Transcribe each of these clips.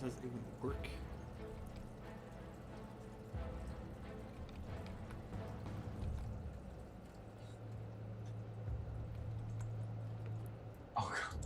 does it even work? Oh god.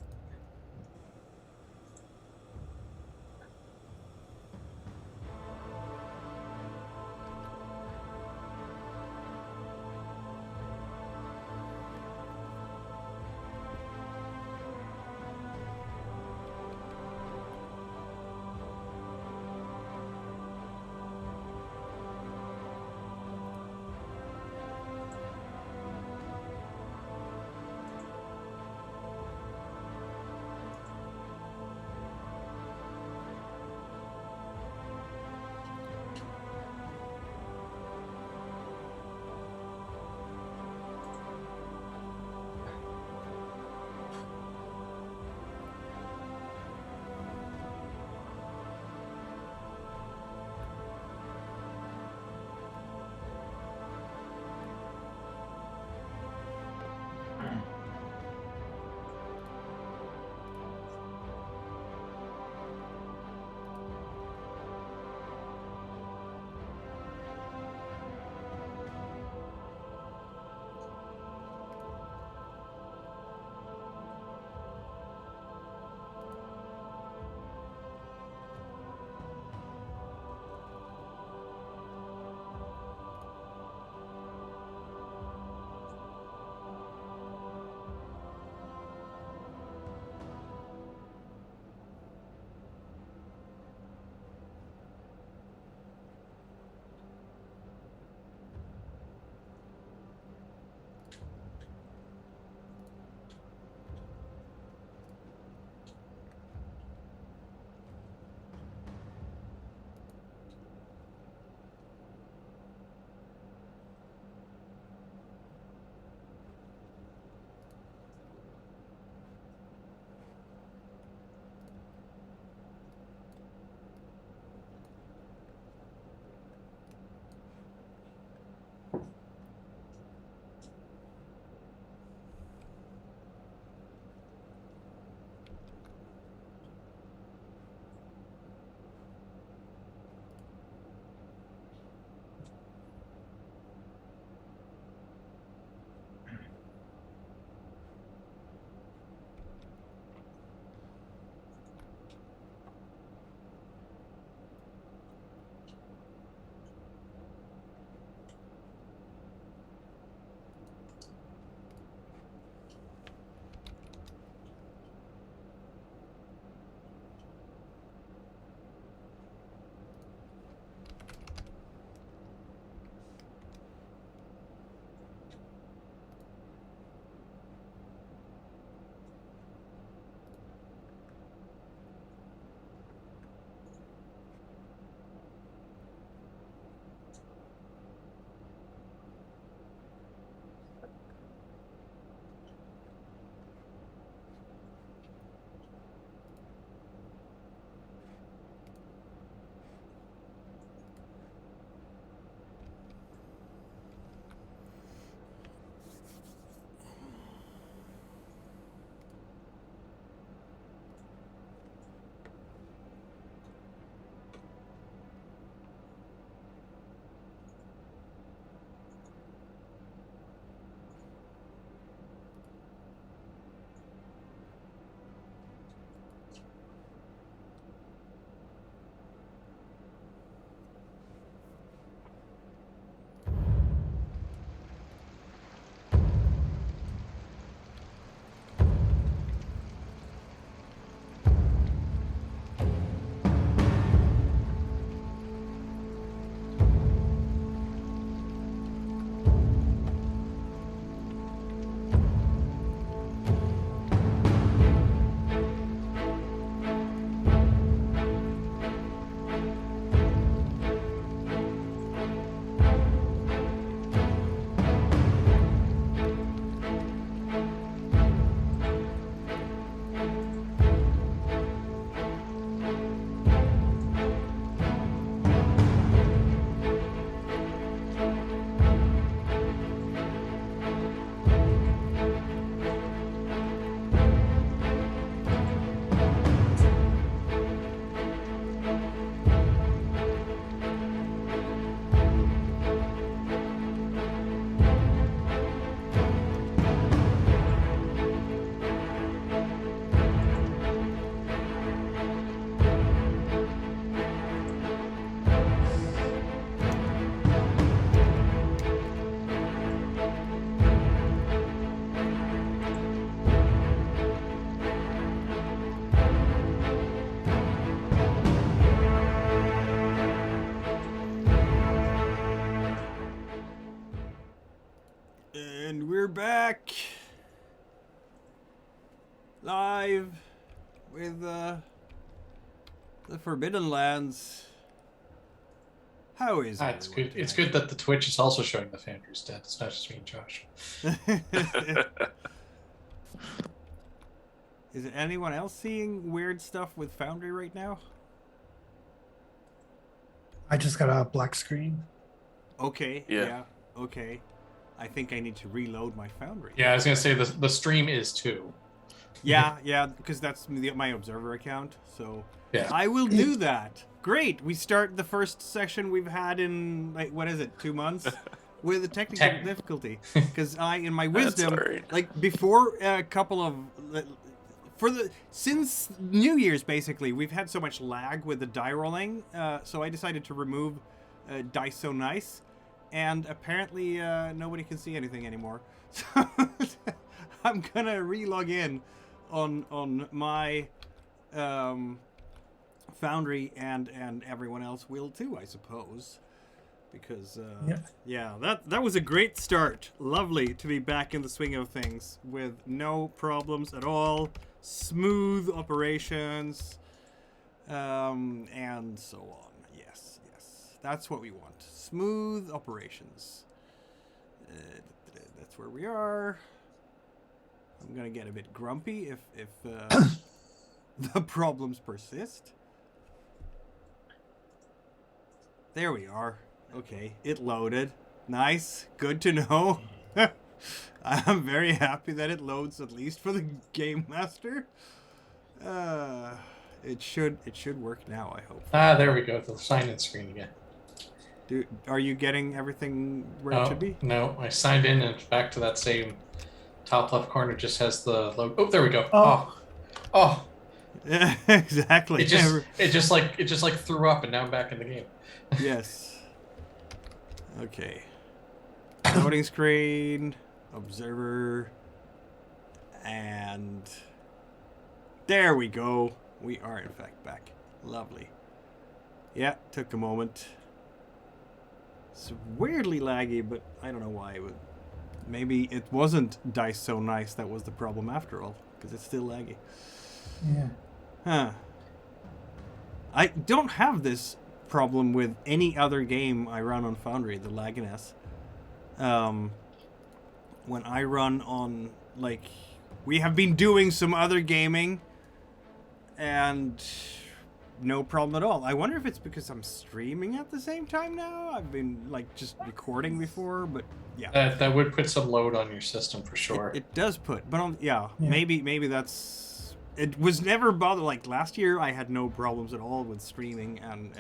back live with the Forbidden Lands. How is it? It's good. It's good that the Twitch is also showing the Foundry's dead. It's not just me and Josh. Is anyone else seeing weird stuff with Foundry right now? I just got a black screen. Okay. Yeah. Okay. I think I need to reload my Foundry. Yeah, I was gonna say the stream is too. Yeah, because that's my Observer account. So yeah, I will do that. Great. We start the first session we've had in, like, what is it, 2 months? With a technical difficulty. Because I, in my wisdom, like, before a couple of... Since New Year's, basically, we've had so much lag with the die rolling, so I decided to remove Dice So Nice, and apparently nobody can see anything anymore. So I'm gonna re-log in on my Foundry, and everyone else will too, I suppose. Because, that was a great start. Lovely to be back in the swing of things with no problems at all. Smooth operations, and so on. Yes, that's what we want. Smooth operations. That's where we are. I'm gonna get a bit grumpy if the problems persist. There we are. Okay, it loaded. Nice, good to know. I'm very happy that it loads, at least for the Game Master. It should work now, I hope. There we go. The sign-in screen again. Are you getting everything where it should be? No, I signed in and back to that same top left corner. Just has the logo. Oh, there we go. Oh. Yeah, exactly. It just like threw up, and now I'm back in the game. Yes. Okay. Loading screen. Observer, and there we go. We are in fact back. Lovely. Yeah, took a moment. It's weirdly laggy, but I don't know why. Maybe it wasn't Dice So Nice that was the problem after all, because it's still laggy. Yeah. Huh. I don't have this problem with any other game I run on Foundry, the lagginess. When I run on, like, we have been doing some other gaming, and no problem at all. I wonder if it's because I'm streaming at the same time now. I've been, like, just recording before, but yeah. That would put some load on your system for sure. It does put, but maybe that's... It was never bothered. Like, last year I had no problems at all with streaming and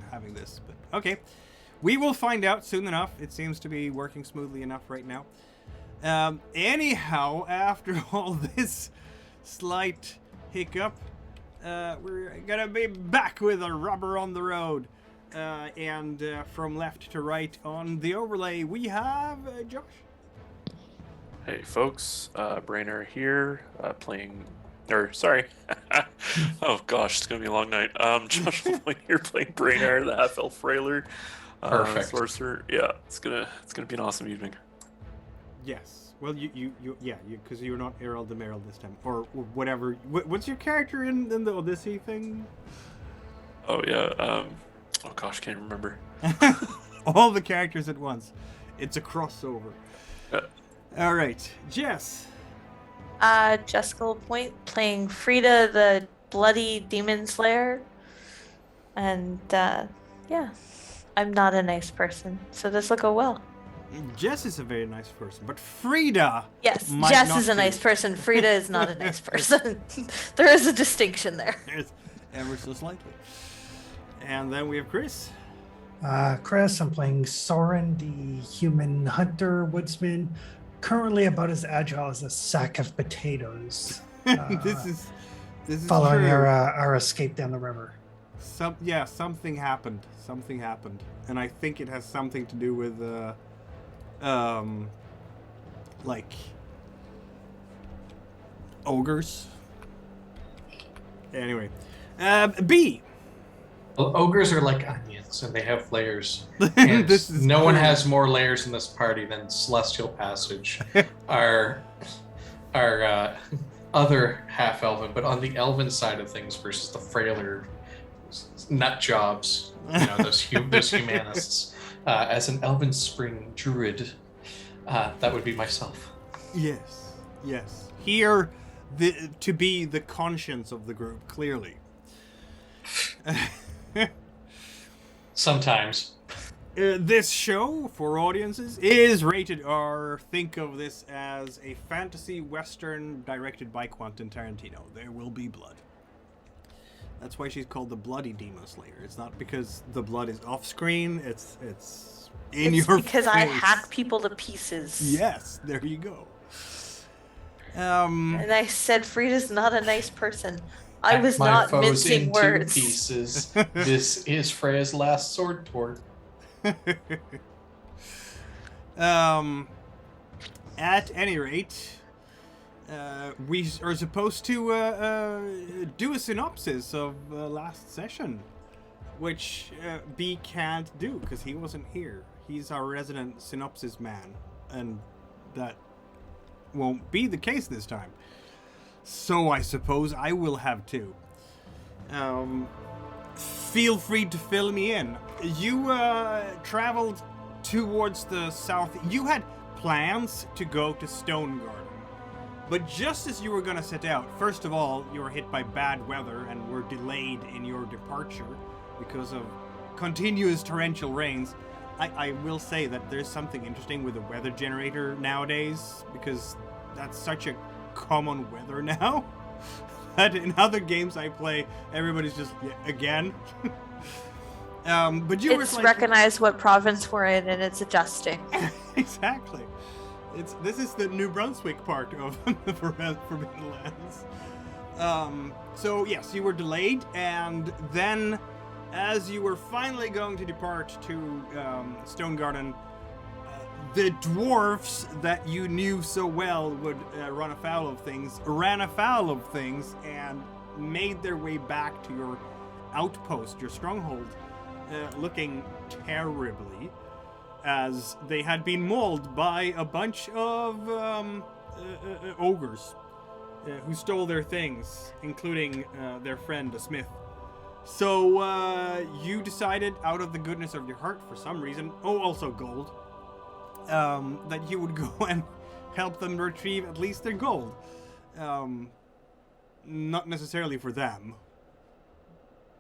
having this, but okay. We will find out soon enough. It seems to be working smoothly enough right now. Anyhow, after all this slight hiccup, we're gonna be back with a rubber on the road. And from left to right on the overlay, we have Josh. Hey folks, Brainer here, sorry. Oh gosh, it's gonna be a long night. Josh Lloyd here playing Brainer, the half-elf Frailer. Perfect. Sorcerer. Yeah, it's gonna be an awesome evening. Yes. Well, because you're not Errol the Merrill this time, or whatever. What's your character in the Odyssey thing? Oh yeah. Oh gosh, can't remember. All the characters at once. It's a crossover. Yeah. All right, Jess. Jessica Point playing Frida, the bloody demon slayer, and I'm not a nice person, so this will go well. Jess is a very nice person, but Frida. Yes, Jess is a nice person. Frida is not a nice person. There is a distinction there. There's ever so slightly. And then we have Chris. Chris, I'm playing Soren, the human hunter woodsman, currently about as agile as a sack of potatoes. This is following true. our escape down the river. Something happened. Something happened, and I think it has something to do with like ogres. Anyway, B. Well, ogres are like onions, and they have layers. And This is no one true. has more layers in this party than Celestial Passage, our other half elven, but on the elven side of things versus the frailer nut jobs, those humanists. As an elven spring druid, that would be myself. Yes. Here, to be the conscience of the group, clearly. Sometimes. This show, for audiences, is rated R. Think of this as a fantasy western directed by Quentin Tarantino. There will be blood. That's why she's called the Bloody Demon Slayer. It's not because the blood is off screen. It's in your face. Because I hack people to pieces. Yes, there you go. And I said Frida's not a nice person. I was my not foes mincing in words. 2 pieces. This is Freya's last sword port. At any rate, we are supposed to do a synopsis of last session, which B can't do because he wasn't here. He's our resident synopsis man, and that won't be the case this time. So I suppose I will have to. Feel free to fill me in. You traveled towards the south. You had plans to go to Stone Garden. But just as you were going to set out, first of all, you were hit by bad weather and were delayed in your departure because of continuous torrential rains. I will say that there's something interesting with the weather generator nowadays, because that's such a common weather now. That in other games I play, everybody's just, again. But you It's were recognized what province we're in, and it's adjusting. Exactly. This is the New Brunswick part of the Forbidden Lands. So yes, you were delayed, and then as you were finally going to depart to Stone Garden, the dwarfs that you knew so well would run afoul of things, ran afoul of things, and made their way back to your outpost, your stronghold, looking terribly, as they had been mauled by a bunch of ogres who stole their things, including their friend, a smith. So you decided, out of the goodness of your heart, for some reason, also gold, that you would go and help them retrieve at least their gold. Not necessarily for them,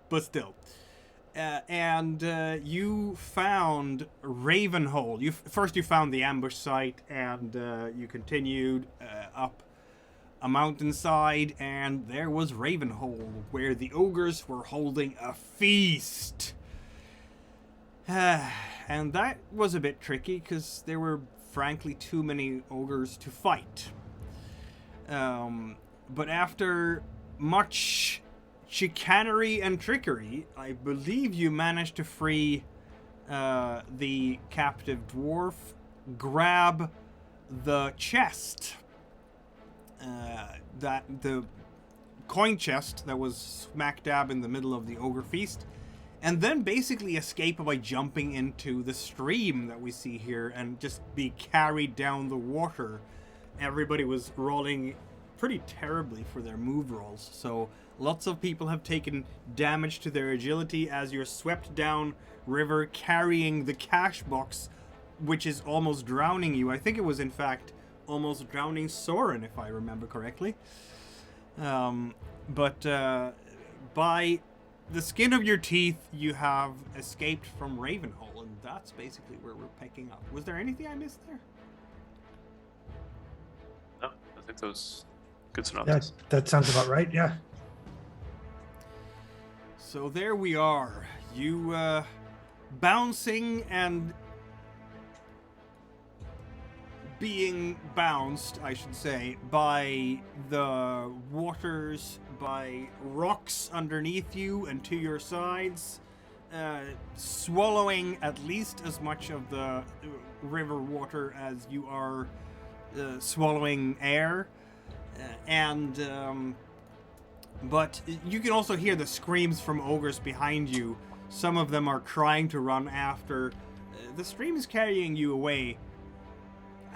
but still. And you found Ravenhole. First you found the ambush site, and you continued up a mountainside, and there was Ravenhole, where the ogres were holding a feast. And that was a bit tricky, because there were frankly too many ogres to fight. But after much chicanery and trickery, I believe you managed to free the captive dwarf, grab the chest, that the coin chest that was smack dab in the middle of the ogre feast, and then basically escape by jumping into the stream that we see here and just be carried down the water. Everybody was rolling pretty terribly for their move rolls, so lots of people have taken damage to their agility as you're swept down river carrying the cash box, which is almost drowning you. I think it was in fact almost drowning Soren, if I remember correctly. But by the skin of your teeth, you have escaped from Ravenhole, and that's basically where we're picking up. Was there anything I missed there? No, I think that was good synopsis. That sounds about right, yeah. So there we are. You bouncing and being bounced, I should say, by the waters, by rocks underneath you and to your sides, swallowing at least as much of the river water as you are swallowing air, but you can also hear the screams from ogres behind you. Some of them are trying to run after. The stream is carrying you away.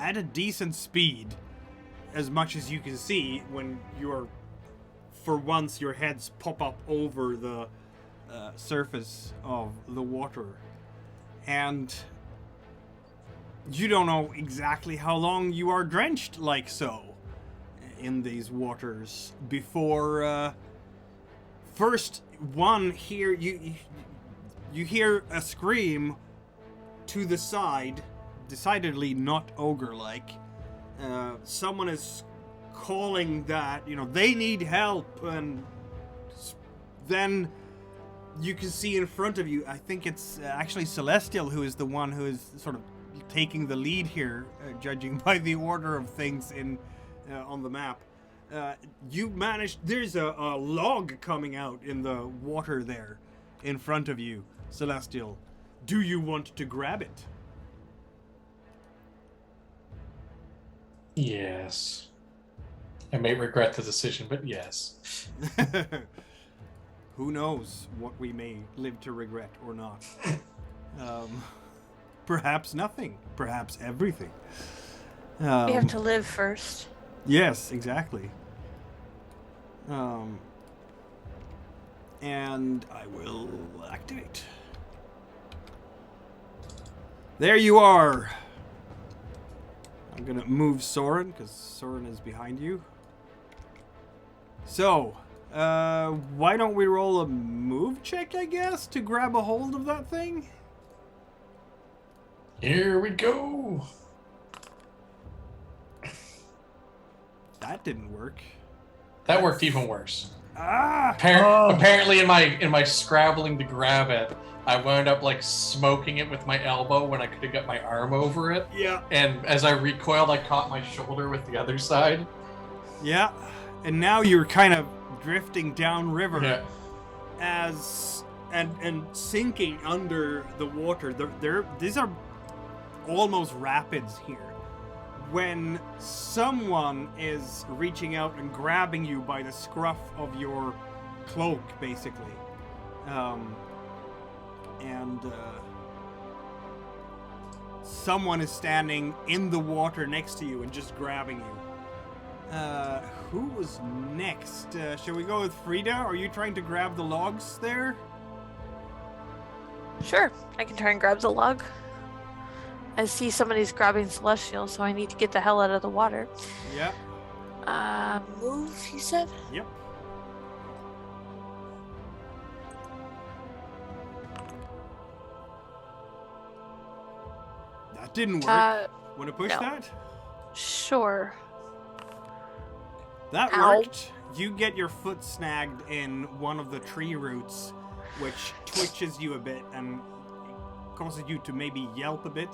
at a decent speed, as much as you can see when you're, for once, your heads pop up over the surface of the water. And you don't know exactly how long you are drenched like so in these waters before first one here you hear a scream to the side, decidedly not ogre-like. Someone is calling that, they need help, and then you can see in front of you, I think it's actually Celestial who is the one who is sort of taking the lead here, judging by the order of things in on the map. You managed, there's a log coming out in the water there in front of you, Celestial. Do you want to grab it? Yes. I may regret the decision, but yes. Who knows what we may live to regret or not. Perhaps nothing. Perhaps everything. We have to live first. Yes, exactly. And I will activate. There you are. I'm gonna move Soren, because Soren is behind you. So, why don't we roll a move check, I guess, to grab a hold of that thing? Here we go. That didn't work. That worked even worse. Ah! Apparently, in my scrabbling to grab it, I wound up like smoking it with my elbow when I could have got my arm over it. Yeah. And as I recoiled, I caught my shoulder with the other side. Yeah. And now you're kind of drifting downriver. Yeah. And sinking under the water. These are almost rapids here. When someone is reaching out and grabbing you by the scruff of your cloak, basically. Someone is standing in the water next to you and just grabbing you. Who was next? Shall we go with Frida? Are you trying to grab the logs there? Sure, I can try and grab the log. I see somebody's grabbing Celestial, so I need to get the hell out of the water. Yep. Move, you said? Yep. That didn't work. Want to push no. that? Sure. That Ow. worked. You get your foot snagged in one of the tree roots, which twitches you a bit and causes you to maybe yelp a bit.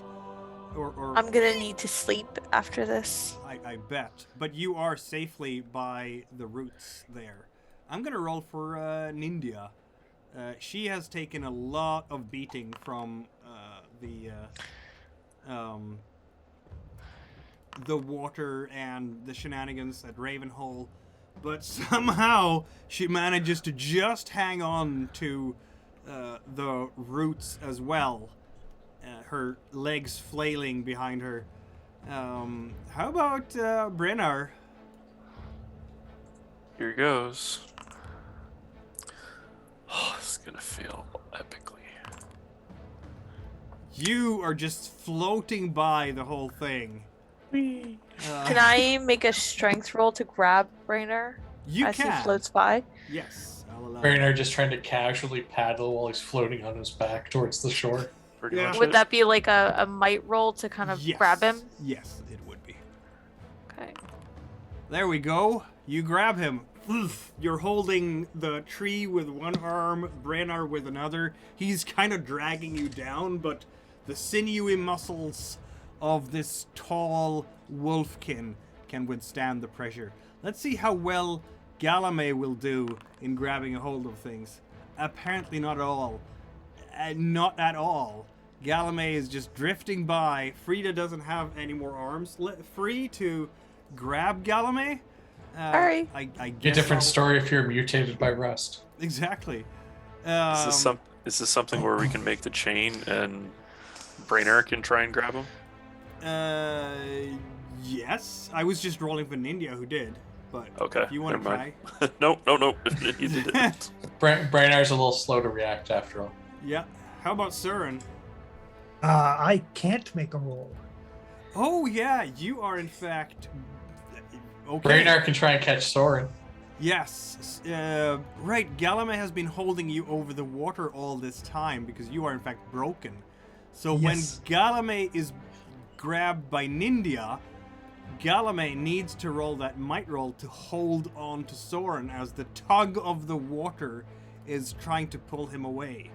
Or I'm gonna need to sleep after this. I bet. But you are safely by the roots there. I'm gonna roll for Nindia. She has taken a lot of beating from the water and the shenanigans at Ravenhole, but somehow she manages to just hang on to the roots as well. Her legs flailing behind her. How about Brennar? Here goes. Oh, this is gonna feel epically. You are just floating by the whole thing. Can I make a strength roll to grab Rainer You as can. he floats by? Yes, I'll allow Bernard just trying to casually paddle while he's floating on his back towards the shore. Pretty Yeah. much Would it. that be like a might roll to kind of Yes. grab him? Yes, it would be. Okay. There we go. You grab him. Oof. You're holding the tree with one arm, Brennar with another. He's kind of dragging you down, but the sinewy muscles of this tall wolfkin can withstand the pressure. Let's see how well Galame will do in grabbing a hold of things. Apparently not at all. Not at all. Galame is just drifting by. Frida doesn't have any more arms free to grab Galame. Sorry. I A guess different I'll- story if you're mutated by rust. Exactly. Is this something where we can make the chain and Brainer can try and grab him? Yes. I was just rolling for Ninja who did. But Okay, if you want to never try. mind. No. You did it. Brainar's a little slow to react after all. Yeah. How about Surin? I can't make a roll. Oh, yeah. You are, in fact... Okay. Brainar can try and catch Soren. Yes. Right. Galame has been holding you over the water all this time because you are, in fact, broken. So Yes. when Galame is grabbed by Ninja, Galame needs to roll that might roll to hold on to Soren as the tug of the water is trying to pull him away.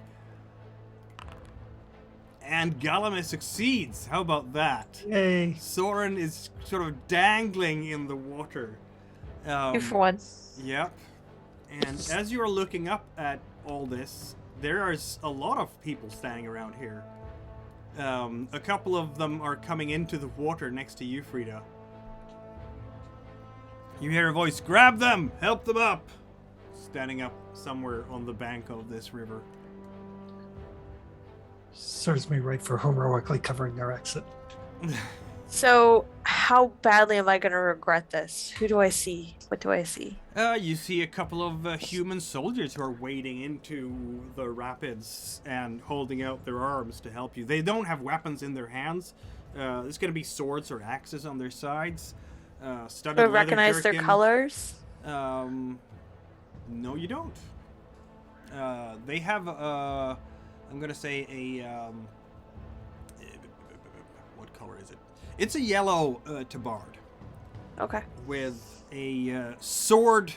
And Galame succeeds. How about that? Yay. Soren is sort of dangling in the water. Two for one. Yep. And as you're looking up at all this, there are a lot of people standing around here. A couple of them are coming into the water next to you, Frida. You hear a voice, grab them! Help them up! Standing up somewhere on the bank of this river. Serves me right for heroically covering their exit. So, how badly am I going to regret this? Who do I see? What do I see? You see a couple of human soldiers who are wading into the rapids and holding out their arms to help you. They don't have weapons in their hands. There's going to be swords or axes on their sides. Studded Do I leather recognize their jerkin. colors? No, you don't. They have I'm gonna say a what color is it? It's a yellow tabard Okay. with a sword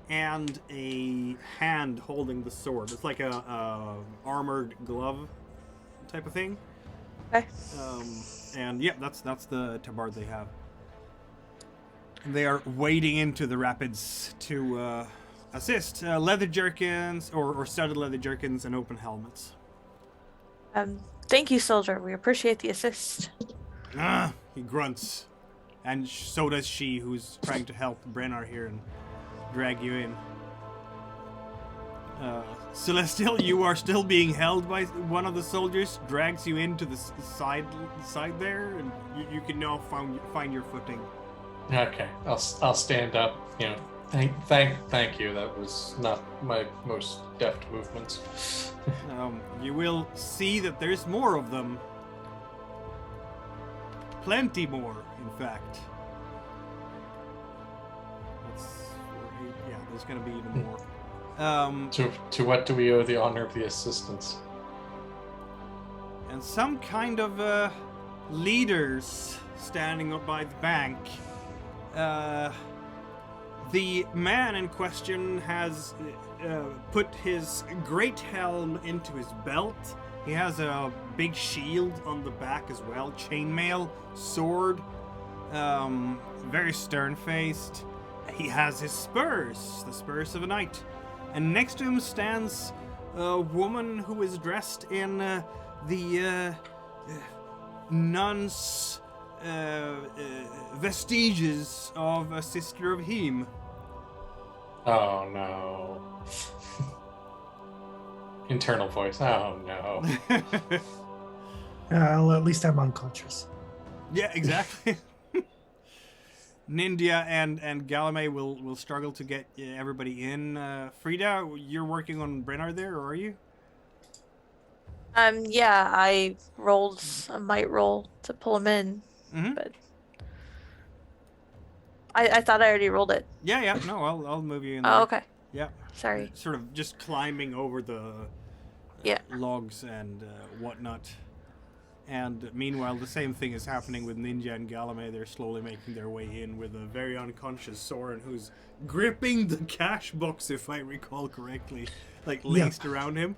and a hand holding the sword. It's like a armored glove type of thing. Okay. And yeah, that's the tabard they have. They are wading into the rapids to assist. Leather jerkins or studded leather jerkins and open helmets. Thank you, soldier. We appreciate the assist. He grunts. And so does she, who's trying to help Brennar here and drag you in. Celestial, you are still being held by one of the soldiers, drags you into the side there, and you can now find your footing. Okay, I'll stand up. You know, thank you. That was not my most deft movements. You will see that there's more of them. Plenty more, in fact. There's going to be even more. To what do we owe the honor of the assistance? And some kind of leaders standing up by the bank. The man in question has put his great helm into his belt. He has a big shield on the back as well, chainmail, sword, very stern-faced. He has his spurs, the spurs of a knight. And next to him stands a woman who is dressed in the nun's vestiges of a sister of Heme. Oh no. Internal voice. Oh no. Well, at least I'm unconscious. Yeah, exactly. Nindia and Galame will struggle to get everybody in. Frida, you're working on Brennar there, or are you? Yeah, I rolled a might roll to pull him in, Mm-hmm. but I thought I already rolled it. Yeah. No, I'll move you in there. Oh, okay. Yeah. Sorry. Sort of just climbing over the logs and whatnot. And meanwhile, the same thing is happening with Ninja and Galame. They're slowly making their way in with a very unconscious Soren who's gripping the cash box, if I recall correctly, like laced around him.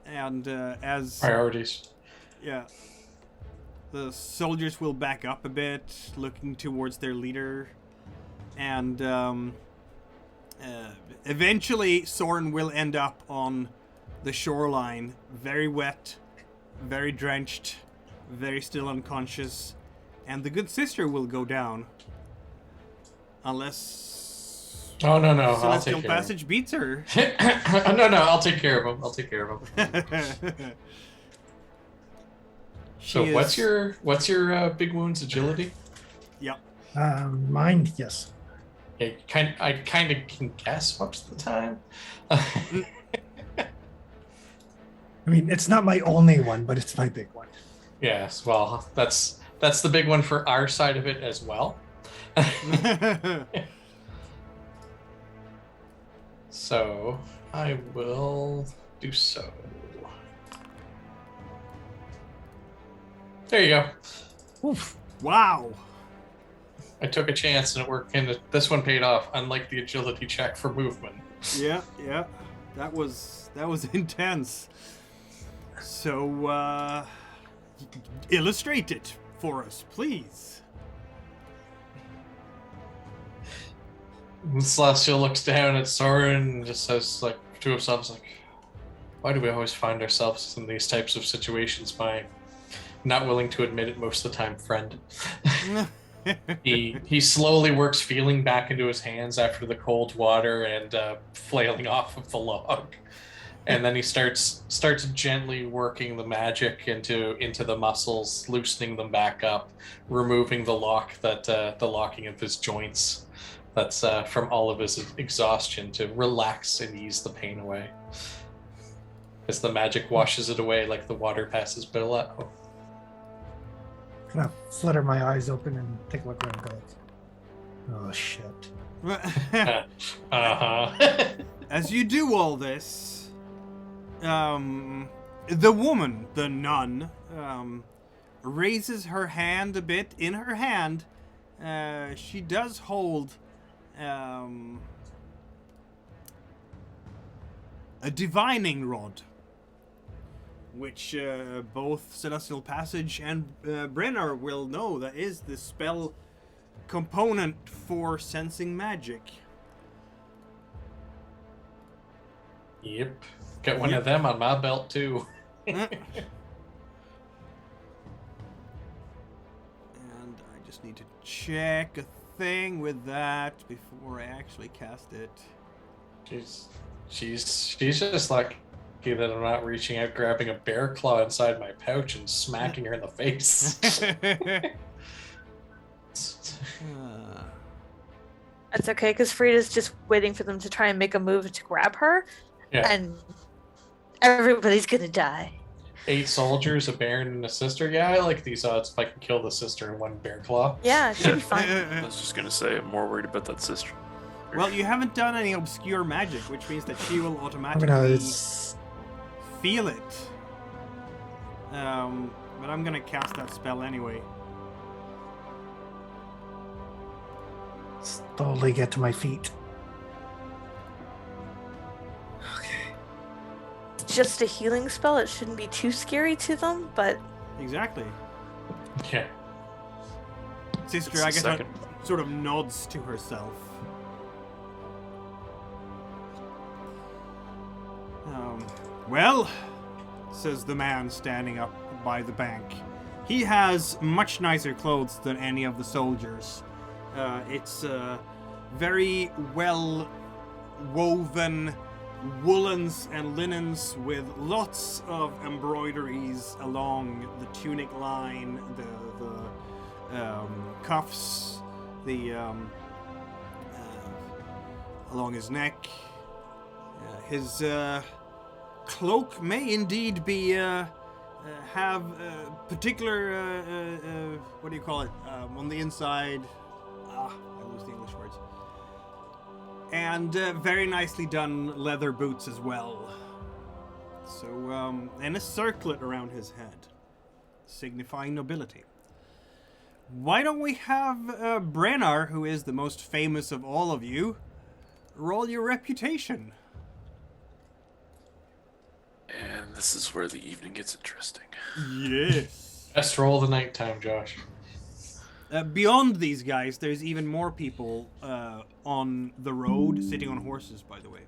And as... Priorities. Yeah. The soldiers will back up a bit, looking towards their leader. And eventually, Soren will end up on the shoreline, very wet, very drenched, very still unconscious. And the good sister will go down. Unless... Oh, no. I'll Celestial take care Passage beats her. No, I'll take care of him. She So is, what's your big wounds agility? Yep. Mine, yes. I kind of can guess what's the time. I mean, it's not my only one, but it's my big one. Yes, well, that's the big one for our side of it as well. So I will do so. There you go. Oof. Wow. I took a chance and it worked, and this one paid off, unlike the agility check for movement. Yeah, yeah. That was intense. So, illustrate it for us, please. Celestial looks down at Soren and just says, like, to himself, like, why do we always find ourselves in these types of situations? My not willing to admit it most of the time, friend. He slowly works feeling back into his hands after the cold water and flailing off of the log, and then he starts gently working the magic into the muscles, loosening them back up, removing the locking of his joints. That's from all of his exhaustion, to relax and ease the pain away. As the magic washes it away like the water passes below. Kind of flutter my eyes open and take a look around and go, oh shit. Uh-huh. As you do all this, the woman, the nun, raises her hand a bit. In her hand, she does hold a divining rod, which both Celestial Passage and Brennar will know that is the spell component for sensing magic. Yep. Got one of them on my belt too. And I just need to check a thing with that before I actually cast it. She's just like that I'm not reaching out, grabbing a bear claw inside my pouch and smacking her in the face. That's okay, because Frida's just waiting for them to try and make a move to grab her, Yeah. and everybody's gonna die. 8 soldiers, a baron, and a sister. Yeah, I like these odds if I can kill the sister in one bear claw. Yeah, it should be fine. I was just gonna say, I'm more worried about that sister. Well, you haven't done any obscure magic, which means that she will I'm automatically gonna. feel it. But I'm gonna cast that spell anyway. Slowly get to my feet. It's just a healing spell. It shouldn't be too scary to them, but Exactly. Yeah. Sister, It's I the guess, second. sort of nods to herself. Well, says the man standing up by the bank. He has much nicer clothes than any of the soldiers. It's very well woven woolens and linens with lots of embroideries along the tunic line, the cuffs, along his neck. His cloak may indeed be have particular what do you call it, on the inside. I lose the English words. And very nicely done leather boots as well. So and a circlet around his head, signifying nobility. Why don't we have Brennar, who is the most famous of all of you, roll your reputation? And this is where the evening gets interesting. Yes. Best roll of the nighttime, Josh. Beyond these guys, there's even more people on the road, sitting on horses, by the way.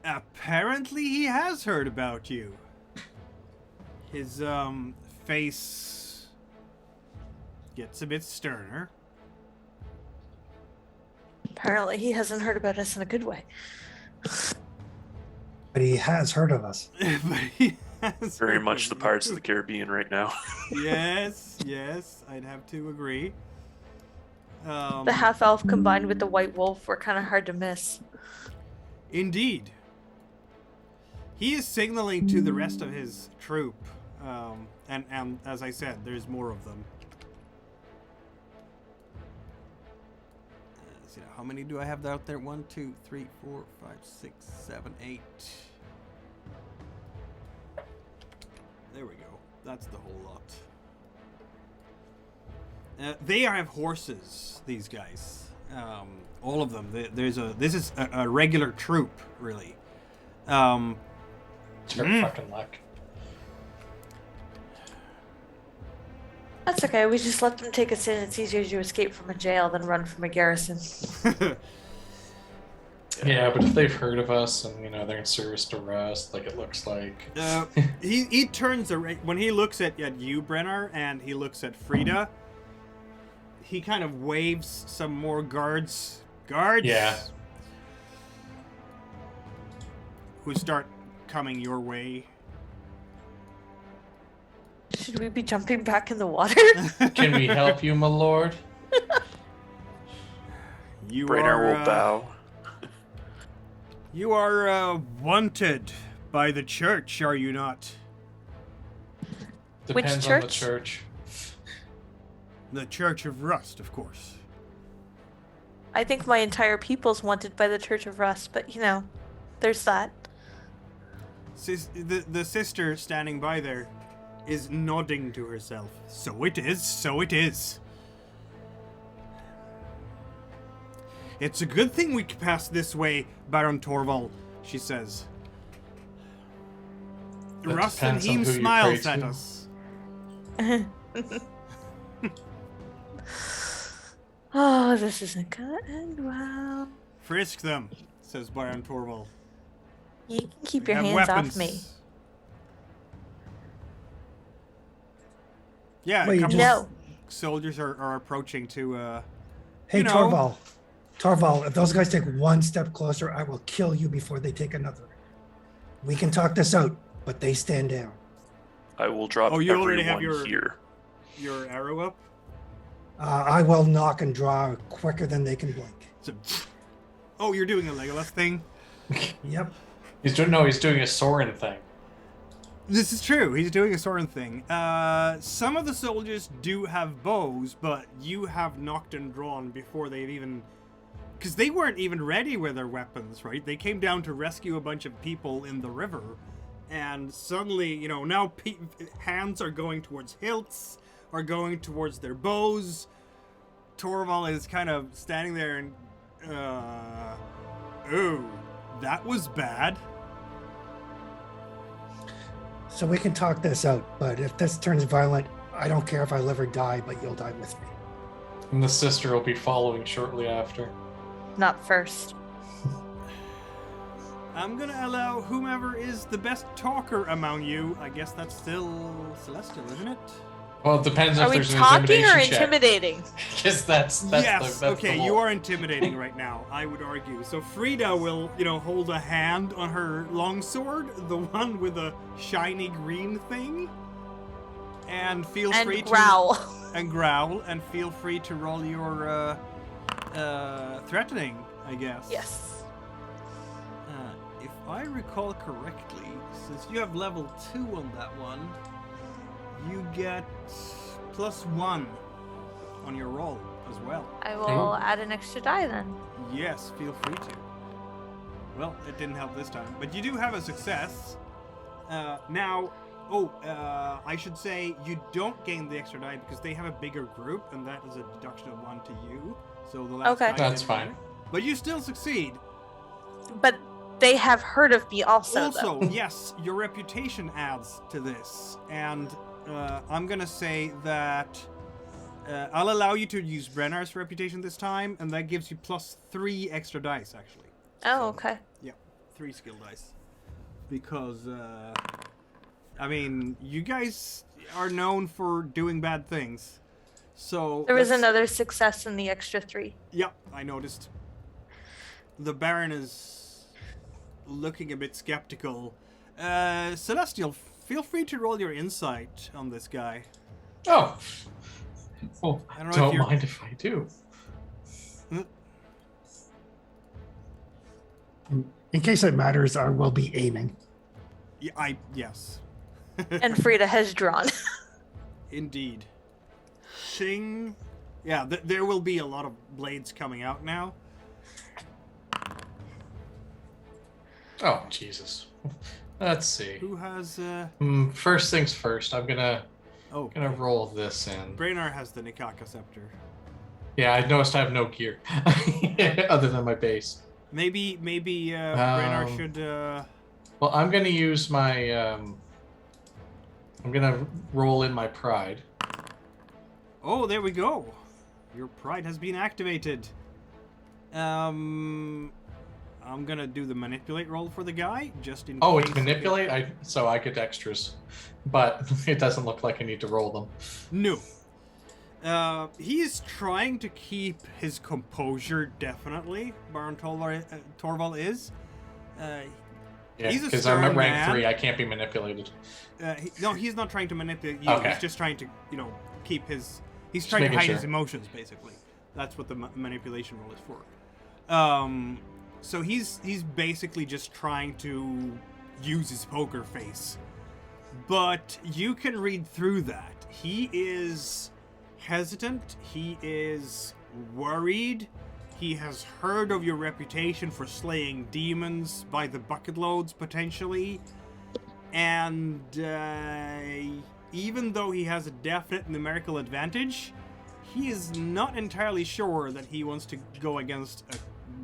Apparently he has heard about you. His face gets a bit sterner. Apparently, he hasn't heard about us in a good way. But he has heard of us. But he has Very heard much of the you. Pirates of the Caribbean right now. Yes, I'd have to agree. The half elf combined with the white wolf were kind of hard to miss. Indeed. He is signaling to the rest of his troop. And as I said, there's more of them. Let's see, how many do I have out there? 1, 2, 3, 4, 5, 6, 7, 8. There we go. That's the whole lot. They have horses, these guys. All of them. This is a regular troop, really. It's your fucking luck. That's okay. We just let them take us in. It's easier to escape from a jail than run from a garrison. Yeah, but if they've heard of us and they're in service arrest, like it looks like. He turns when he looks at you, Brenner, and he looks at Frida. He kind of waves some more guards. Yeah. Who start coming your way. Should we be jumping back in the water? Can we help you, my lord? Brainer will bow. You are wanted by the church, are you not? Which Depends on the church? church. The Church of Rust, of course. I think my entire people's wanted by the Church of Rust, but there's that. The sister standing by there is nodding to herself. So it is, so it is. It's a good thing we passed this way, Baron Torval, she says. That Rust and depends on Heem who you smiles pray at to. us. Oh, this isn't gonna end well. Frisk them, says Baron Torval. You can keep We your have hands weapons. off me. Yeah, Well, a you couple just- of soldiers are approaching to, Hey, you know- Torval. Torval, if those guys take one step closer, I will kill you before they take another. We can talk this out, but they stand down. I will drop Oh, you already everyone have here. your arrow up. I will knock and draw quicker than they can blink. So, oh, you're doing a Legolas thing? Yep. He's doing a Soren thing. This is true. He's doing a Soren thing. Some of the soldiers do have bows, but you have knocked and drawn before they've even... Because they weren't even ready with their weapons, right? They came down to rescue a bunch of people in the river, and suddenly, now hands are going towards hilts, are going towards their bows. Torval is kind of standing there and... oh, that was bad. So we can talk this out, but if this turns violent, I don't care if I live or die, but you'll die with me. And the sister will be following shortly after. Not first. I'm gonna allow whomever is the best talker among you. I guess that's still Celestial, isn't it? Well, it depends Are if we there's an talking or intimidation check. intimidating? Because that's Yes. the Okay, whole- you are intimidating right now, I would argue. So Frida will, hold a hand on her longsword, the one with a shiny green thing, and feel free And growl. and growl, and feel free to roll your threatening, I guess. Yes. If I recall correctly, since you have level 2 on that one, you get +1 on your roll as well. I will add an extra die then. Yes, feel free to. Well, it didn't help this time, but you do have a success. Now, I should say you don't gain the extra die because they have a bigger group, and that is a deduction of 1 to you. So the last Okay. die That's didn't fine. matter. But you still succeed. But they have heard of me also, Also, though. yes, your reputation adds to this, and I'm gonna say that I'll allow you to use Brennar's reputation this time, and that gives you +3 extra dice, actually. Oh, okay. Yeah, 3 skill dice. Because, you guys are known for doing bad things. So There was let's- another success in the extra 3. Yep, I noticed. the Baron is looking a bit skeptical. Celestial, feel free to roll your insight on this guy. Oh. Well, I don't know if don't you're- mind if I do. In case it matters, I will be aiming. Yeah, yes. And Frida has drawn. Indeed. Shing. Yeah, there will be a lot of blades coming out now. Oh, Jesus. Let's see. Who has? First things first. I'm gonna Oh, roll this in. Braynar has the Nikaka scepter. Yeah, I noticed I have no gear other than my base. Maybe Braynar should. Well, I'm gonna use my. I'm gonna roll in my pride. Oh, there we go. Your pride has been activated. I'm gonna do the manipulate roll for the guy, just in Oh, case. it's manipulate. So I get extras, but it doesn't look like I need to roll them. No. He is trying to keep his composure, definitely. Baron Torval is. Yeah, He's a because I'm at stern rank man. 3. I can't be manipulated. No, he's not trying to manipulate you. Okay. He's just trying to, keep his. He's Just trying to making hide his sure. emotions, basically. That's what the manipulation role is for. So he's basically just trying to use his poker face, but you can read through that. He is hesitant. He is worried. He has heard of your reputation for slaying demons by the bucket loads, potentially. And even though he has a definite numerical advantage, he is not entirely sure that he wants to go against a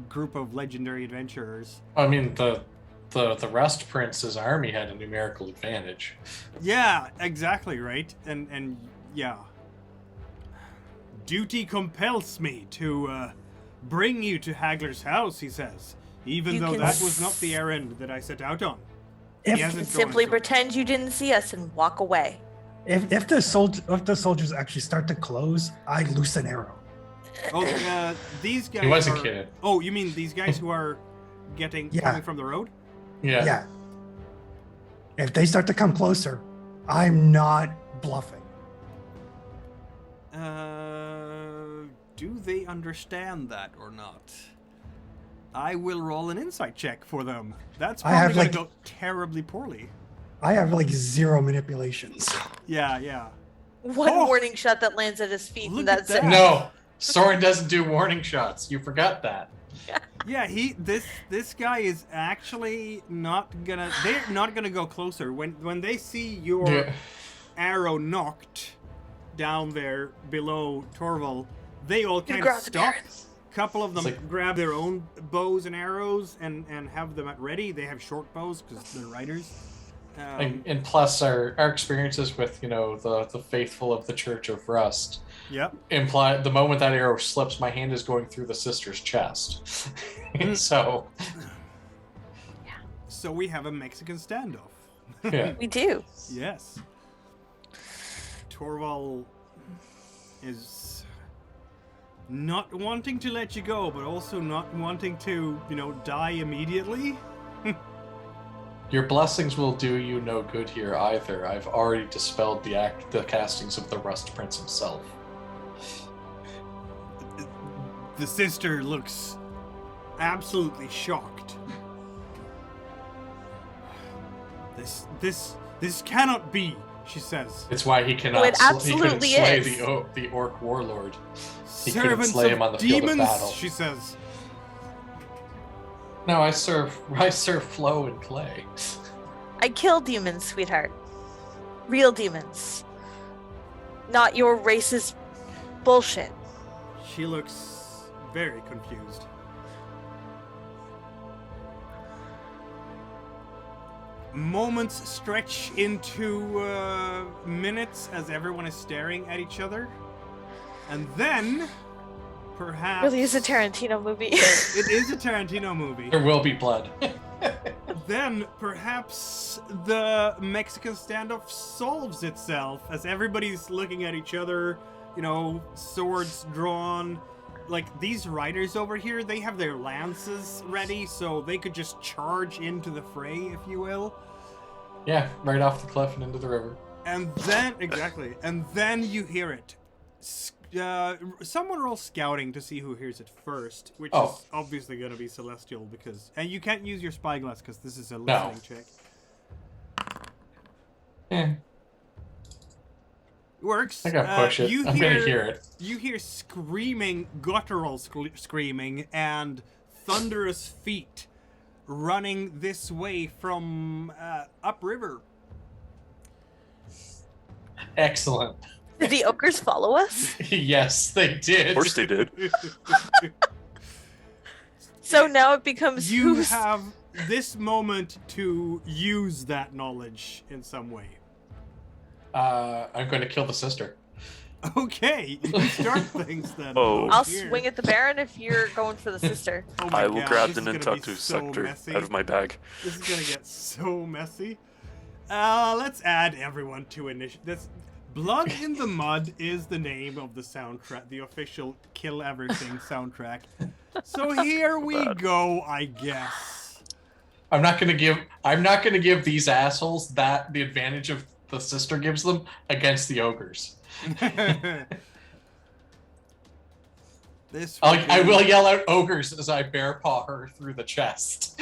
group of legendary adventurers. I mean, the Rust Prince's army had a numerical advantage. Yeah, exactly, right? And yeah. Duty compels me to bring you to Hagler's house, he says. Even You though can that was not the errand that I set out on. If- He You hasn't can drawn simply it. pretend you didn't see us and walk away. If the soldiers actually start to close, I loose an arrow. Oh, these guys He wasn't are... kidding. Oh, you mean these guys who are coming from the road? Yeah. Yeah. If they start to come closer, I'm not bluffing. Do they understand that or not? I will roll an insight check for them. That's I have, probably going to like- go terribly poorly. I have like 0 manipulations. Yeah. One Oh! warning shot that lands at his feet, Look and at that's that. it. No, Soren doesn't do warning shots. You forgot that. Yeah, this guy is actually not gonna. They're not gonna go closer when they see your Yeah. arrow knocked down there below Torval. They all You kind of grab the stop. parents. Couple of them It's like- grab their own bows and arrows and have them at ready. They have short bows because they're riders. And plus, our experiences with the faithful of the Church of Rust Yep. imply the moment that arrow slips, my hand is going through the sister's chest. So So we have a Mexican standoff. yeah, We do. Yes. Torval is not wanting to let you go, but also not wanting to, die immediately. your blessings will do you no good here either. I've already dispelled the castings of the Rust Prince himself. The sister looks absolutely shocked. This cannot be, she says. It's why he cannot. Oh, it he couldn't absolutely slay is. the orc warlord. He couldn't Servants slay him of on the field of demons, battle. she says. No, I serve Flo and Clay. I kill demons, sweetheart. Real demons. Not your racist bullshit. She looks very confused. Moments stretch into minutes as everyone is staring at each other. And then, perhaps... Really is a Tarantino movie. It is a Tarantino movie. There will be blood. Then, perhaps the Mexican standoff solves itself as everybody's looking at each other, swords drawn, like these riders over here, they have their lances ready, so they could just charge into the fray, if you will. Yeah, right off the cliff and into the river. And then, exactly, and then you hear it. Someone roll scouting to see who hears it first, which is obviously going to be Celestial, because... And you can't use your spyglass, because this is a listening check. Yeah. Works. I gotta push it. I'm gonna hear it. You hear screaming, guttural screaming, and thunderous feet running this way from upriver. Excellent. Did the ogres follow us? Yes, they did. Of course they did. So now it becomes You who's... have this moment to use that knowledge in some way. I'm going to kill the sister. Okay, you start things then. Oh. I'll dear. swing at the Baron if you're going for the sister. Oh my I will God, grab this the is gonna be Nintatu so sector messy. out of my bag. This is gonna get so messy. Let's add everyone to initiative. Blood in the Mud is the name of the soundtrack, the official Kill Everything soundtrack. So here we go, I guess. I'm not going to give these assholes the advantage of the sister gives them against the ogres. I will yell out ogres as I bear paw her through the chest.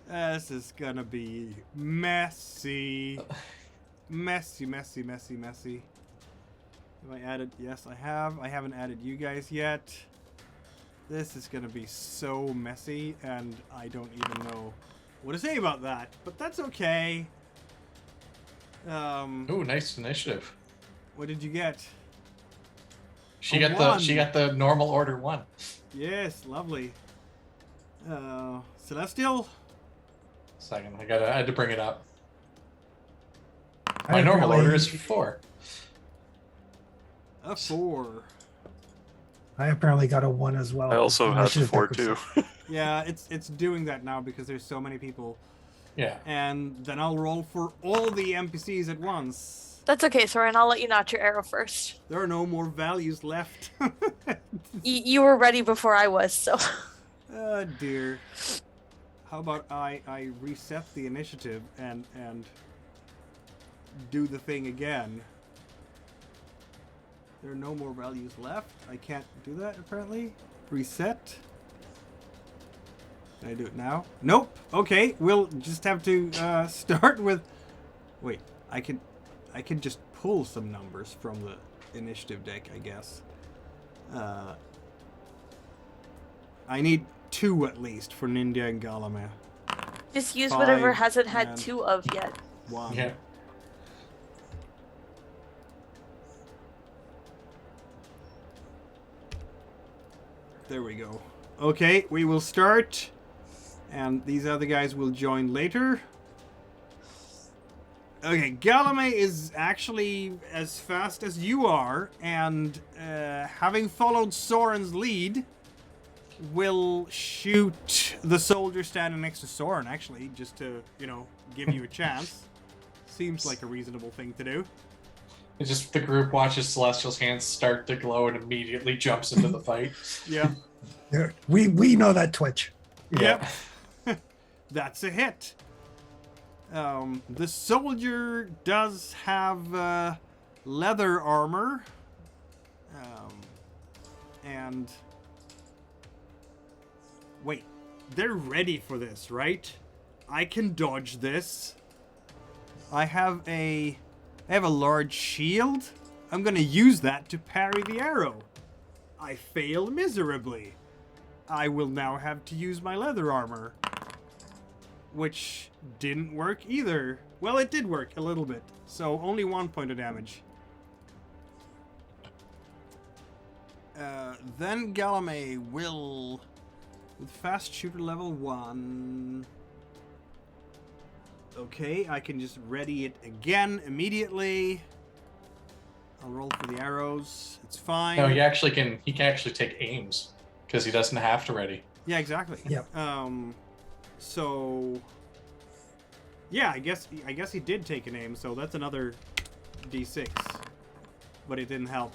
This is gonna be messy. Messy. Have I added? Yes, I have. I haven't added you guys yet. This is gonna be so messy, and I don't even know what to say about that. But that's okay. Ooh, nice initiative. What did you get? She A got one. she got the normal order 1. Yes, lovely. Celestial. Second, I had to bring it up. I My normal apparently- order is 4. A 4. I apparently got a 1 as well. I also I had should the have 4 picked too. this. Yeah, it's doing that now because there's so many people. Yeah. And then I'll roll for all the NPCs at once. That's okay, Soren. I'll let you notch your arrow first. There are no more values left. You were ready before I was, so... Oh dear. How about I reset the initiative and do the thing again. There are no more values left. I can't do that apparently. Reset. Can I do it now? Nope. Okay, we'll just have to start with... Wait, I can just pull some numbers from the initiative deck, I guess. I need 2 at least for Ninja and Galame. Just use whatever 5 hasn't had and 2 of yet. 1. Yeah. There we go. Okay, we will start. And these other guys will join later. Okay, Galame is actually as fast as you are. And having followed Soren's lead, will shoot the soldier standing next to Soren, actually, just to, give you a chance. Seems like a reasonable thing to do. It's just the group watches Celestial's hands start to glow and immediately jumps into the fight. Yeah. Yeah, we know that twitch. Yep. That's a hit. The soldier does have leather armor. And... Wait, they're ready for this, right? I can dodge this. I have a large shield. I'm gonna use that to parry the arrow. I fail miserably. I will now have to use my leather armor. Which didn't work either. Well, it did work a little bit. So only 1 point of damage. Then Galame will... With fast shooter level 1... Okay, I can just ready it again immediately. I'll roll for the arrows. It's fine. No, he can actually take aims because he doesn't have to ready. Yeah, exactly. Yep. So yeah, I guess he did take an aim, so that's another D6. But it didn't help.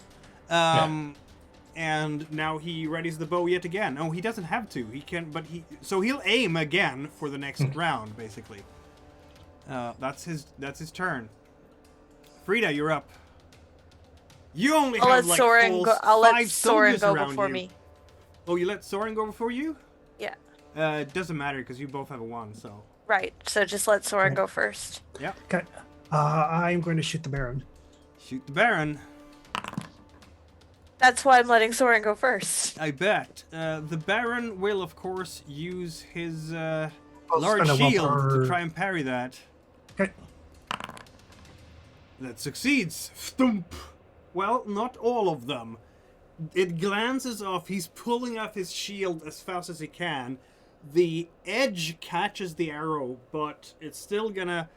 And now he readies the bow yet again. Oh, he doesn't have to. He can, but so he'll aim again for the next round, basically. That's his turn. Frida, you're up. You only have like I'll let five Soren soldiers go around before you. me. Oh, you let Soren go before you? Yeah. It doesn't matter because you both have a 1, so. Right. So just let Soren Okay. go first. Yeah. Okay. I'm going to shoot the Baron. Shoot the Baron. That's why I'm letting Soren go first. I bet. The Baron will, of course, use his I'll large spend a shield to willpower. try and parry that. Okay. That succeeds. Thump. Well, not all of them. It glances off. He's pulling off his shield as fast as he can. The edge catches the arrow, but it's still gonna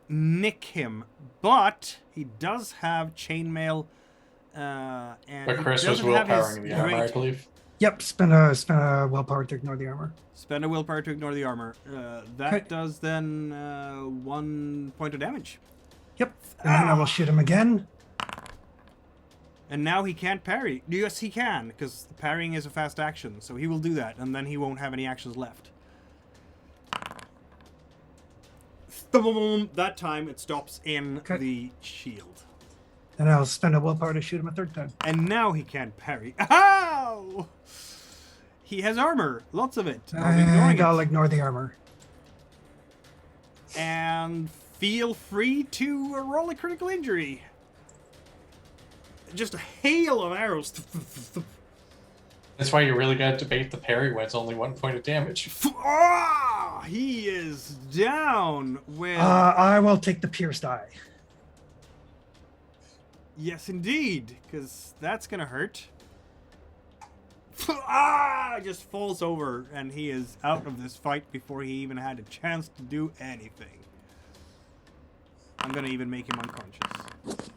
nick him. But he does have chainmail, and But he Chris was doesn't have his willpowering the armor, I great- believe. Yep. Spend a willpower to ignore the armor. Spend a willpower to ignore the armor. That Okay. does then 1 point of damage. Yep. And then I will shoot him again. And now he can't parry. Yes, he can, because parrying is a fast action, so he will do that, and then he won't have any actions left. That time it stops in Okay. the shield. And I'll spend a willpower to shoot him a third time. And now he can't parry. Ow! He has armor, lots of it. I'll be ignoring And I'll it. ignore the armor. And feel free to roll a critical injury. Just a hail of arrows. That's why you really got to debate the parry when it's only 1 point of damage. Ah, he is down with... I will take the pierced eye. Yes, indeed, because that's going to hurt. Just falls over, and he is out of this fight before he even had a chance to do anything. I'm going to even make him unconscious.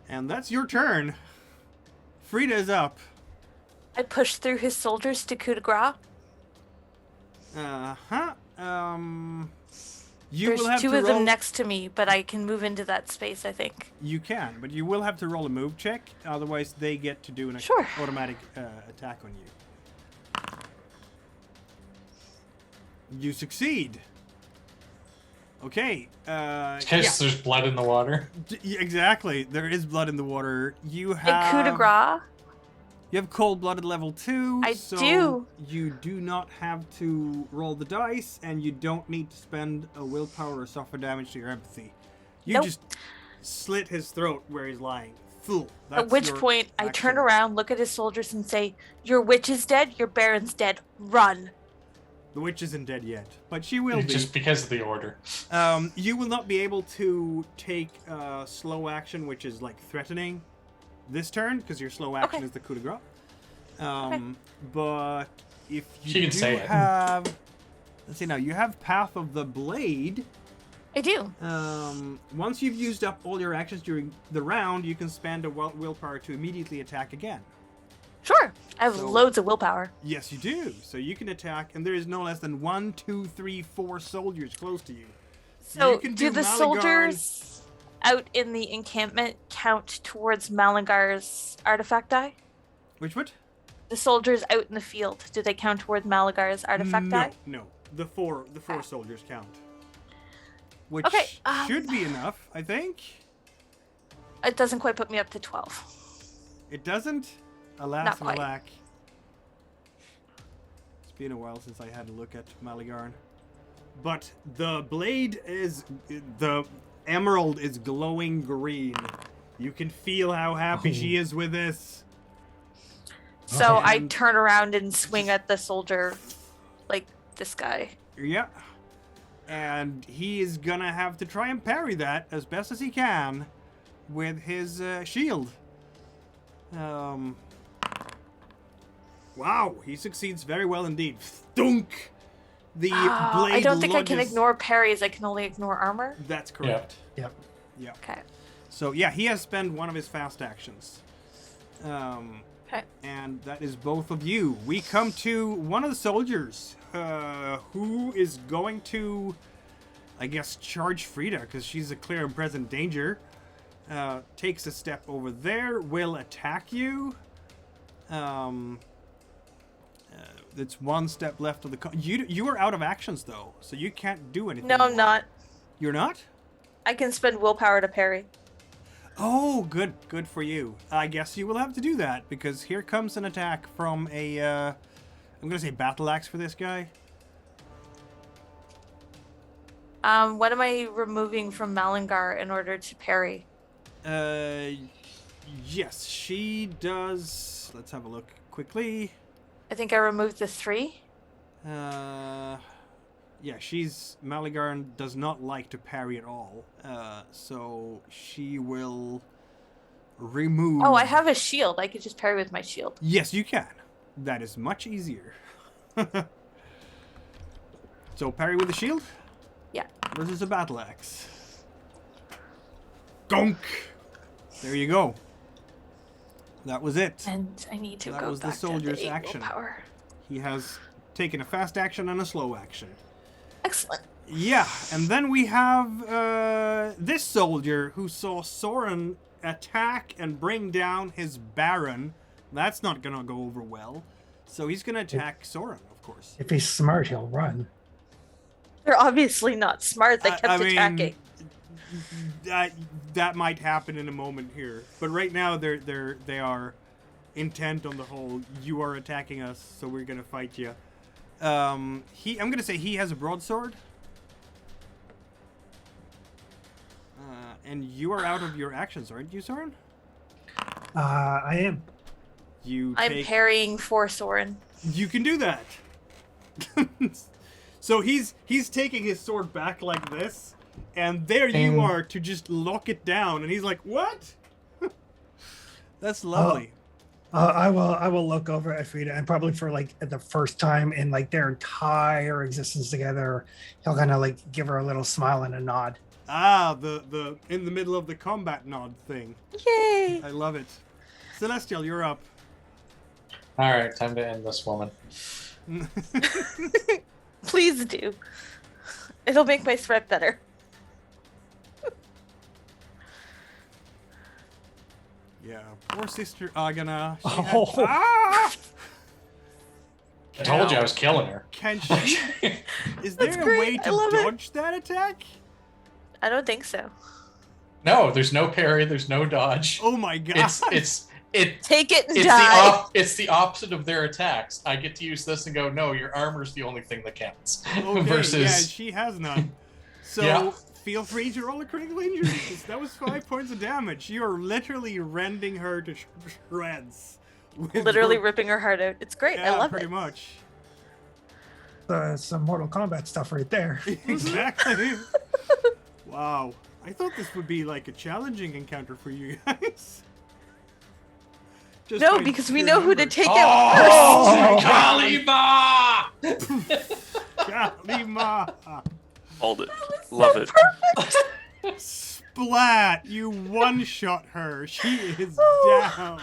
And that's your turn. Frida is up. I push through his soldiers to coup de grace. Uh-huh. You There's will have two to of roll... them next to me, but I can move into that space, I think. You can, but you will have to roll a move check. Otherwise, they get to do an Sure. automatic attack on you. You succeed. Okay. Because there's blood in the water. Exactly. There is blood in the water. You And have coup de grace. You have cold-blooded level 2. I so do. You do not have to roll the dice, and you don't need to spend a willpower or suffer damage to your empathy. You Nope. just slit his throat where he's lying. Fool. At which your point, I turn action. around, look at his soldiers, and say, "Your witch is dead. Your baron's dead. Run!" The witch isn't dead yet, but she will be. Just because of the order. You will not be able to take slow action, which is like threatening, this turn, because your slow action Okay. is the coup de grace. But if She you can say it. have... Let's see now, you have Path of the Blade. I do. Once you've used up all your actions during the round, you can spend a willpower to immediately attack again. Sure. I have So- loads of willpower. Yes, you do. So you can attack, and there is no less than 1, 2, 3, 4 soldiers close to you. So, You can do do the Malagar's- soldiers out in the encampment count towards Malagar's artifact die? Which what? The soldiers out in the field, do they count towards Malagar's artifact die? No. The four soldiers count. Which Okay, should be enough, I think. It doesn't quite put me up to 12. It doesn't? Alas Not and quite. alack. It's been a while since I had a look at Malagarn. But the blade is... The emerald is glowing green. You can feel how happy she is with this. So I And- turn around and swing at the soldier, like this guy. Yeah. And he is gonna have to try and parry that as best as he can with his shield. Wow, he succeeds very well indeed. Thunk! The blade I don't think I can lodges- ignore parries. I can only ignore armor. That's correct. Yep. Yeah. Okay. So yeah, he has spent one of his fast actions. Okay. And that is both of you. We come to one of the soldiers who is going to, I guess, charge Frida because she's a clear and present danger. takes a step over there, will attack you. It's one step left of the... You are out of actions, though, so you can't do anything. No, I'm not. You're not? I can spend willpower to parry. Oh, good. Good for you. I guess you will have to do that, because here comes an attack from a... I'm going to say battle axe for this guy. What am I removing from Malingar in order to parry? Yes, she does... Let's have a look quickly. I think I removed the 3. Yeah, Maligarn does not like to parry at all. So she will remove... Oh, I have a shield. I could just parry with my shield. Yes, you can. That is much easier. So parry with the shield? Yeah. Versus a battle axe. Gonk! There you go. That was it. And I need to That go was the back soldier's to the 8 action. willpower. He has taken a fast action and a slow action. Excellent. Yeah, and then we have this soldier who saw Soren attack and bring down his Baron. That's not going to go over well. So he's going to attack Soren, of course. If he's smart, he'll run. They're obviously not smart. They kept attacking. That might happen in a moment here, but right now they are intent on the whole. You are attacking us, so we're gonna fight you. I'm gonna say he has a broadsword, and you are out of your actions, aren't you, Soren? I am. I'm parrying for Soren. You can do that. So he's taking his sword back like this. And there you are to just lock it down, and he's like, "What?" That's lovely. I will look over at Frida, and probably for like the first time in like their entire existence together, he'll kind of like give her a little smile and a nod. Ah, the in the middle of the combat nod thing. Yay! I love it. Celestial, you're up. All right, time to end this woman. Please do. It'll make my threat better. Yeah, poor sister Agana. Oh. I told you I was killing her. Can she? Is there a great. way I to love it. dodge that attack? I don't think so. No, there's no parry. There's no dodge. Oh my god! Take it and die. It's the opposite of their attacks. I get to use this and go, no, your armor's the only thing that counts. Okay, Versus, yeah, she has none. So Yeah. feel free to roll a critical injury. 'Cause that was 5 points of damage. You are literally rending her to shreds. with Literally your- ripping her heart out. It's great. Yeah, I love pretty it. much. Some Mortal Kombat stuff right there. Exactly. Wow. I thought this would be like a challenging encounter for you guys. Just No, by because we sheer know who to numbers. take out first. Kalima! Kalima! Called it. Love it. Splat! You one-shot her. She is down.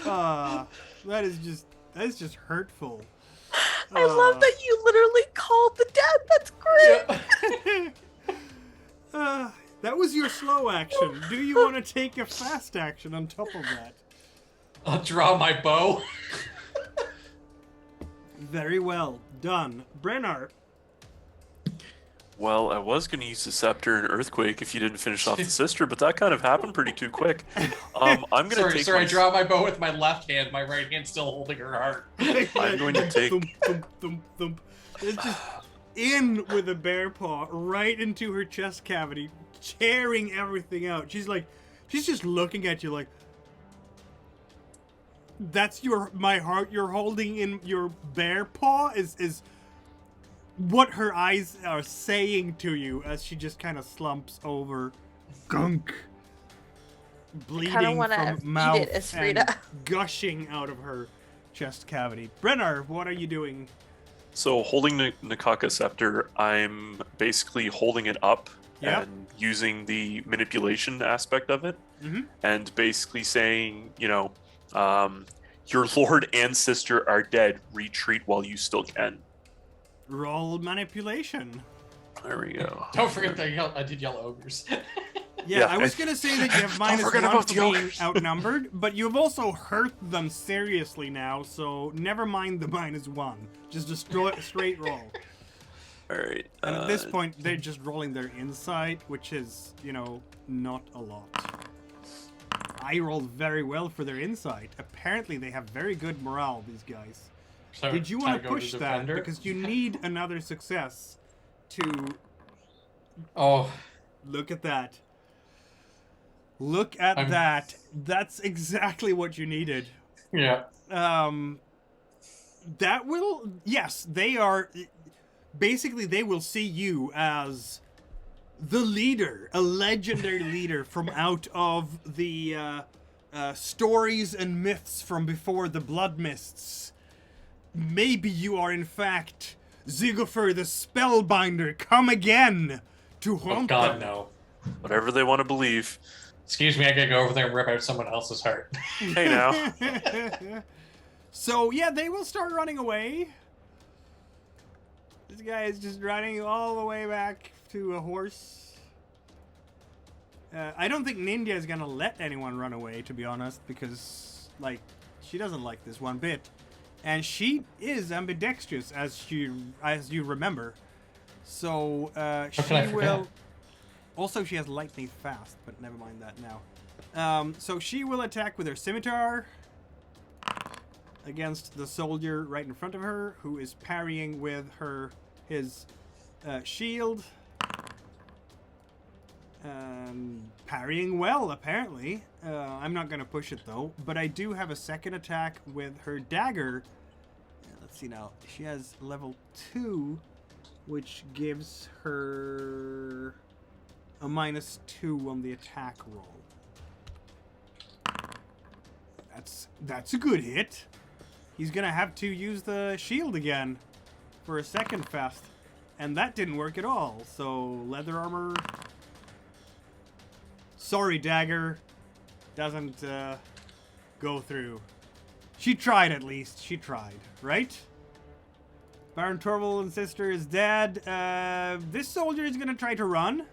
That is just hurtful. I love that you literally called the death. That's great. That was your slow action. Do you want to take a fast action on top of that? I'll draw my bow. Very well done. Brennar. Well, I was going to use the scepter and earthquake if you didn't finish off the sister, but that kind of happened pretty too quick. I'm going to take. Sorry, I draw my bow with my left hand. My right hand still holding her heart. I'm going to take. Thump, thump, thump, thump. It's just in with a bear paw right into her chest cavity, tearing everything out. She's just looking at you like, that's my heart you're holding in your bear paw is what her eyes are saying to you as she just kind of slumps over, gunk, bleeding wanna from eat mouth it as and Frida. gushing out of her chest cavity. Brennar, what are you doing? So, holding the Nakaka scepter, I'm basically holding it up Yeah. and using the manipulation aspect of it, and basically saying, your lord and sister are dead. Retreat while you still can. Roll manipulation. There we go. Don't forget that I did yell ogres. Yeah, I was gonna say that you have minus forget one about for the being ogres. outnumbered, but you've also hurt them seriously now, so never mind the minus one. Just destroy a straight roll. All right. And at this point, they're just rolling their insight, which is, you know, not a lot. I rolled very well for their insight. Apparently, they have very good morale, these guys. So Did you can I want to go push that? defender? Because you need another success to Oh, look at that. Look at I'm- that. That's exactly what you needed. yeah. That will, yes, they are, basically they will see you as the leader, a legendary leader from out of the stories and myths from before the Blood Mists. Maybe you are in fact Ziggler the Spellbinder, come again to Oh haunt God, them. no. Whatever they want to believe. Excuse me, I gotta go over there and rip out someone else's heart. Hey now. So yeah, they will start running away. This guy is just running all the way back to a horse. I don't think Ninja is gonna let anyone run away, to be honest, because like she doesn't like this one bit, and she is ambidextrous, as you remember. So she can I forget? will. Also, she has lightning fast, but never mind that now. So she will attack with her scimitar against the soldier right in front of her, who is parrying with his shield. Parrying well, apparently. I'm not going to push it, though. But I do have a second attack with her dagger. Let's see now. She has level 2, which gives her a -2 on the attack roll. That's a good hit. He's gonna have to use the shield again for a second fest, and that didn't work at all. So leather armor. Sorry, dagger. Doesn't go through. She tried at least. She tried, right? Baron Torval and sister is dead. This soldier is gonna try to run.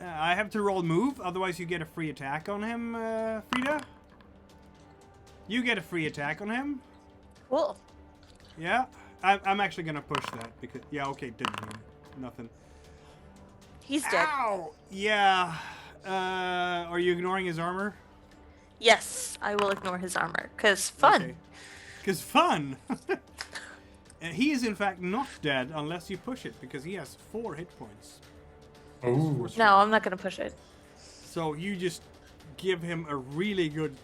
I have to roll move, otherwise you get a free attack on him, Frida. You get a free attack on him. Cool. Yeah, I'm actually gonna push that because okay, didn't mean nothing. He's dead. Ow! Yeah. Are you ignoring his armor? Yes, I will ignore his armor. Cause fun. Okay. 'Cause fun. And he is in fact not dead unless you push it because he has 4 hit points. Ooh. No, I'm not gonna push it. So you just give him a really good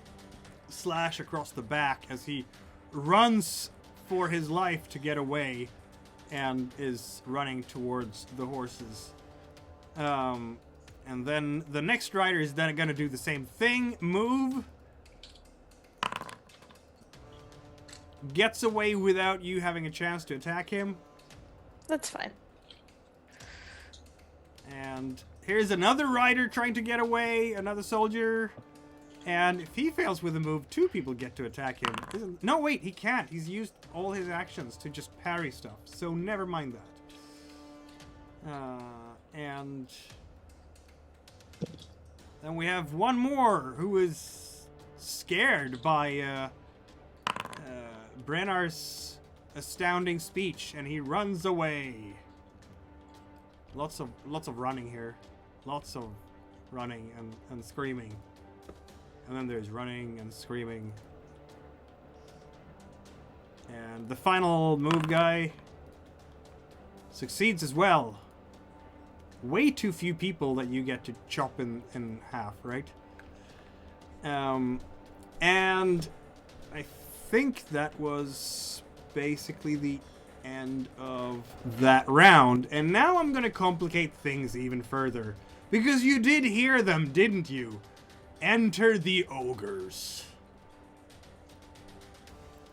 slash across the back as he runs for his life to get away and is running towards the horses. And then the next rider is then going to do the same thing. Move. Gets away without you having a chance to attack him. That's fine. And here's another rider trying to get away, another soldier. And if he fails with a move, 2 people get to attack him. No, wait, he can't. He's used all his actions to just parry stuff. So never mind that. And then we have one more who is scared by Brennar's astounding speech, and he runs away. Lots of running here. Lots of running and screaming. And then there's running and screaming. And the final move guy succeeds as well. Way too few people that you get to chop in half, right? And I think that was basically the end of that round. And now I'm gonna complicate things even further. Because you did hear them, didn't you? Enter the ogres.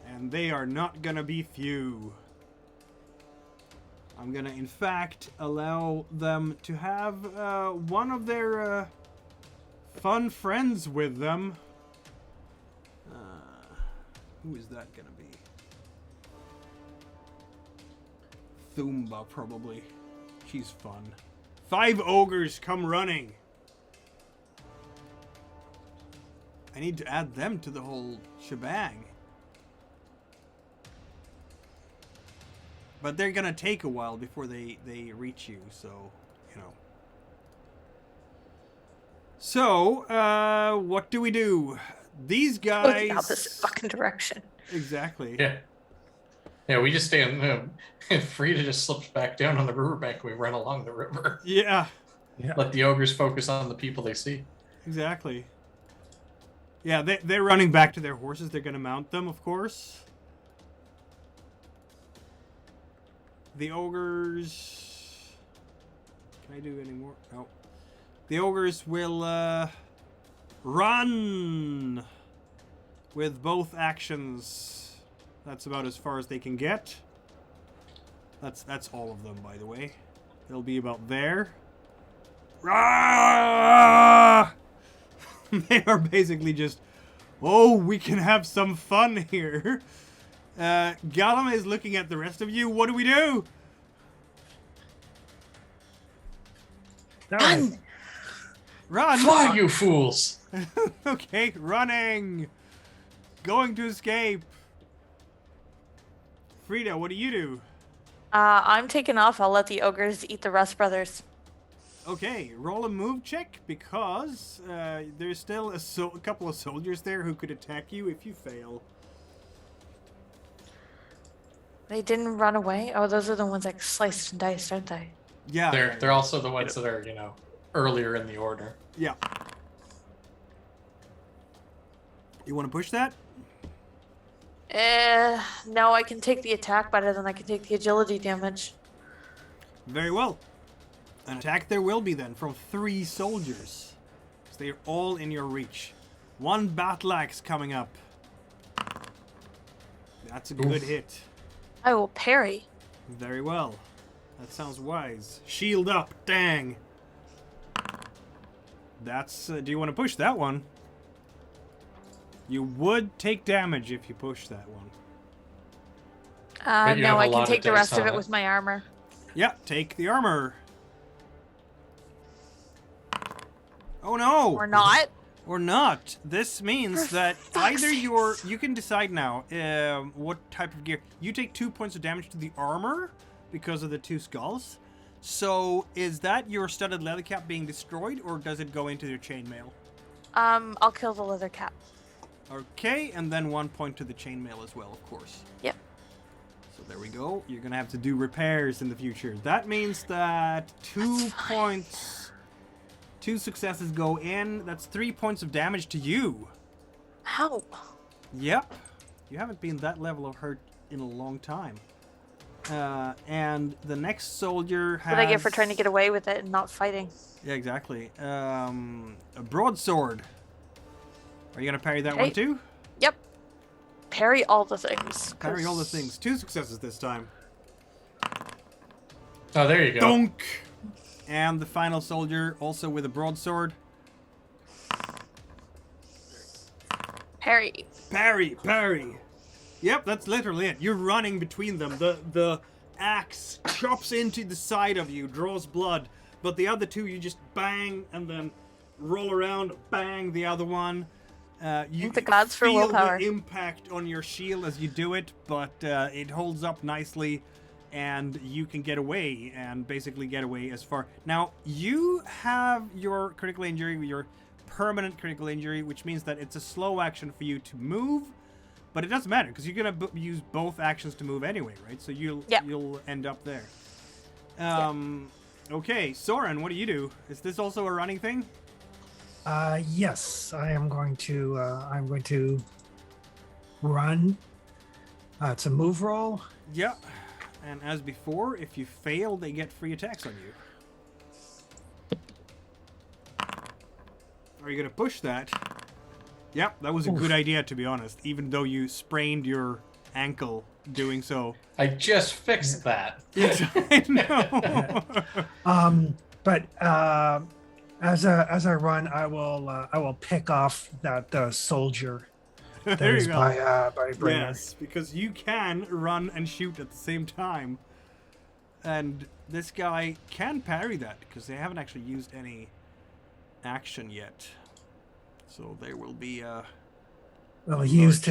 And they are not gonna be few. I'm gonna, in fact, allow them to have one of their fun friends with them. Who is that gonna be? Thumba, probably. She's fun. 5 ogres come running. I need to add them to the whole shebang. But they're gonna take a while before they reach you, so, you know. So, what do we do? These Go guys... the opposite fucking direction. Exactly. Yeah. Yeah, we just stay on. Frida just slips back down on the riverbank. We run along the river. Yeah, Yeah. Let the ogres focus on the people they see. exactly. Yeah, they're running back to their horses. They're gonna mount them, of course. The ogres... Can I do any more? No. The ogres will run with both actions. That's about as far as they can get. That's all of them, by the way. They'll be about there. Rah! They are basically just, oh, we can have some fun here. Gollum is looking at the rest of you. What do we do? All right. Run! Fly, you fools! Okay, running. Going to escape. Frida, what do you do? I'm taking off. I'll let the ogres eat the Rust Brothers. Okay, roll a move check because there's still a couple of soldiers there who could attack you if you fail. They didn't run away? Oh, those are the ones that sliced and diced, aren't they? Yeah. They're also the ones that are, earlier in the order. Yeah. You want to push that? No, I can take the attack better than I can take the agility damage. Very well. An attack there will be then from 3 soldiers. So they are all in your reach. 1 battle axe coming up. That's a good hit. I will parry. Very well. That sounds wise. Shield up. Dang. That's... do you want to push that one? You would take damage if you push that one. But you have No, a I lot can of take the dice rest of on it it. with my armor. Yeah, take the armor. Oh no! Or not. Or not. This means For that fuck's either sakes. you can decide now what type of gear. You take 2 points of damage to the armor because of the 2 skulls. So is that your studded leather cap being destroyed, or does it go into your chainmail? I'll kill the leather cap. Okay, and then 1 point to the chainmail as well, of course. Yep. So there we go. You're gonna have to do repairs in the future. That means that 2 points, 2 successes go in. That's 3 points of damage to you. Ow. Yep. You haven't been that level of hurt in a long time. And the next soldier has... What I get for trying to get away with it and not fighting. Yeah, exactly. A broadsword. Are you going to parry that one Okay. too? Yep. Parry all the things. Parry all the 'cause- things. 2 successes this time. Oh, there you go. Donk! And the final soldier, also with a broadsword. Parry. Parry, parry. Yep, that's literally it. You're running between them. The axe chops into the side of you, draws blood, but the other 2 you just bang and then roll around, bang the other one. You Thank the gods for feel willpower. the impact on your shield as you do it, but it holds up nicely, and you can get away and basically get away as far. Now you have your critical injury, your permanent critical injury, which means that it's a slow action for you to move. But it doesn't matter, because you're going to use both actions to move anyway, right? So you'll end up there. Okay, Soren, what do you do? Is this also a running thing? Yes, I'm going to run. It's a move roll. Yeah. And as before, if you fail, they get free attacks on you. Are you going to push that? Yep, that was a good idea, to be honest, even though you sprained your ankle doing so. I just fixed that. Yes, I know. But as I run, I will pick off that soldier that There is you go. by Brainer. Yes, because you can run and shoot at the same time. And this guy can parry that, because they haven't actually used any action yet. So there will be Well, he used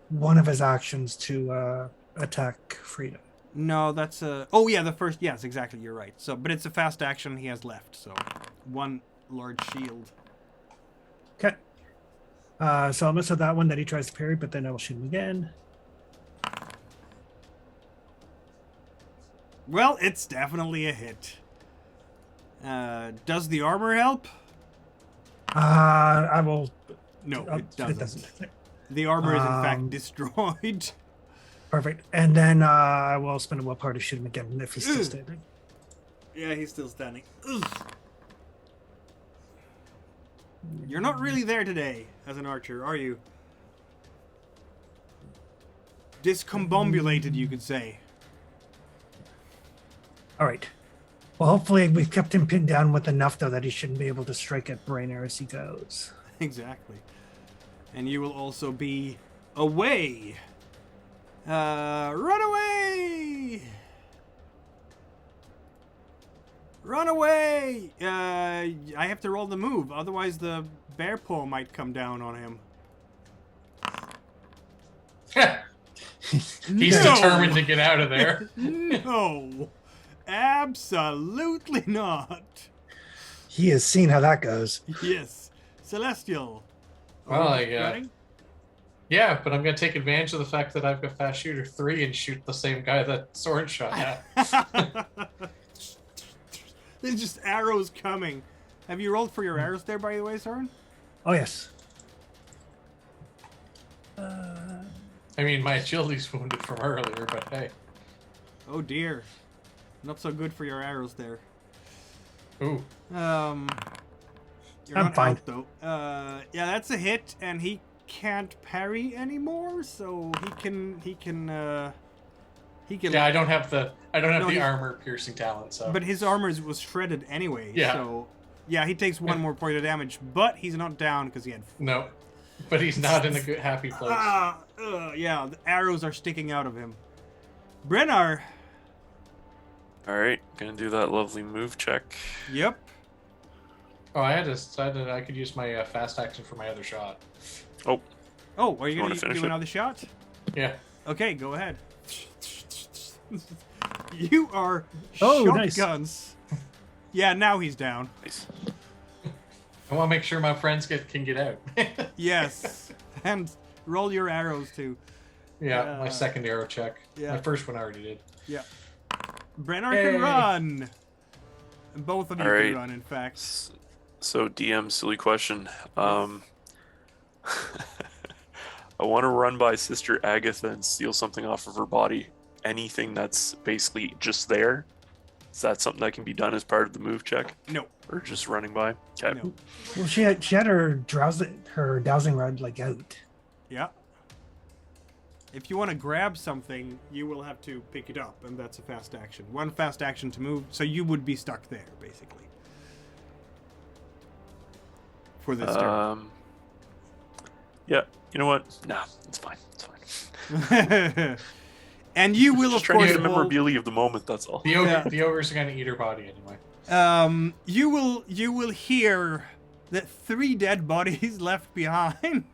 one of his actions to attack Frida. No, that's a... Oh, yeah, the first... Yes, exactly, you're right. So, but it's a fast action he has left, so... One large shield. Okay. So I'll miss with that one that he tries to parry, but then I will shoot him again. Well, it's definitely a hit. Does the armor help? I will... No, it doesn't. It doesn't. The armor is, in fact, destroyed. Perfect. And then I will spend a willpower to shoot him again if he's still standing. Yeah, he's still standing. Ugh. You're not really there today as an archer, are you? Discombobulated, you could say. All right. Well, hopefully we've kept him pinned down with enough, though, that he shouldn't be able to strike at Brainer as he goes. Exactly. And you will also be away. Run away! Run away! I have to roll the move, otherwise the bear paw might come down on him. He's determined to get out of there. No, absolutely not. He has seen how that goes. Yes, Celestial. Well, Running? yeah, but I'm going to take advantage of the fact that I've got Fast Shooter 3 and shoot the same guy that Soren shot at. There's just arrows coming. Have you rolled for your arrows there, by the way, Soren? Oh, yes. I mean, my agility's wounded from earlier, but hey. Oh dear. Not so good for your arrows there. Ooh. You're I'm not fine. out, though. Yeah, that's a hit, and he can't parry anymore, so he can. Yeah, I don't have the No, he's- armor piercing talent, so. But his armor was shredded anyway. Yeah. So yeah, he takes one more point of damage, but he's not down because he had. No, but he's not in a good happy place. Yeah, the arrows are sticking out of him. Brennar. All right, gonna do that lovely move check. Yep. Oh, I had decided I could use my fast action for my other shot. Oh, Oh, are you wanna gonna finish do it? another shot? Yeah. Okay, go ahead. You are Oh, nice. shotguns. Yeah, now he's down. nice. I want to make sure my friends can get out. Yes, and roll your arrows too. Yeah, my second arrow check. yeah. My first one I already did. Yeah. Brennar Yay. can run. And both of you All right. can run, in fact. So DM, silly question. I want to run by Sister Agatha and steal something off of her body. Anything that's basically just there. Is that something that can be done as part of the move check, No, or just running by? Okay. no. Well, she had her dowsing rod like out. Yeah. If you want to grab something, you will have to pick it up, and that's a fast action. One fast action to move, so you would be stuck there, basically. For this turn. Yeah. You know what? Nah, it's fine. It's fine. And you will, Just of trying course, to get the roll- memorabilia of the moment. That's all. The ogres are going to eat her body anyway. you will hear that 3 dead bodies left behind.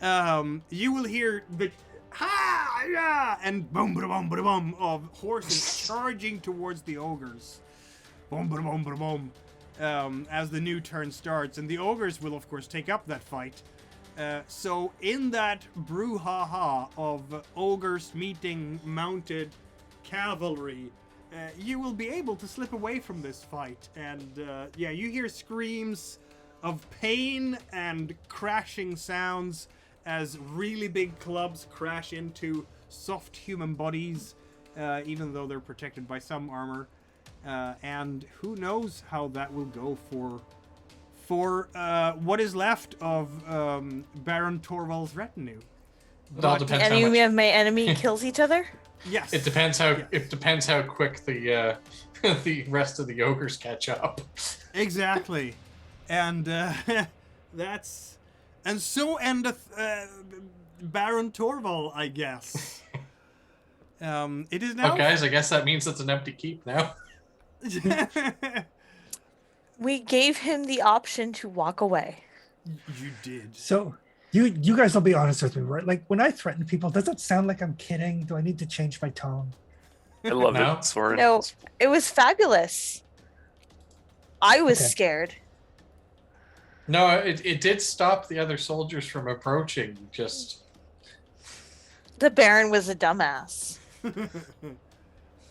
You will hear the ha yeah and boom boom boom boom of horses charging towards the ogres. Boom boom boom boom boom. As the new turn starts, and the ogres will of course take up that fight. So in that brouhaha of ogres meeting mounted cavalry, you will be able to slip away from this fight. And yeah, you hear screams of pain and crashing sounds as really big clubs crash into soft human bodies, even though they're protected by some armor. And who knows how that will go for what is left of Baron Torvald's retinue. It all But- depends how Enemy much. of my enemy kills each other? Yes. It depends how. Yes. It depends how quick the the rest of the ogres catch up. Exactly. And that's... And so endeth Baron Torvald, I guess. It is now... Oh, guys, I guess that means it's an empty keep now. We gave him the option to walk away. You did. So you guys will be honest with me, right? Like when I threaten people, does it sound like I'm kidding? Do I need to change my tone? I love No. it, Soren. No, it was fabulous. I was Okay. scared. No, it did stop the other soldiers from approaching. Just The Baron was a dumbass.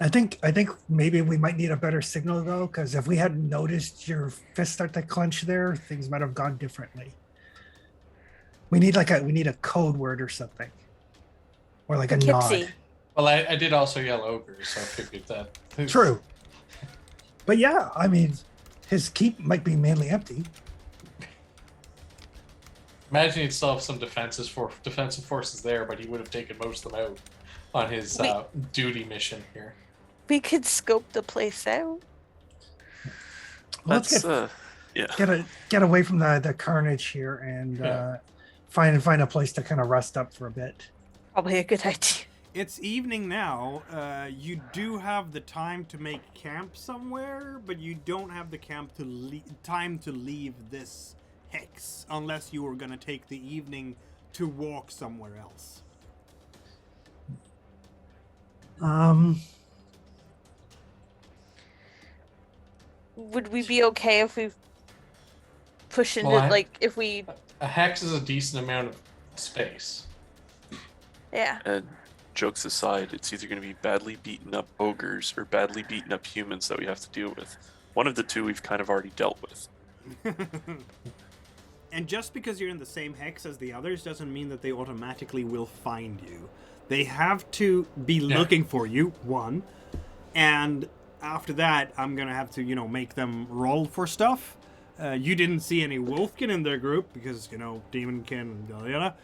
I think maybe we might need a better signal though, because if we hadn't noticed your fist start to clench there, things might have gone differently. We need a code word or something, or like a Poughkeepsie. nod. well, I did also yell ogre, so I figured that. True, but yeah, I mean, his keep might be mainly empty. Imagine he'd still have some defensive forces there, but he would have taken most of them out on his duty mission here. We could scope the place out. Let's get away from the carnage here and find a place to kind of rest up for a bit. Probably a good idea. It's evening now. You do have the time to make camp somewhere, but you don't have the time to leave this hex unless you were going to take the evening to walk somewhere else. Would we be okay if we push into Well, if we? A hex is a decent amount of space. Yeah. And jokes aside, it's either going to be badly beaten up ogres or badly beaten up humans that we have to deal with. One of the two we've kind of already dealt with. And just because you're in the same hex as the others doesn't mean that they automatically will find you. They have to be looking for you, one, and after that, I'm gonna have to, make them roll for stuff. You didn't see any Wolfkin in their group because, Demonkin and Galiana.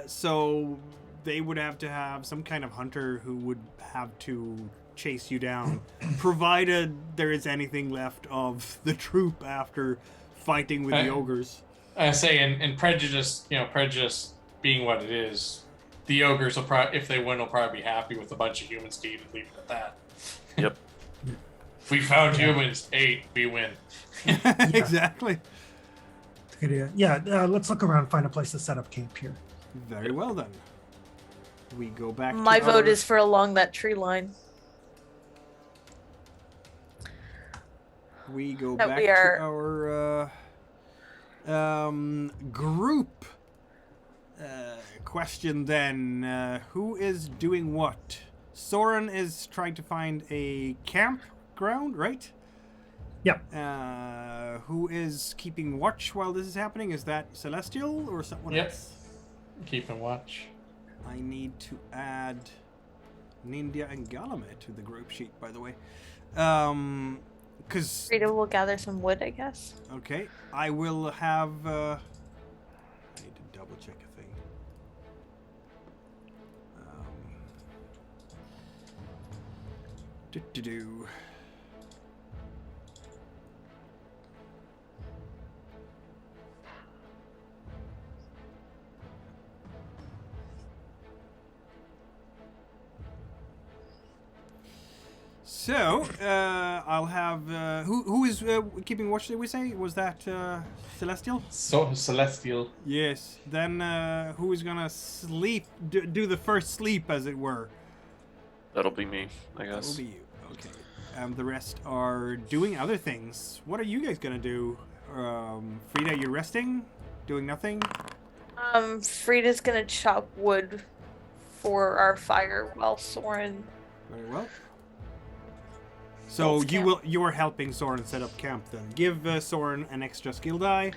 So they would have to have some kind of hunter who would have to chase you down, provided there is anything left of the troop after fighting with the ogres. I say, and prejudice, prejudice being what it is, the ogres will probably, if they win, will probably be happy with a bunch of humans to eat and leave it at that. Yep. We found humans, 8, we win. Exactly. Good idea. Yeah, let's look around and find a place to set up camp here. Very well then. We go back My to vote is for along that tree line. we go that back we are- to our group question then. Who is doing what? Soren is trying to find a campground, right? Yep. Who is keeping watch while this is happening? Is that Celestial or someone Yep. else? Keeping watch. I need to add Nindia and Galame to the group sheet, by the way. Because... Rita will gather some wood, I guess. Okay, I will have... I need to double check a thing. Do-do-do. So, I'll have... who is keeping watch, did we say? Was that Celestial? So Celestial. Yes. Then who is gonna sleep, do the first sleep, as it were? That'll be me, I That will guess. be you. Okay. The rest are doing other things. What are you guys gonna do? Frida, you're resting? Doing nothing? Frida's gonna chop wood for our fire while Soren. Very well. So Builds you are helping Soren set up camp then. Give Soren an extra skill die.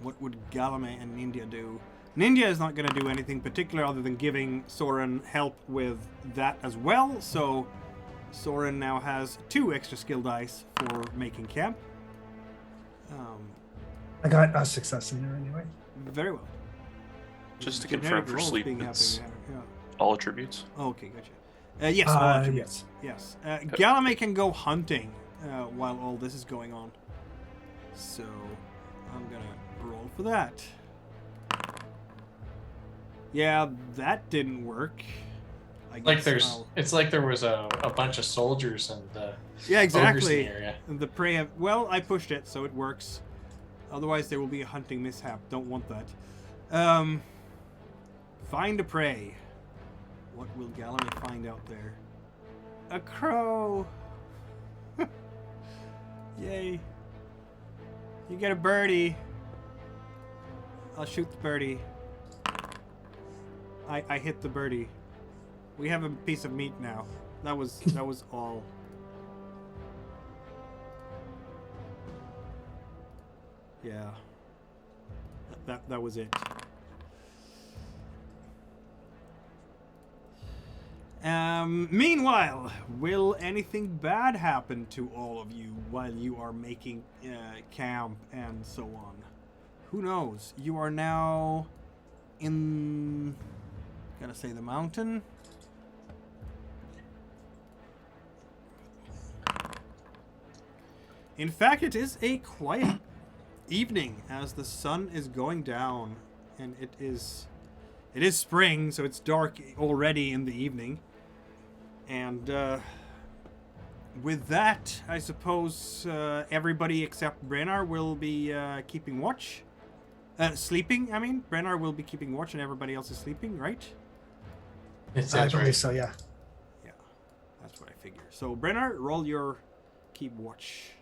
What would Galame and Nindia do? Nindia is not going to do anything particular other than giving Soren help with that as well. So Soren now has 2 extra skill dice for making camp. I got a success in there anyway. Very well. Just to Generic confirm for rolls sleep, being it's happening, yeah. all attributes. Okay, gotcha. Yes, all attributes. Yes. Yes. Galame can go hunting while all this is going on. So, I'm gonna roll for that. Yeah, that didn't work. I guess Like I'll- it's like there was a bunch of soldiers and Yeah, ogres in exactly. the area. And the prey. Well, I pushed it, so it works. Otherwise, there will be a hunting mishap. Don't want that. Find a prey. What will Gallery find out there? A crow. Yay! You get a birdie. I'll shoot the birdie. I hit the birdie. We have a piece of meat now. That was all. Yeah. That was it. Meanwhile, will anything bad happen to all of you while you are making camp and so on? Who knows? You are now in, gotta say, the mountain. In fact, it is a quiet evening as the sun is going down, and it is spring, so it's dark already in the evening. And with that, I suppose everybody except Brennar will be keeping watch. Sleeping, I mean. Brennar will be keeping watch and everybody else is sleeping, right? I That's believe right. so, yeah. Yeah, that's what I figure. So, Brennar, roll your keep watch.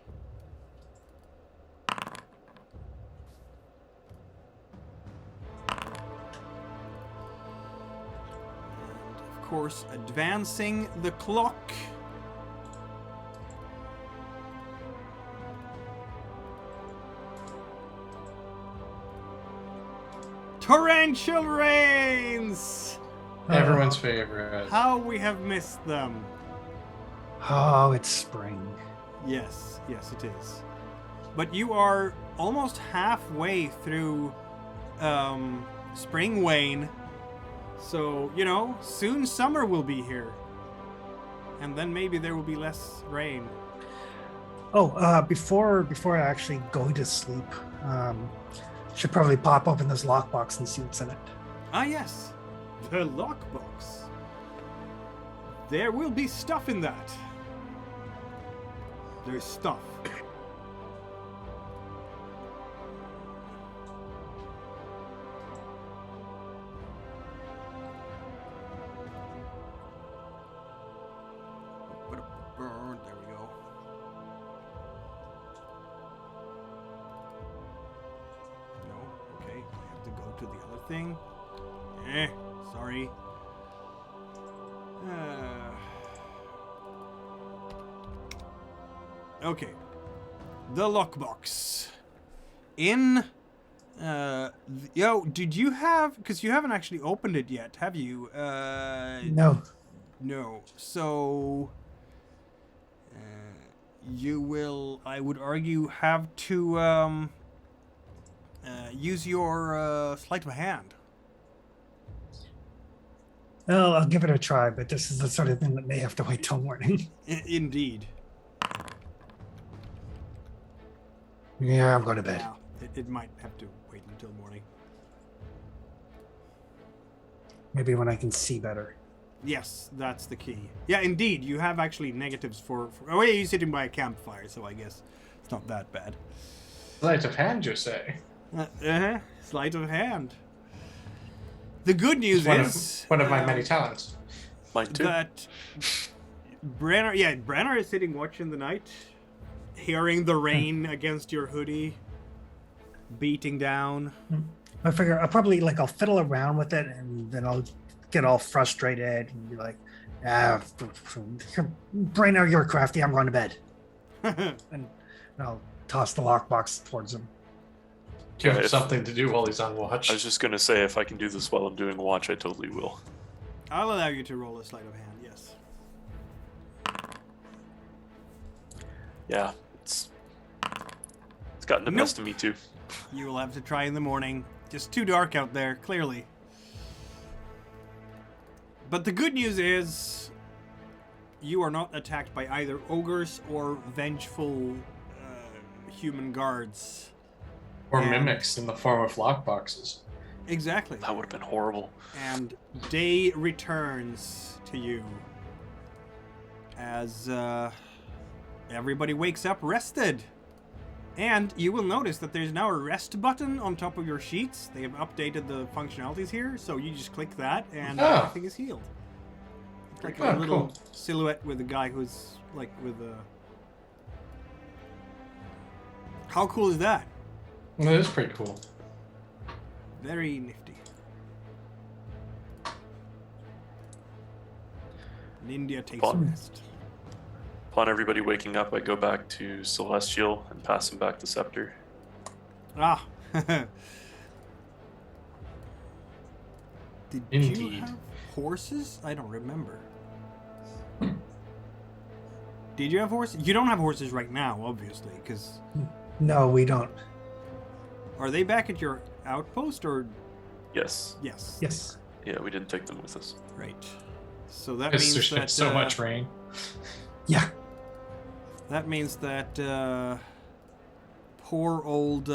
And, of course, advancing the clock. Torrential rains! Everyone's favorite. How we have missed them. Oh, it's spring. Yes, yes, it is. But you are almost halfway through spring wane. So, you know, soon summer will be here. And then maybe there will be less rain. Oh, before I actually go to sleep, should probably pop open this lockbox and see what's in it. Ah, yes. The lockbox. There will be stuff in that. There's stuff. There we go. No, okay. I have to go to the other thing. Sorry. Okay. The lockbox. In yo, did you have, because you haven't actually opened it yet, have you? No. No. So you will, I would argue, have to use your sleight of hand. Well, I'll give it a try, but this is the sort of thing that may have to wait till morning. Indeed. Yeah, I'm going to bed. Yeah, it might have to wait until morning. Maybe when I can see better. Yes, that's the key. Yeah, indeed, you have actually negatives for oh yeah, you're sitting by a campfire, so I guess it's not that bad. Sleight of hand, you say? Sleight of hand. The good news is One of my many talents. Mine too. that Brennar is sitting watching the night, hearing the rain against your hoodie, beating down. I figure I'll fiddle around with it and then I'll get all frustrated and be like, Brainer, you're crafty, I'm going to bed. And I'll toss the lockbox towards him. Give him if- something to do while he's on watch. I was just gonna say, if I can do this while I'm doing watch, I totally will. I'll allow you to roll a sleight of hand, yes. Yeah, it's gotten the best of me too. You will have to try in the morning. Just too dark out there, clearly. But the good news is you are not attacked by either ogres or vengeful human guards. Or And- mimics in the form of lockboxes. Exactly. That would have been horrible. And day returns to you as everybody wakes up rested. And you will notice that there's now a rest button on top of your sheets. They have updated the functionalities here, so you just click that and everything is healed. It's like a little silhouette with a guy who's like with a... How cool is that? That is pretty cool. Very nifty. And India takes a rest. Upon everybody waking up, I go back to Celestial and pass him back the scepter. Ah. Did you Indeed. have horses? I don't remember. Did you have horses? You don't have horses right now, obviously, because... No, we don't. Are they back at your outpost, or... Yes. Yes. Yes. Yeah, we didn't take them with us. Right. So that It's means just been that... so much rain. Yeah. That means that poor old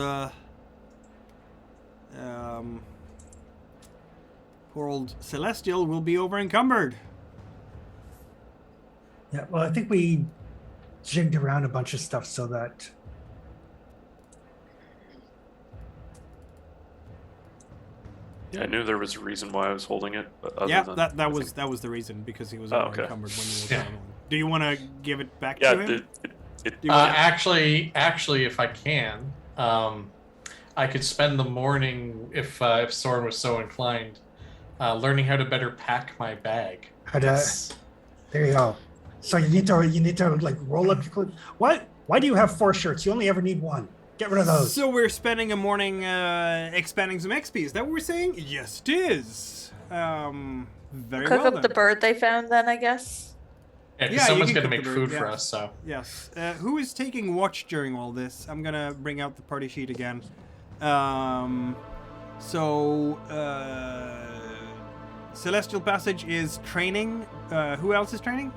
Celestial will be over encumbered. Yeah. Well, I think we jigged around a bunch of stuff so that. Yeah, I knew there was a reason why I was holding it, but other Yeah, than that was the reason, because he was Oh, over okay. encumbered when you were Yeah. traveling. Do you want to give it back yeah, to him? it Do you wanna- Actually, if I can, I could spend the morning, if Soren was so inclined, learning how to better pack my bag. How to, there you go. So you need to like roll up your clothes. What? Why do you have 4 shirts? You only ever need 1. Get rid of those. So we're spending a morning expanding some XP. Is that what we're saying? Yes, it is. Very Cook well up then. the bird they found, then I guess. Yeah, 'cause Yeah, you someone's can gonna cook make the bird, food for yeah. us, so. Yes. Who is taking watch during all this? I'm gonna bring out the party sheet again. Celestial Passage is training. Who else is training?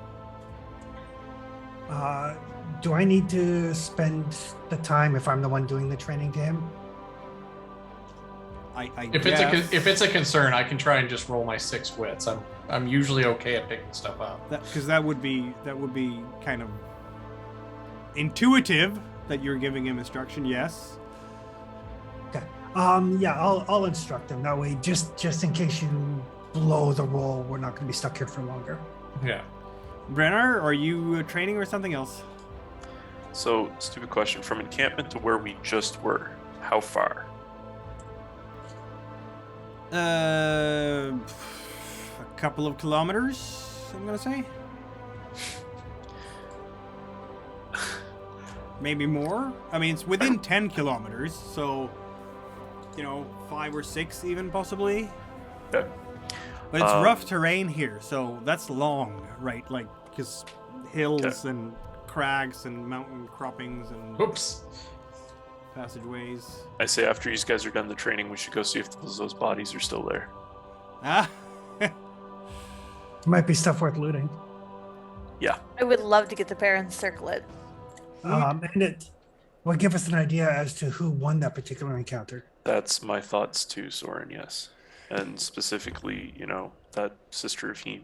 Do I need to spend the time if I'm the one doing the training to him? If it's a concern, I can try and just roll my 6 wits. I'm usually okay at picking stuff up. Because that would be kind of intuitive that you're giving him instruction. Yes. Okay. Yeah, I'll instruct him that way. Just in case you blow the roll, we're not going to be stuck here for longer. Yeah. Brenner, are you training or something else? So, stupid question. From encampment to where we just were, how far? A couple of kilometers, I'm gonna say. Maybe more. I mean, it's within 10 kilometers, so 5 or 6 even possibly. Okay. But it's rough terrain here, so that's long, right? Like, because hills and crags and mountain croppings and Oops. passageways. I say after you guys are done the training, we should go see if those bodies are still there. Ah, Might be stuff worth looting. Yeah. I would love to get the parents circlet. And it will give us an idea as to who won that particular encounter. That's my thoughts too, Soren, yes. And specifically, that Sister of Heme.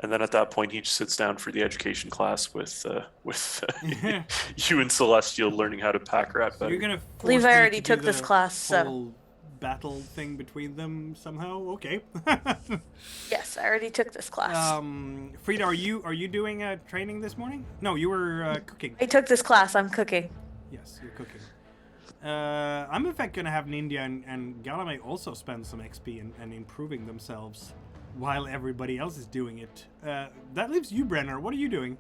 And then at that point, he just sits down for the education class with you and Celestial learning how to pack rat so better. you're gonna. I believe force I me already to do took this the class, so whole battle thing between them somehow. Okay. yes, I already took this class. Frida, are you doing training this morning? No, you were cooking. I took this class. I'm cooking. Yes, you're cooking. I'm in fact gonna have Nindia and Galame also spend some XP and improving themselves while everybody else is doing it. That leaves you, Brenner. What are you doing?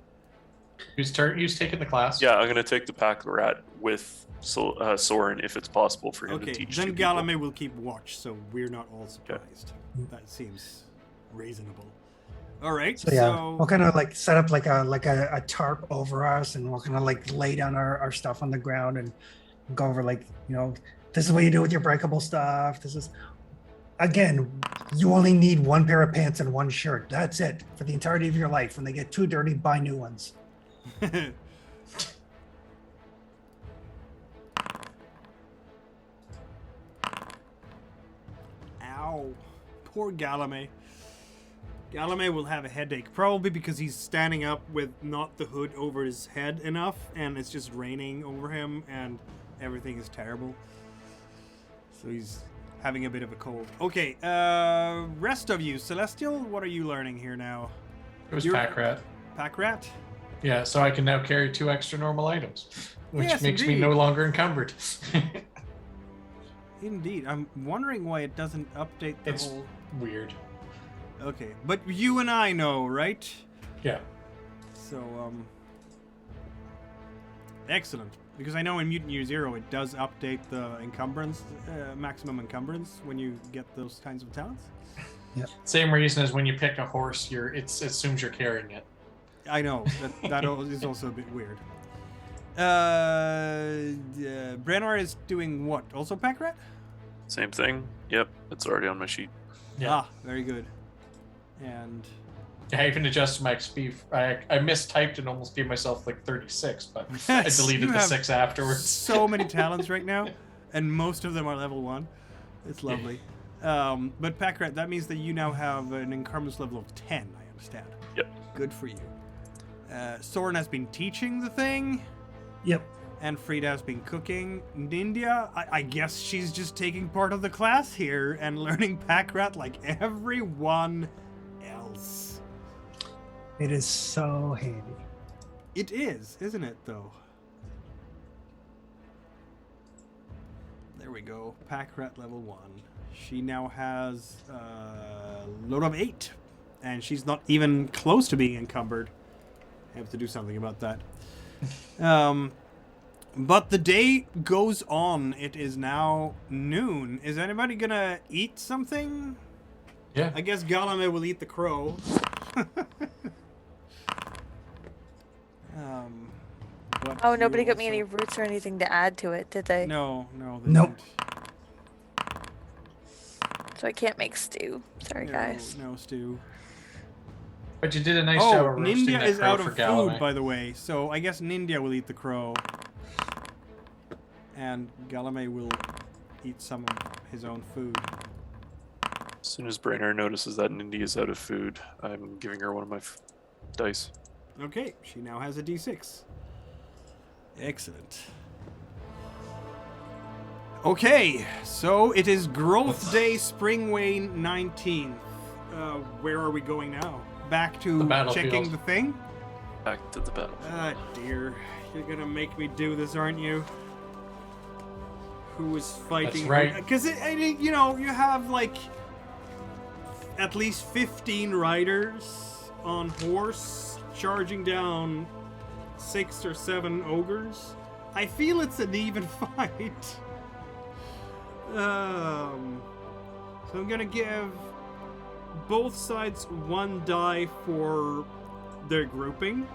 Who's taking the class? Yeah, I'm going to take the pack rat with Soren if it's possible for him to Okay, teach then two people. Galame will keep watch, so we're not all surprised. That seems reasonable. All right, So yeah, we'll kind of like set up like a tarp over us, and we'll kind of like lay down our stuff on the ground and go over like this is what you do with your breakable stuff. This is. Again, you only need 1 pair of pants and 1 shirt. That's it for the entirety of your life. When they get too dirty, buy new ones. Ow. Poor Galame. Galame will have a headache, probably because he's standing up with not the hood over his head enough, and it's just raining over him, and everything is terrible. So he's having a bit of a cold. Okay, rest of you. Celestial, what are you learning here now? It was You're- Pack Rat. Pack Rat? Yeah, so I can now carry 2 extra normal items, which Yes, makes me indeed. no longer encumbered. Indeed. I'm wondering why it doesn't update the It's whole... weird. Okay, but you and I know, right? Yeah. So, excellent. Because I know in Mutant Year Zero it does update the encumbrance, maximum encumbrance when you get those kinds of talents. Same reason as when you pick a horse, it assumes you're carrying it. I know, that is also a bit weird. Brennar is doing what? Also Pack Rat? Same thing. Yep, it's already on my sheet. Yeah. Ah, very good. And... I even adjusted my XP. I mistyped and almost gave myself like 36, but I Yes, deleted you the have 6 afterwards. so many talents right now, and most of them are level 1. It's lovely. But Pack Rat, that means that you now have an encumbrance level of 10, I understand. Yep. Good for you. Soren has been teaching the thing, Yep. and Frida has been cooking. Nindia, I guess she's just taking part of the class here and learning Pack Rat like everyone else. It is so handy. It is, isn't it, though? There we go. Pack Rat level 1. She now has a load of 8. And she's not even close to being encumbered. I have to do something about that. But the day goes on. It is now noon. Is anybody gonna eat something? Yeah. I guess Galame will eat the crow. What Oh, do nobody you got me also- any roots or anything to add to it, did they? No, they Nope. didn't. So I can't make stew. Sorry, guys. No stew. But you did a nice job Oh, of roasting Nindia that is crow out for of Galloway. food, by the way. So I guess Nindia will eat the crow. And Galame will eat some of his own food. As soon as Brainer notices that Nindy is out of food, I'm giving her one of my dice. Okay, she now has a d6. Excellent. Okay, so it is Growth Day Springway 19th. Where are we going now? Back to The battlefield. checking the thing? Back to the battle. Ah, dear. You're gonna make me do this, aren't you? Who is fighting? That's right. Because, you know, you have, like, at least 15 riders on horse charging down 6 or 7 ogres. I feel it's an even fight. So I'm gonna give both sides 1 die for their grouping.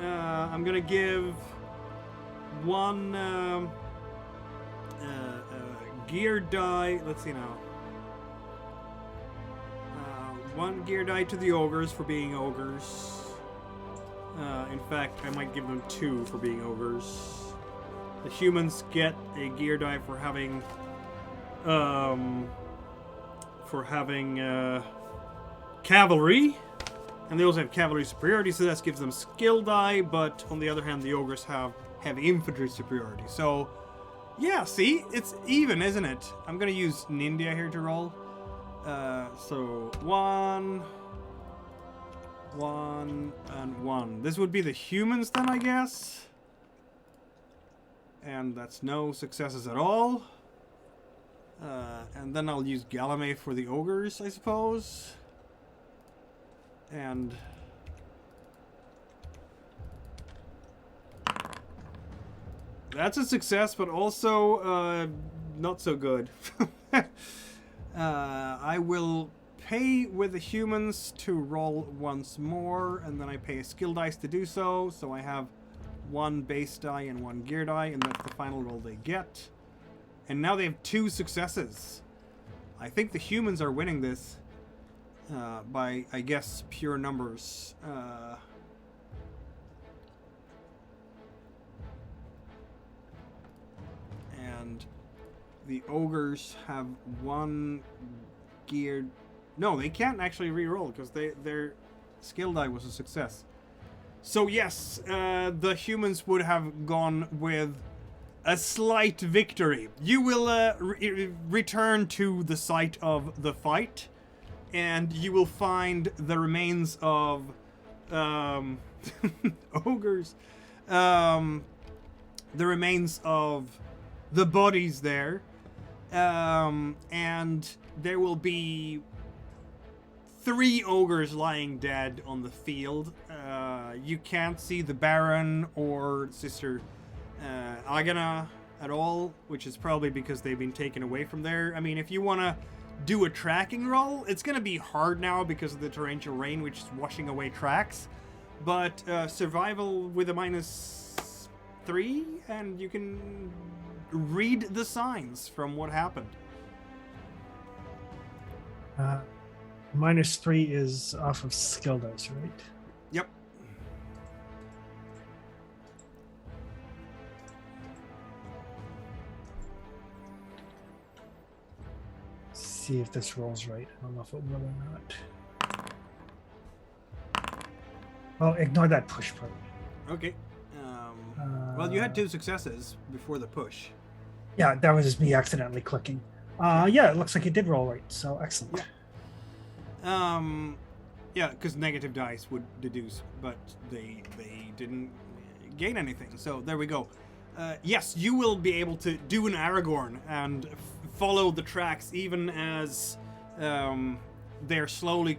I'm gonna give 1 gear die. Let's see now. 1 gear die to the ogres for being ogres. In fact, I might give them 2 for being ogres. The humans get a gear die for having cavalry, and they also have cavalry superiority, so that gives them skill die. But on the other hand, the ogres have heavy infantry superiority. So yeah, see, it's even, isn't it? I'm gonna use Nindia here to roll. So 1, 1, and 1. This would be the humans then, I guess. And that's no successes at all. And then I'll use Galame for the ogres, I suppose. And that's a success, but also not so good. I will pay with the humans to roll once more, and then I pay a skill dice to do so. So I have 1 base die and 1 gear die, and that's the final roll they get. And now they have 2 successes. I think the humans are winning this by, I guess, pure numbers. And the ogres have 1 geared. No, they can't actually re-roll because their skill die was a success. So yes, the humans would have gone with a slight victory. You will return to the site of the fight, and you will find the remains of ogres. The remains of the bodies there. And there will be 3 ogres lying dead on the field. You can't see the Baron or Sister Agana at all, which is probably because they've been taken away from there. I mean, if you want to do a tracking roll, it's going to be hard now because of the torrential rain, which is washing away tracks. But survival with a -3, and you can read the signs from what happened. -3 is off of skill dice, right? Yep. See if this rolls right. I don't know if it will or not. Oh, ignore that push part. Okay. Well, you had 2 successes before the push. Yeah, that was just me accidentally clicking. Yeah, it looks like it did roll right, so excellent. Yeah, because negative dice would deduce, but they didn't gain anything. So there we go. Yes, you will be able to do an Aragorn and follow the tracks, even as they're slowly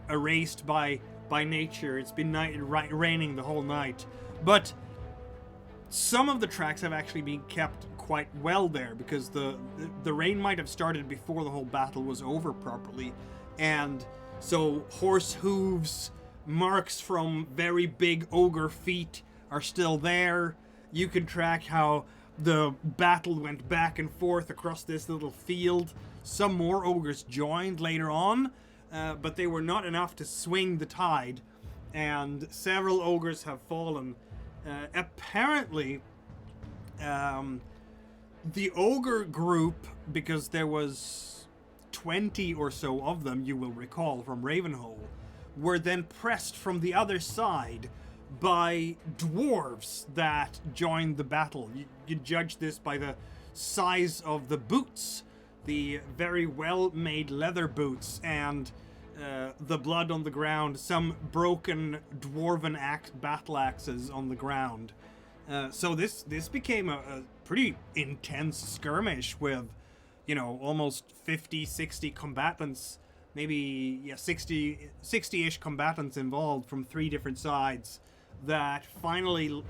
erased by nature. It's been raining the whole night, but some of the tracks have actually been kept quite well there because the rain might have started before the whole battle was over properly, and so horse hooves, marks from very big ogre feet are still there. You can track how the battle went back and forth across this little field. Some more ogres joined later on, but they were not enough to swing the tide, and several ogres have fallen. Apparently, the ogre group, because there was 20 or so of them, you will recall, from Ravenhole, were then pressed from the other side by dwarves that joined the battle. You judge this by the size of the boots, the very well-made leather boots, and the blood on the ground, some broken dwarven battle axes on the ground. So this became a pretty intense skirmish with, almost 50, 60 combatants, maybe 60-ish combatants involved from 3 different sides that finally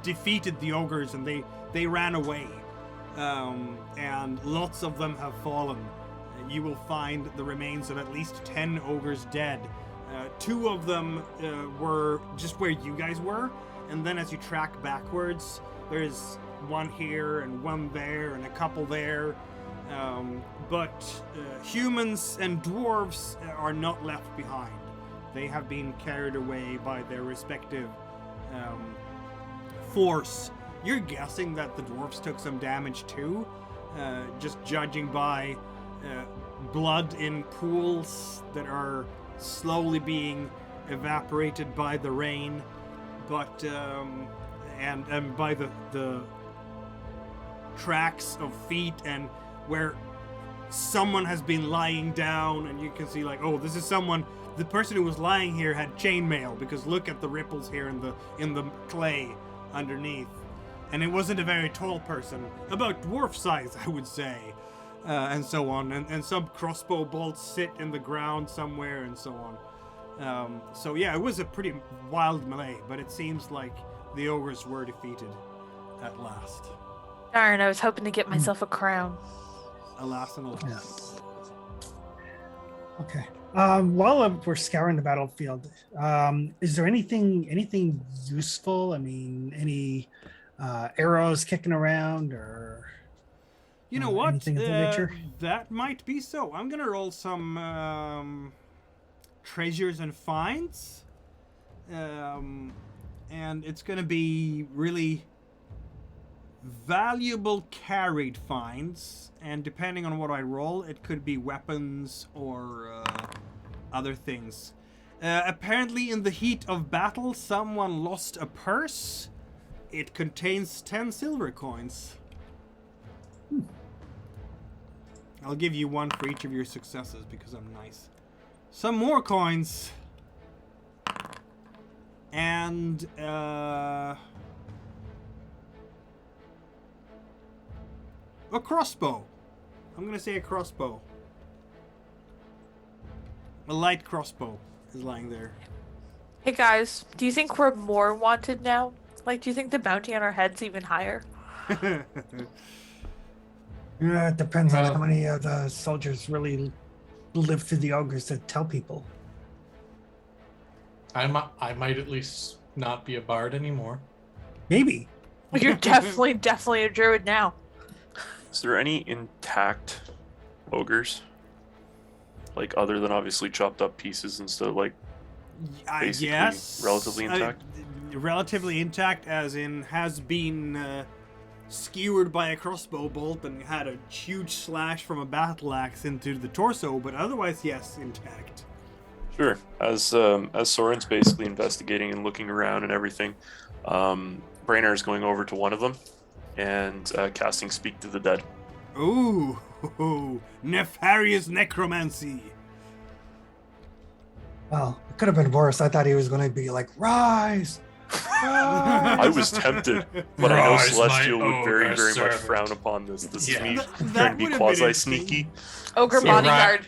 defeated the ogres, and they ran away. And lots of them have fallen. You will find the remains of at least 10 ogres dead. 2 of them were just where you guys were, and then as you track backwards, there's one here and one there and a couple there. But humans and dwarves are not left behind. They have been carried away by their respective force. You're guessing that the dwarves took some damage too, just judging by blood in pools that are slowly being evaporated by the rain, but and by the tracks of feet, and where someone has been lying down, and you can see this is someone. The person who was lying here had chainmail, because look at the ripples here in the clay underneath. And it wasn't a very tall person, about dwarf size, I would say, and so on. And some crossbow bolts sit in the ground somewhere, and so on. So yeah, it was a pretty wild melee, but it seems like the ogres were defeated at last. Darn, I was hoping to get myself a crown. Alas and alas. Yeah. Okay. While we're scouring the battlefield, is there anything useful? I mean, any arrows kicking around, or you know what? anything of that nature? That might be so. I'm gonna roll some treasures and finds, and it's gonna be really valuable carried finds, and depending on what I roll, it could be weapons or other things. Apparently, in the heat of battle, someone lost a purse. It contains 10 silver coins. I'll give you one for each of your successes because I'm nice. Some more coins. And, a crossbow. I'm gonna say a crossbow. A light crossbow is lying there. Hey guys, do you think we're more wanted now? Like, do you think the bounty on our head's even higher? Yeah, it depends on how many of the soldiers really live through the ogres to tell people. I might at least not be a bard anymore. Maybe. You're definitely a druid now. Is there any intact ogres? Like, other than obviously chopped up pieces instead of, like, basically yes. relatively intact? Relatively intact, as in has been skewered by a crossbow bolt and had a huge slash from a battle axe into the torso, but otherwise, yes, intact. Sure. As Soren's basically investigating and looking around and everything, Brainer is going over to one of them and casting Speak to the Dead. Ooh, nefarious necromancy. Well, it could have been worse. I thought he was going to be like, rise! I was tempted, but I know Rise, Celestial my would very, ogre very much servant. frown upon this. This is me That trying to be would have been quasi-sneaky. Ogre So bodyguard.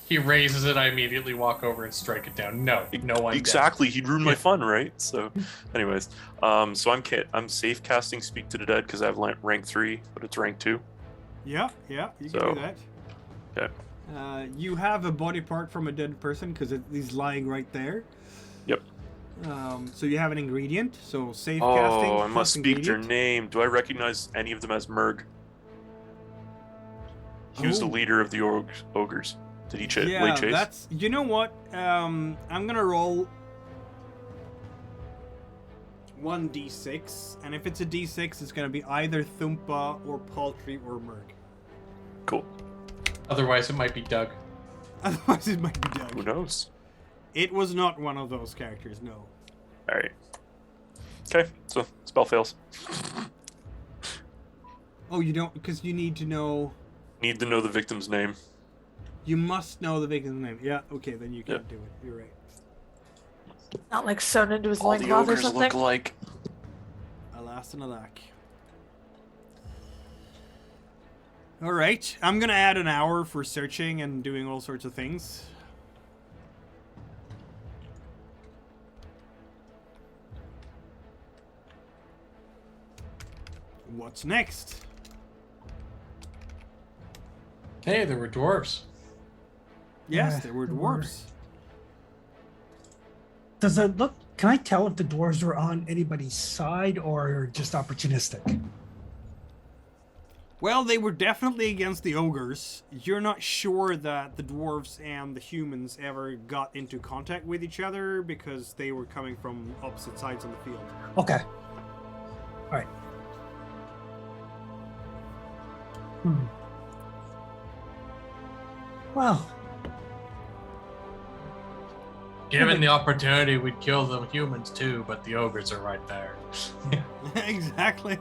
He raises it. I immediately walk over and strike it down. No, I'm Exactly, he'd ruin my fun, right? So, anyways, so I'm safe casting Speak to the Dead because I have rank 3, but it's rank 2. Yeah, you can So, do that. Okay. You have a body part from a dead person because he's lying right there. Yep. So you have an ingredient. So safe casting. Oh, I plus must speak their ingredient. name. Do I recognize any of them as Murg? He was the Oh. leader of the ogres. Did he lay Yeah, chase? that's. You know what? I'm gonna roll 1d6, and if it's a d6, it's gonna be either Thumpa or Paltry or Murg. Cool. Otherwise, it might be Doug. Otherwise, it might be Doug. Who knows? It was not one of those characters. No. All right. Okay, so spell fails. Oh, you don't, because you need to know. Need to know the victim's name. You must know the victim's name. Yeah. Okay, then you can't Yep. do it. You're right. Not like sewn into his All the loincloth or ogres something. look alike. Alas and alack. All right, I'm gonna add an hour for searching and doing all sorts of things. What's next? Hey, there were dwarves. Yes, Yeah, there were there were. dwarves. Does it look? Can I tell if the dwarves were on anybody's side or just opportunistic? Well, they were definitely against the ogres. You're not sure that the dwarves and the humans ever got into contact with each other because they were coming from opposite sides of the field. Okay. All right. Well, Given the opportunity, we'd kill the humans too, but the ogres are right there. Exactly.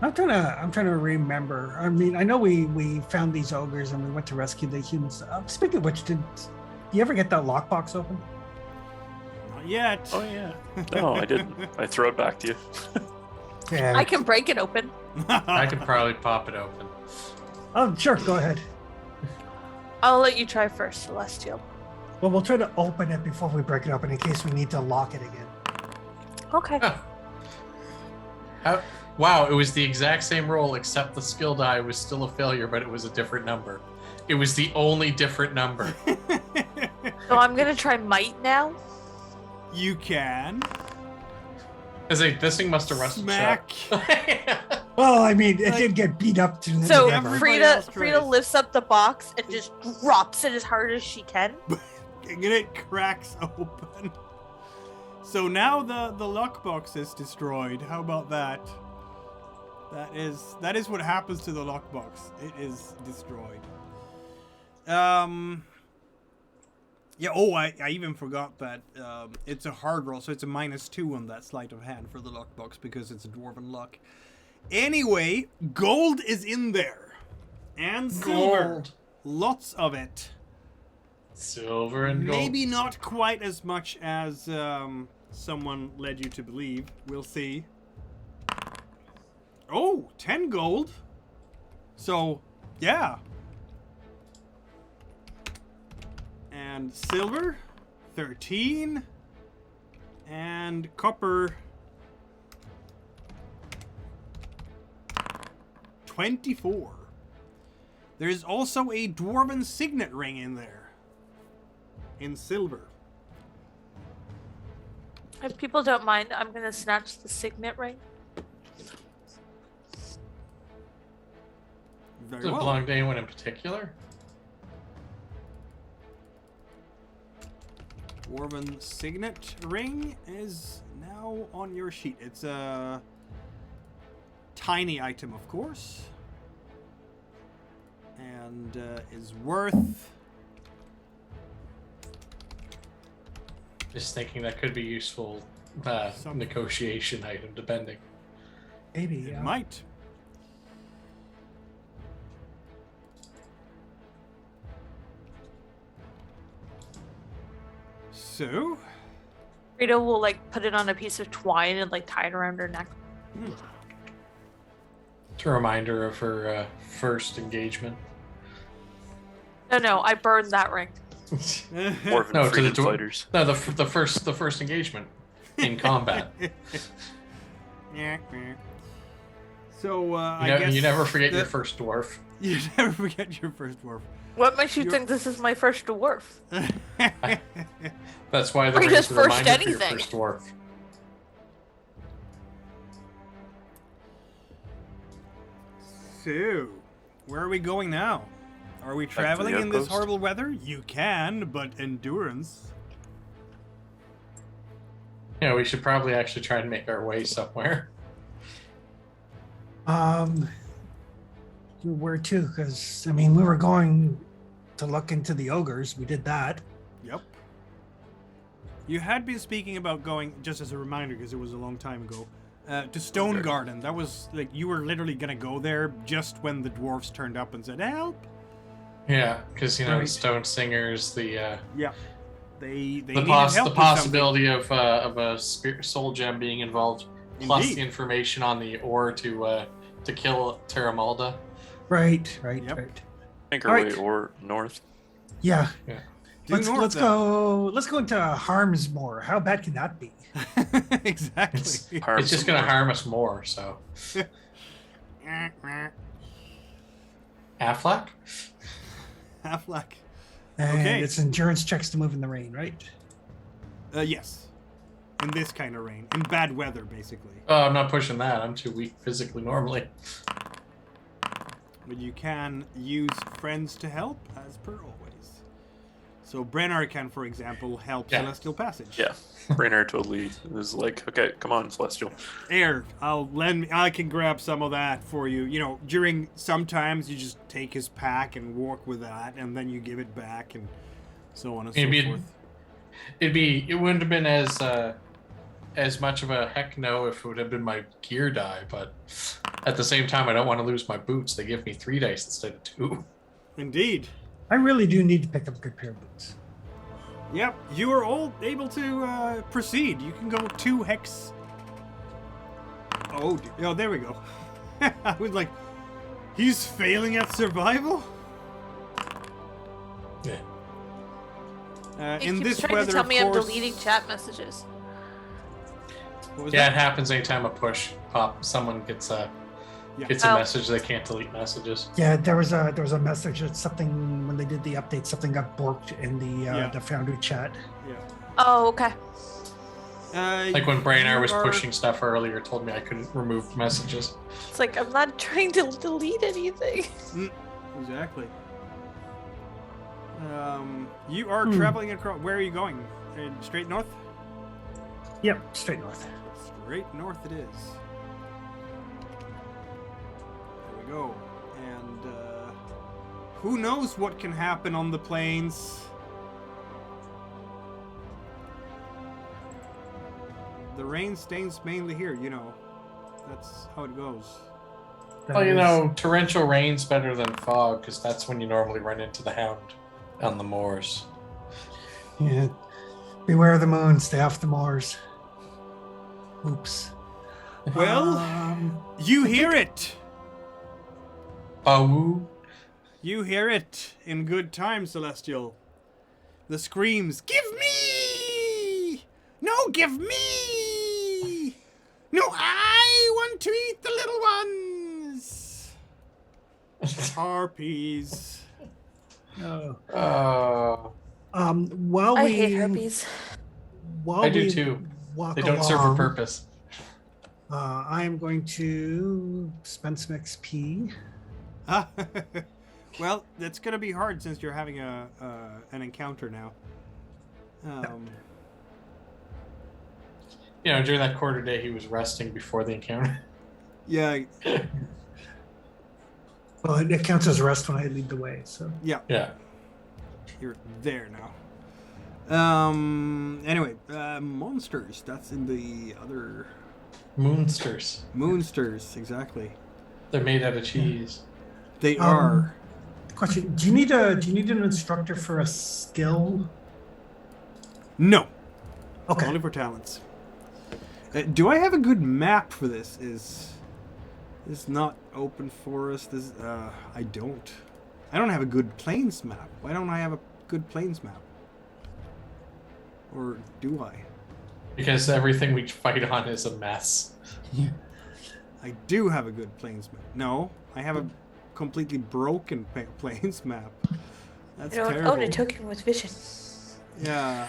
I'm trying to remember. I mean, I know we found these ogres and we went to rescue the humans. Speaking of which, did you ever get that lockbox open? Not yet. Oh yeah. No, I didn't. I throw it back to you. Yeah. I can break it open. I could probably pop it open. Oh, sure. Go ahead. I'll let you try first, Celestial. Well, we'll try to open it before we break it open in case we need to lock it again. Okay. Wow, it was the exact same roll, except the skill die was still a failure, but it was a different number. It was the only different number. So I'm gonna try might now. You can. As this thing must have rusted Smack. shut. Well, I mean, it Like- did get beat up to the So hammer. Everybody Frida else Frida tries. lifts up the box and just drops it as hard as she can. And it cracks open. So now the lockbox is destroyed. How about that? That is what happens to the lockbox. It is destroyed. Yeah, I even forgot that it's a hard roll, so it's a -2 on that sleight of hand for the lockbox because it's a dwarven lock. Anyway, gold is in there. And silver. Gold. Lots of it. Silver and gold. Maybe not quite as much as someone led you to believe. We'll see. Oh, 10 gold. So, yeah. And silver, 13. And copper, 24. There's also a dwarven signet ring in there. In silver. If people don't mind, I'm gonna snatch the signet ring. Very Does it well. belong to anyone in particular? Dwarven signet ring is now on your sheet. It's a tiny item, of course. And is worth... Just thinking that could be useful negotiation item, depending. Maybe, It yeah. might. So, Rita will like put it on a piece of twine and like tie it around her neck. It's a reminder of her first engagement. No, I burned that ring. Dwarven No, to the freedom dwar- fighters. No, the first engagement in combat. So, I You, guess you never forget your that- first dwarf. You never forget your first dwarf. What makes you You're- think this is my first dwarf? That's why the Rita's ring's a first reminder for your anything. first dwarf. So, where are we going now? Are we to the traveling in this outpost? horrible weather? You can, but endurance. Yeah, we should probably actually try and make our way somewhere. Where to? Because I mean, we were going to look into the ogres. We did that. Yep. You had been speaking about going, just as a reminder, because it was a long time ago, to Stone Okay. Garden. That was like you were literally gonna go there just when the dwarves turned up and said, "Help!" Yeah, because you know the Right. stone singers, the Yeah. They the, needed poss- help the with something. possibility of a spirit soul gem being involved, plus Indeed. the information on the ore to kill Terramalda. Right. Yep. Right. I think our way Alright. or north. Yeah. Due Let's north, then. go. Let's go into Harmsmore. How bad can that be? Exactly. It's just going to harm us more. So Affleck. Half-Lack. And Okay. it's endurance checks to move in the rain, right? Yes. In this kind of rain. In bad weather, basically. Oh, I'm not pushing that. I'm too weak physically normally. But you can use friends to help, as per always. So Brennar can, for example, help Yeah. Celestial Passage. Yeah. Brainer totally is like, okay, come on, Celestial. Air, I can grab some of that for you. You know, sometimes you just take his pack and walk with that, and then you give it back, and so on and so Maybe forth. it wouldn't have been as much of a heck no if it would have been my gear die, but at the same time I don't want to lose my boots. They give me 3 dice instead of 2. Indeed. I really do need to pick up a good pair of boots. Yep, you are all able to proceed. You can go 2 hex. Oh, there we go. I was like, he's failing at survival? Yeah. He In keeps this trying weather, to tell of me I'm course- deleting chat messages. What was Yeah, it that? happens anytime a push pop. Someone gets a Yeah. Oh. message they can't delete messages. Yeah, there was a message that something when they did the update, something got borked in the Foundry chat. Yeah. Oh, okay. Like when Brainar you was are- pushing stuff earlier, told me I couldn't remove messages. It's like I'm not trying to delete anything. Exactly. You are traveling across. Where are you going? Straight north? Yep, straight north. Straight north it is. There we go. And who knows what can happen on the plains? The rain stains mainly here, you know. That's how it goes. That Well, you is- know, torrential rain's better than fog because that's when you normally run into the hound on the moors. Yeah. Beware of the moon. Stay off the moors. Oops. Well, you hear it. Bawoo. You hear it in good time, Celestial. The screams, give me! No, give me! No, I want to eat the little ones! Harpies. Oh. While I we hate herpes. while I do we too. walk They don't serve a along, purpose. I am going to spend some XP. Well, that's gonna be hard since you're having an encounter now. You know, during that quarter day, he was resting before the encounter. Yeah, Well, it counts as rest when I lead the way. So yeah, Yeah. you're there now. Anyway, monsters. That's in the other Moonsters. moonsters. Exactly. They're made out of cheese. They are. question: Do you need an instructor for a skill? No. Okay. Only for talents. Do I have a good map for this? Is not open for us? This I don't. I don't have a good plains map. Why don't I have a good plains map? Or do I? Because everything we fight on is a mess. I do have a good plains map. No, I have a completely broken plains map. That's I don't terrible. own a token with vision. Yeah.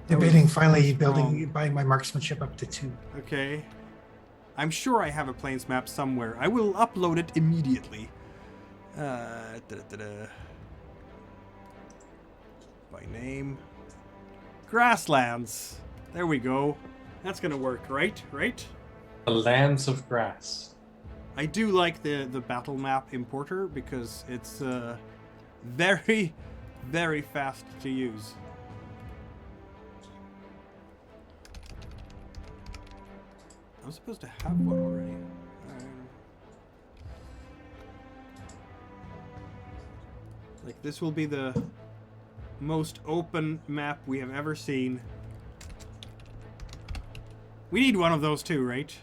Debating finally wrong. buying my marksmanship up to 2. Okay. I'm sure I have a plains map somewhere. I will upload it immediately. Da-da-da-da. By name. Grasslands. There we go. That's gonna work, right? Right? The lands of grass. I do like the battle map importer because it's very, very fast to use. I'm supposed to have one already. Like, this will be the most open map we have ever seen. We need one of those too, right?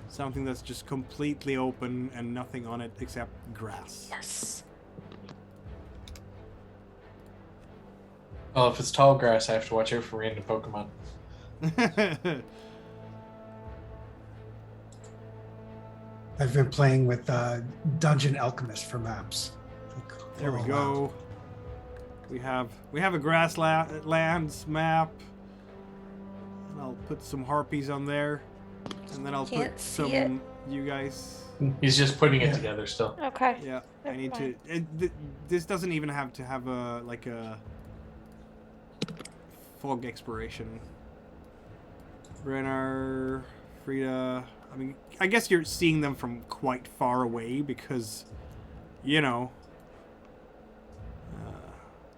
Something that's just completely open and nothing on it except grass. Yes. Well, if it's tall grass, I have to watch out for random Pokemon. I've been playing with Dungeon Alchemist for maps. There we Oh, go. wow. We have a grasslands map. And I'll put some harpies on there, and then I'll Can't put see some it. you guys. He's just putting it Yeah. together still. Okay. Yeah, I Never need mind. to. This doesn't even have to have a fog expiration. Brenner, Frida. I mean, I guess you're seeing them from quite far away because, you know.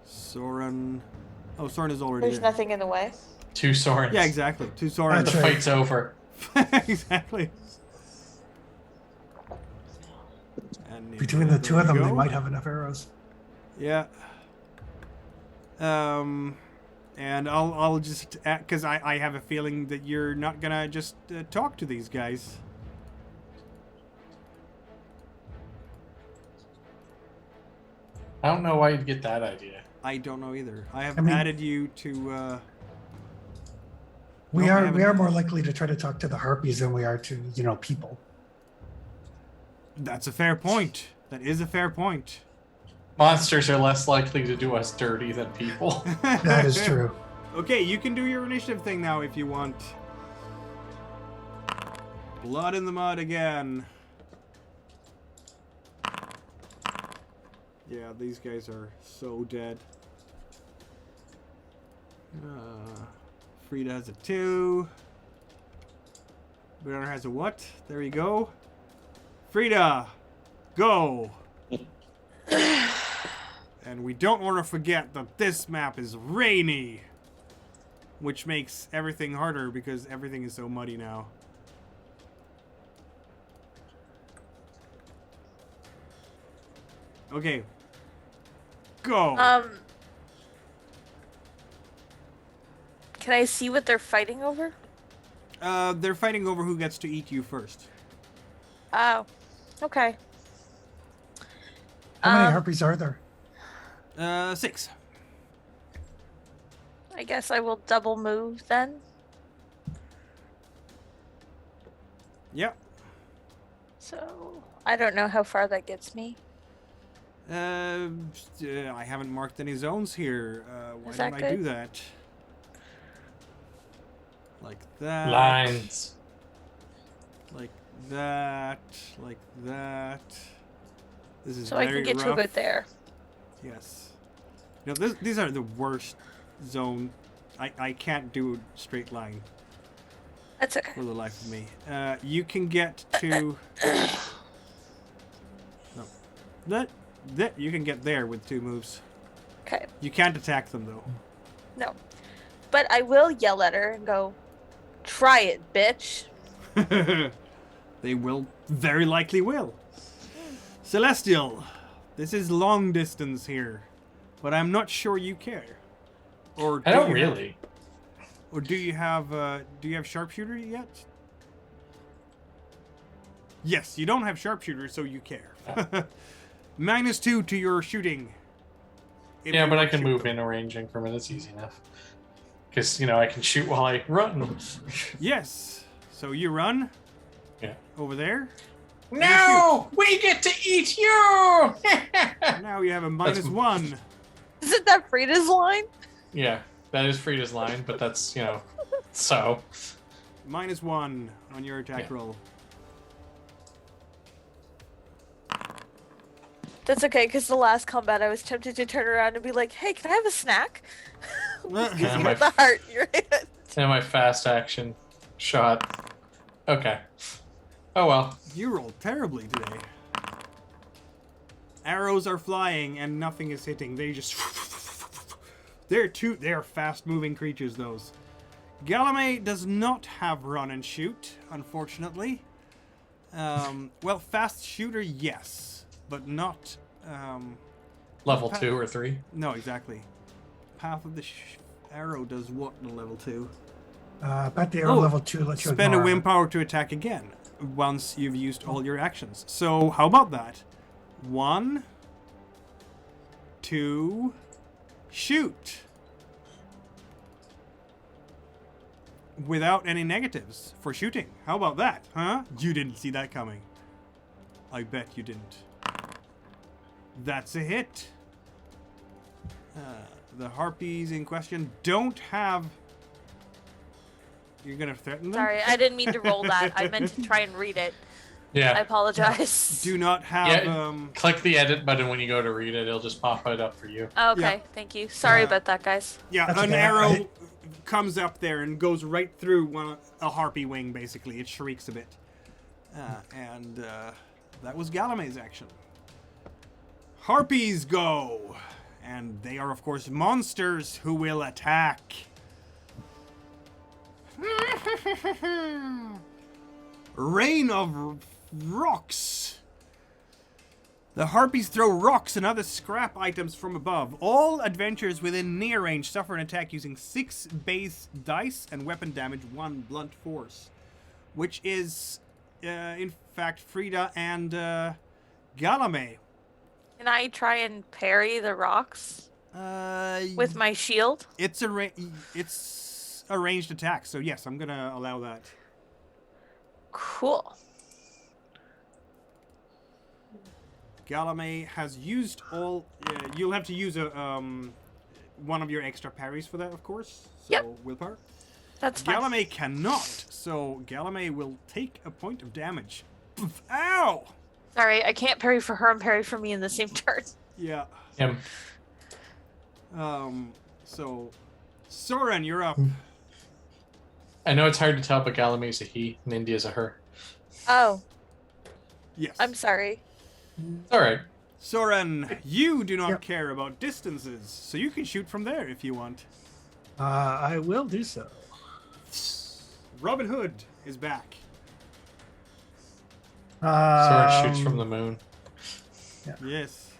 Soren. Oh, Soren is already There's there. nothing in the way. 2 Sorens. Yeah, exactly. Two The Sorens. That's right. fight's over. Exactly. And Between the two there of them, we they go. might have enough arrows. Yeah. And I'll just because I have a feeling that you're not gonna just talk to these guys. I don't know why you'd get that idea. I don't know either. I have I mean- added you to. We No, I are haven't. more likely to try to talk to the harpies than we are to people. That's a fair point. That is a fair point. Monsters are less likely to do us dirty than people. That is true. Okay, you can do your initiative thing now if you want. Blood in the mud again. Yeah, these guys are so dead. Frida has a 2. Bernard has a what? There you go. Frida, go! And we don't want to forget that this map is rainy, which makes everything harder because everything is so muddy now. Okay. Go! Can I see what they're fighting over? They're fighting over who gets to eat you first. Oh, okay. How many harpies are there? 6. I guess I will double move then. Yep. So I don't know how far that gets me. I haven't marked any zones here. Why Is don't that I good? do that? Like that. Lines. Like that. Like that. This is So I very can get to rough. about there. Yes. No, these are the worst zone. I can't do a straight line That's okay. for the life of me. You can get to... No. That you can get there with 2 moves. Okay. You can't attack them, though. No. But I will yell at her and go, try it, bitch. They will, very likely will. Celestial, this is long distance here, but I'm not sure you care. Or I do don't you have- really. or do you have sharpshooter yet? Yes, you don't have sharpshooter, so you care. -2 to your shooting. If Yeah, you but I want to can shoot move them. in a ranging from it. It's easy enough. Because, I can shoot while I run. Yes. So you run. Yeah. Over there. No! We get to eat you! Now you have a -1. Isn't that Frida's line? Yeah, that is Frida's line, but that's, so. -1 on your attack Yeah. roll. That's okay, because the last combat I was tempted to turn around and be like, hey, can I have a snack? Yeah, You my- have the heart. You're right. And my fast action shot. Okay. Oh well. You rolled terribly today. Arrows are flying and nothing is hitting. They just... They're fast-moving creatures, those. Galame does not have run and shoot, unfortunately. Well, fast shooter, yes. But not... Level 2 or 3. No, exactly. Path of the arrow does what in level 2? But the arrow level 2 lets you Spend a ignore whim it. power to attack again once you've used all your actions. So how about that? 1, 2, shoot. Without any negatives for shooting. How about that, huh? You didn't see that coming. I bet you didn't. That's a hit. The harpies in question don't have... You're gonna threaten them? Sorry, I didn't mean to roll that. I meant to try and read it. I Yeah. apologize. Do not have... Yeah, click the edit button when you go to read it. It'll just pop it up for you. Okay, Yeah. thank you. Sorry about that, guys. Yeah, That's an okay. arrow comes up there and goes right through a harpy wing, basically. It shrieks a bit. And that was Galame's action. Harpies go! And they are, of course, monsters who will attack. Rain of rocks. The harpies throw rocks and other scrap items from above. All adventurers within near range suffer an attack using 6 base dice and weapon damage, 1 blunt force. Which is, in fact, Frida and Galame. Can I try and parry the rocks with my shield? It's a ranged attack, so yes, I'm gonna allow that. Cool. Galame has used all. You'll have to use a one of your extra parries for that, of course. So Yep. willpower. That's fine. Galame cannot, so Galame will take a point of damage. Poof, ow! Sorry, I can't parry for her and parry for me in the same turn. Yeah. Him. So, Soren, you're up. I know it's hard to tell, but Galame's a he and India's a her. Oh, Yes. I'm sorry. It's all right. Soren, you do not Yep. care about distances, so you can shoot from there if you want. I will do so. Robin Hood is back. Sword shoots from the moon. Yes.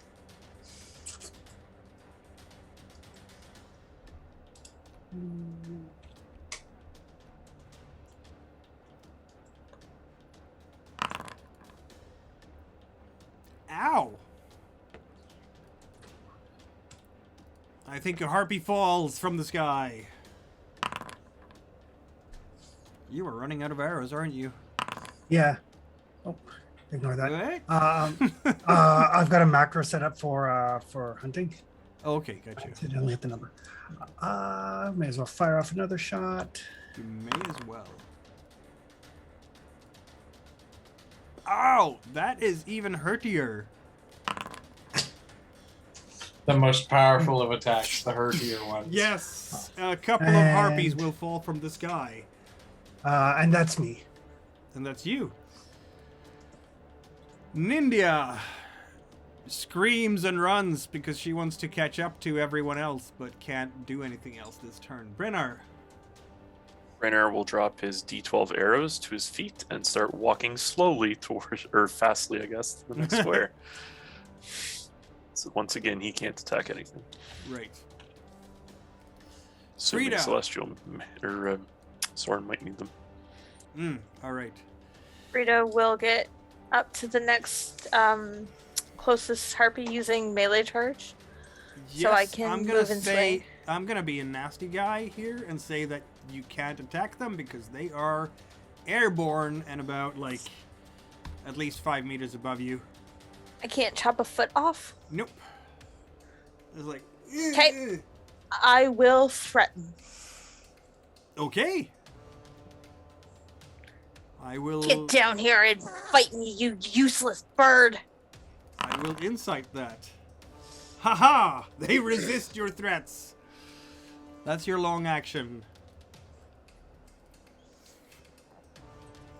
Ow! I think a harpy falls from the sky. You are running out of arrows, aren't you? Yeah. Oh, ignore that. What? I've got a macro set up for hunting. Okay, gotcha. I only hit the number. May as well fire off another shot. You may as well. Ow! That is even hurtier. The most powerful of attacks, the herdier ones. Yes! A couple of harpies will fall from the sky. And that's me. And that's you. Nindia screams and runs because she wants to catch up to everyone else, but can't do anything else this turn. Brennar. Rainer will drop his D12 arrows to his feet and start walking slowly towards, or fastly, I guess, to the next square. So once again, he can't attack anything. Right. Assuming Frida. Celestial or Soren might need them. Alright. Frida will get up to the next closest harpy using melee charge. So I can I'm gonna move and say swing. I'm gonna be a nasty guy here and say that you can't attack them because they are airborne and about like at least 5 meters above you. I can't chop a foot off. Nope. It's like 'Kay. I will threaten. Okay. I will Get down here and fight me, you useless bird. I will incite that. Haha! They resist your threats. That's your long action.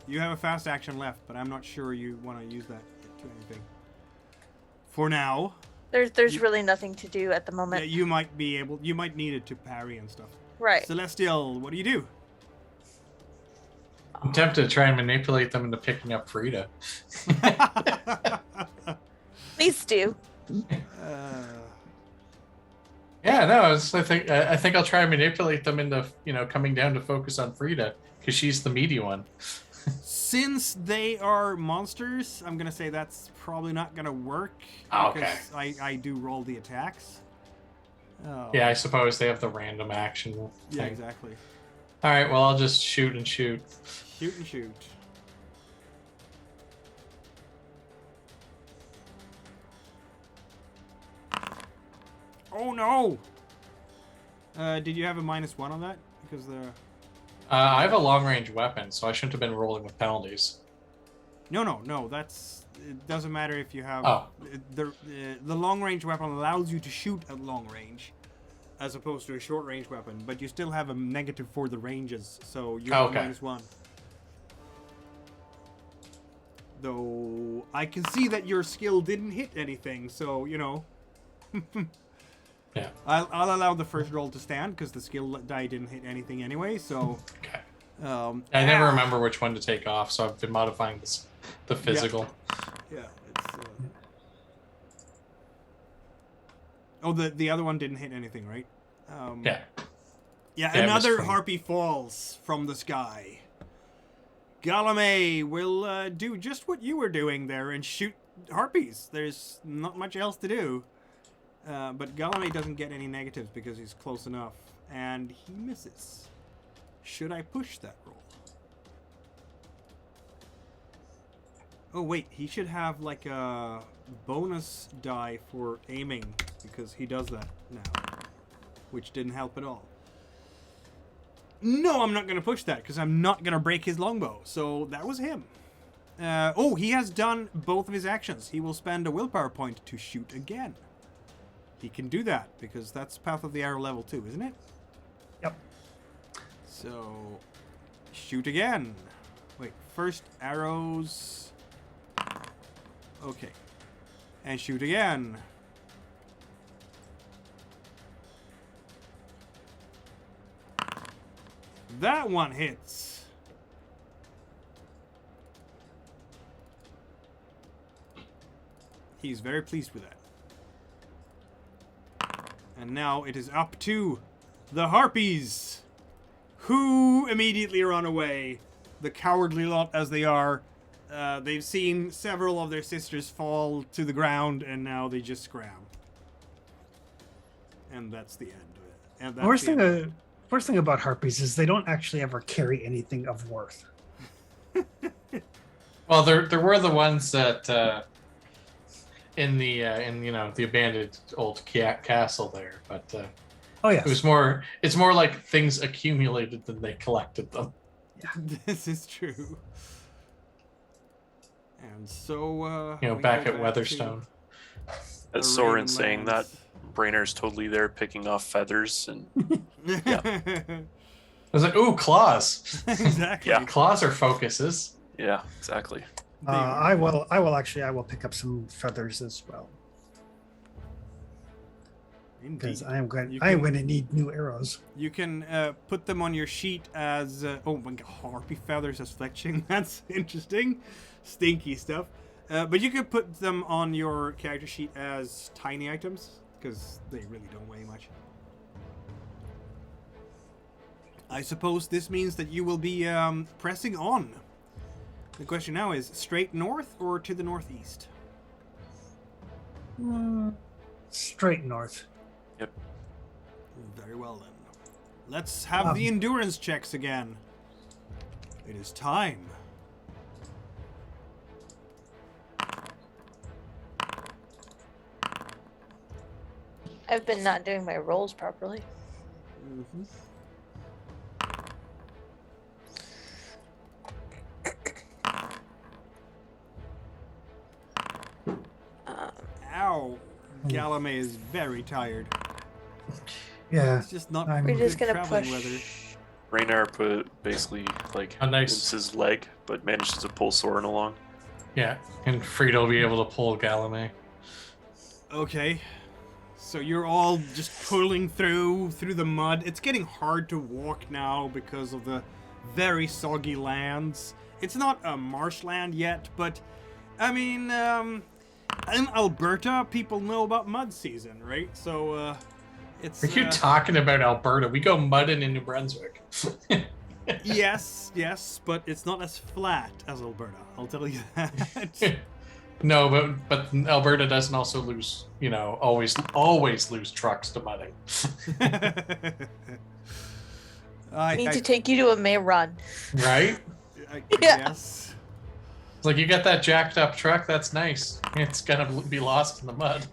You have a fast action left, but I'm not sure you want to use that to anything. For now, There's really nothing to do at the yeah, moment. you might need it to parry and stuff. Right. Celestial, what do you do? I'm tempted to try and manipulate them into picking up Frida. Please do. Yeah, no, I think I'll try and manipulate them into coming down to focus on Frida because she's the meaty one. Since they are monsters, I'm gonna say that's probably not gonna work. Oh, Because I do roll the attacks. Oh. Yeah, I suppose they have the random action thing. Yeah, exactly. All right, well, I'll just shoot and shoot. Shoot and shoot. Oh no! Did you have a -1 on that? Because the I have a long range weapon, so I shouldn't have been rolling with penalties. no. It doesn't matter if you have Oh. the long range weapon allows you to shoot at long range, as opposed to a short range weapon. But you still have a negative for the ranges, so you have Okay. a -1. Though I can see that your skill didn't hit anything, so you know. Yeah. I'll allow the first roll to stand because the skill die didn't hit anything anyway. So Okay. ah, I never remember which one to take off, so I've been modifying the physical. Yeah. It's, oh, the other one didn't hit anything, right? Yeah. Yeah. Yeah, Another misclick. harpy falls from the sky. Galame will do just what you were doing there and shoot harpies. There's not much else to do. But Galame doesn't get any negatives because he's close enough. And he misses. Should I push that roll? Oh wait, he should have like a bonus die for aiming because he does that now. Which didn't help at all. No, I'm not going to push that because I'm not going to break his longbow. So that was him. Oh, he has done both of his actions. He will spend a willpower point to shoot again. He can do that because that's Path of the Arrow level 2, isn't it? Yep. So Shoot again. Wait, first arrows. Okay. And shoot again. That one hits. He's very pleased with that. And now it is up to the harpies, who immediately run away. The cowardly lot as they are. They've seen several of their sisters fall to the ground, and now they just scram. And that's the end of it. And that's Worst thing about harpies is they don't actually ever carry anything of worth. Well, there were the ones that in the the abandoned old castle there, but Oh yeah. it's more like things accumulated than they collected them. This is true. And so, we Back go at to Weatherstone. the As Soren saying that, Ravenlands. Brainer's totally there picking off feathers and I was like, ooh, claws. Exactly. Yeah. Claws are focuses. yeah, exactly. I will pick up some feathers as well because Indeed. I am going You to can- need new arrows. You can put them on your sheet as oh my god, harpy feathers as fletching. That's interesting, stinky stuff. But you could put them on your character sheet as tiny items because they really don't weigh much. I suppose this means that you will be pressing on. The question now is straight north or to the northeast? Straight north. Very well then. Let's have the endurance checks again. It is time. I've been not doing my rolls properly. Mm-hmm. Ow. Galame is very tired. Yeah. It's just not I'm- We're just good gonna traveling push. weather. Raynar put basically like Oh, nice. limps his leg, but manages to pull Soren along. Yeah, and Frida will be able to pull Galame. Okay. So you're all just pulling through the mud. It's getting hard to walk now because of the very soggy lands. It's not a marshland yet, but I mean, in Alberta, people know about mud season, right? So it's Are you talking about Alberta? We go mudding in New Brunswick. yes, but it's not as flat as Alberta. I'll tell you that. No, but Alberta doesn't also lose, always lose trucks to mudding. I Need to take you to a May run. Right? Yeah. Yes. It's like you got that jacked up truck, that's nice. It's gonna be lost in the mud.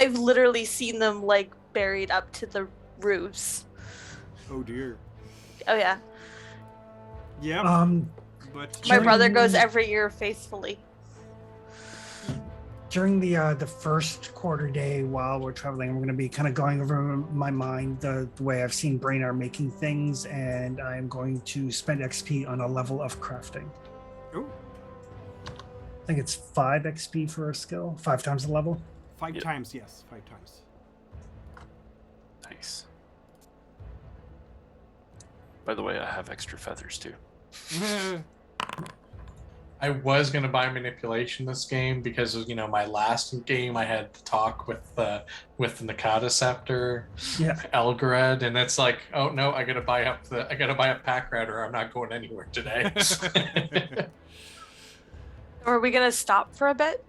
I've literally seen them like buried up to the roofs. Oh dear. Oh yeah. Yep. But My brother During- goes every year faithfully. During the first quarter day while we're traveling, I'm going to be kind of going over my mind the way I've seen Brainar making things, and I'm going to spend XP on a level of crafting. oh, I think it's 5 XP for a skill, 5 times the level. 5 Yep. times, yes, 5 times. Nice. By the way, I have extra feathers too. I was gonna buy manipulation this game because of my last game I had to talk with the Nakata Scepter, Yeah. Elgared, and it's like, oh no, I gotta buy up pack rat or I'm not going anywhere today. Are we gonna stop for a bit?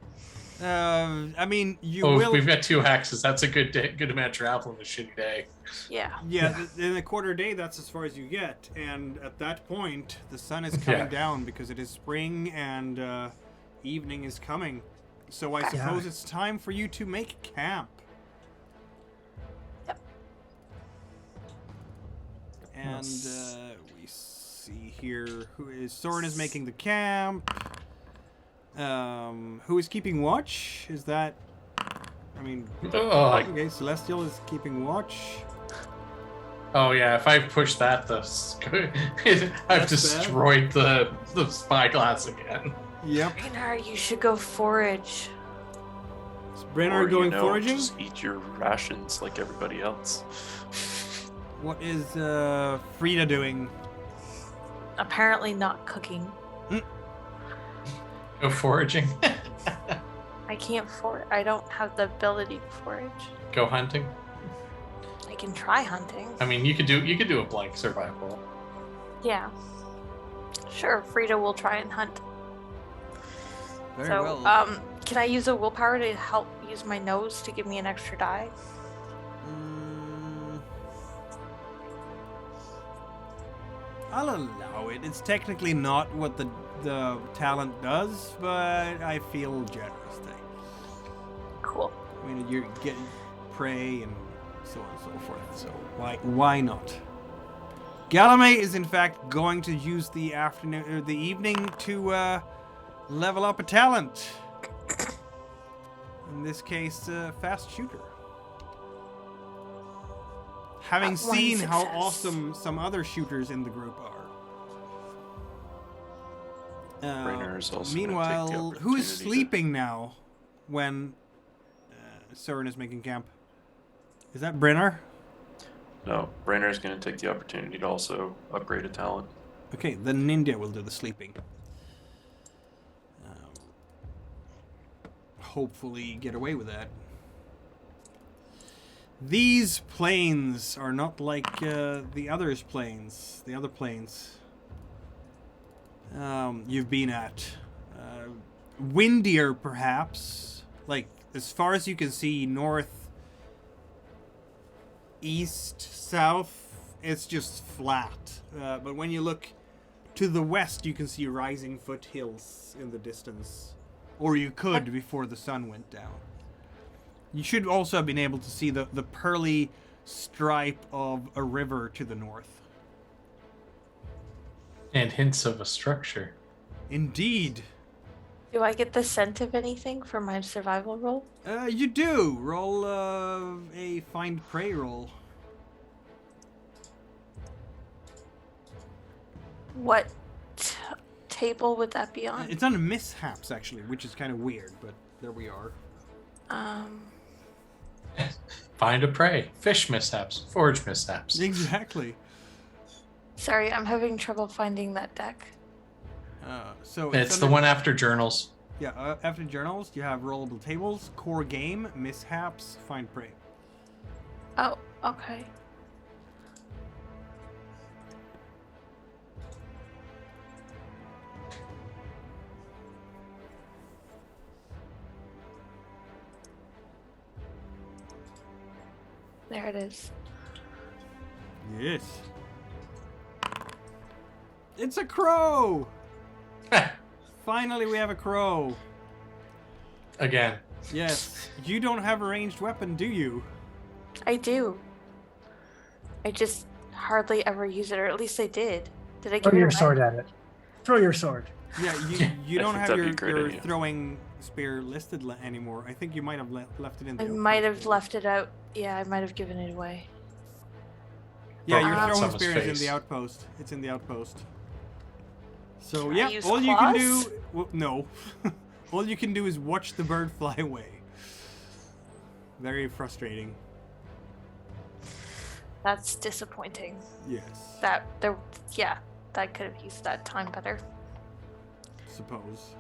I mean, you Oh, will. we've got 2 hexes. That's a good amount of travel in a shitty day. Yeah. Yeah, in a quarter day, that's as far as you get. And at that point, the sun is coming Yeah. down because it is spring and evening is coming. So I Yeah. suppose it's time for you to make camp. Yep. And we see here Soren is making the camp. Who is keeping watch? Is that? I mean, Oh, okay, Celestial is keeping watch. Oh yeah, if I push that, I've That's destroyed the spyglass again. Yep. Rainer, you should go forage. Is Brenner Or, going foraging? just eat your rations like everybody else. What is Frida doing? Apparently not cooking. Go foraging. I can't forage. I don't have the ability to forage. Go hunting. I can try hunting. I mean, you could do a blank survival. Yeah. Sure, Frida will try and hunt. Very So, well. can I use a willpower to help use my nose to give me an extra die? I'll allow it. It's technically not what the talent does, but I feel generous there. Cool. I mean, you're getting prey and so on and so forth. So why not? Galame is in fact going to use the afternoon or the evening to level up a talent. In this case, fast shooter. Having One seen how success. awesome some other shooters in the group are. Rainer is also gonna take the Meanwhile, who opportunity is to- sleeping now when Soren is making camp? Is that Brenner? No, Brainer is going to take the opportunity to also upgrade a talent. Okay, then Ninja will do the sleeping. Hopefully get away with that. These planes are not like the other planes you've been at. Windier, perhaps. Like, as far as you can see, north, east, south, it's just flat. But when you look to the west, you can see rising foothills in the distance. Or you could before the sun went down. You should also have been able to see the pearly stripe of a river to the north. And hints of a structure. Indeed. Do I get the scent of anything for my survival roll? You do. Roll a find prey roll. What table would that be on? It's on mishaps, actually, which is kind of weird, but there we are. Find a prey. Fish mishaps. Forage mishaps. Exactly. Sorry, I'm having trouble finding that deck. So It's the under- one after journals. Yeah, after journals, you have rollable tables, core game, mishaps, find prey. Oh, okay. There it is. Yes. It's a crow! Finally, we have a crow. Again. Yes. You don't have a ranged weapon, do you? I do. I just hardly ever use it, or at least I did. Did I give Throw it your away? sword at it. Throw your sword. Yeah, you don't I think have that'd your, be a great your idea. throwing spear listed anymore. I think you might have left it in the I outpost. might have left it out. Yeah, I might have given it away. Yeah, your Probably throwing someone's spear is in face. the outpost. It's in the outpost. So Can I yeah, use all you can claws? do, well, no, all you can do is watch the bird fly away. Very frustrating. That's disappointing. Yes, Yeah, that could have used that time better. suppose.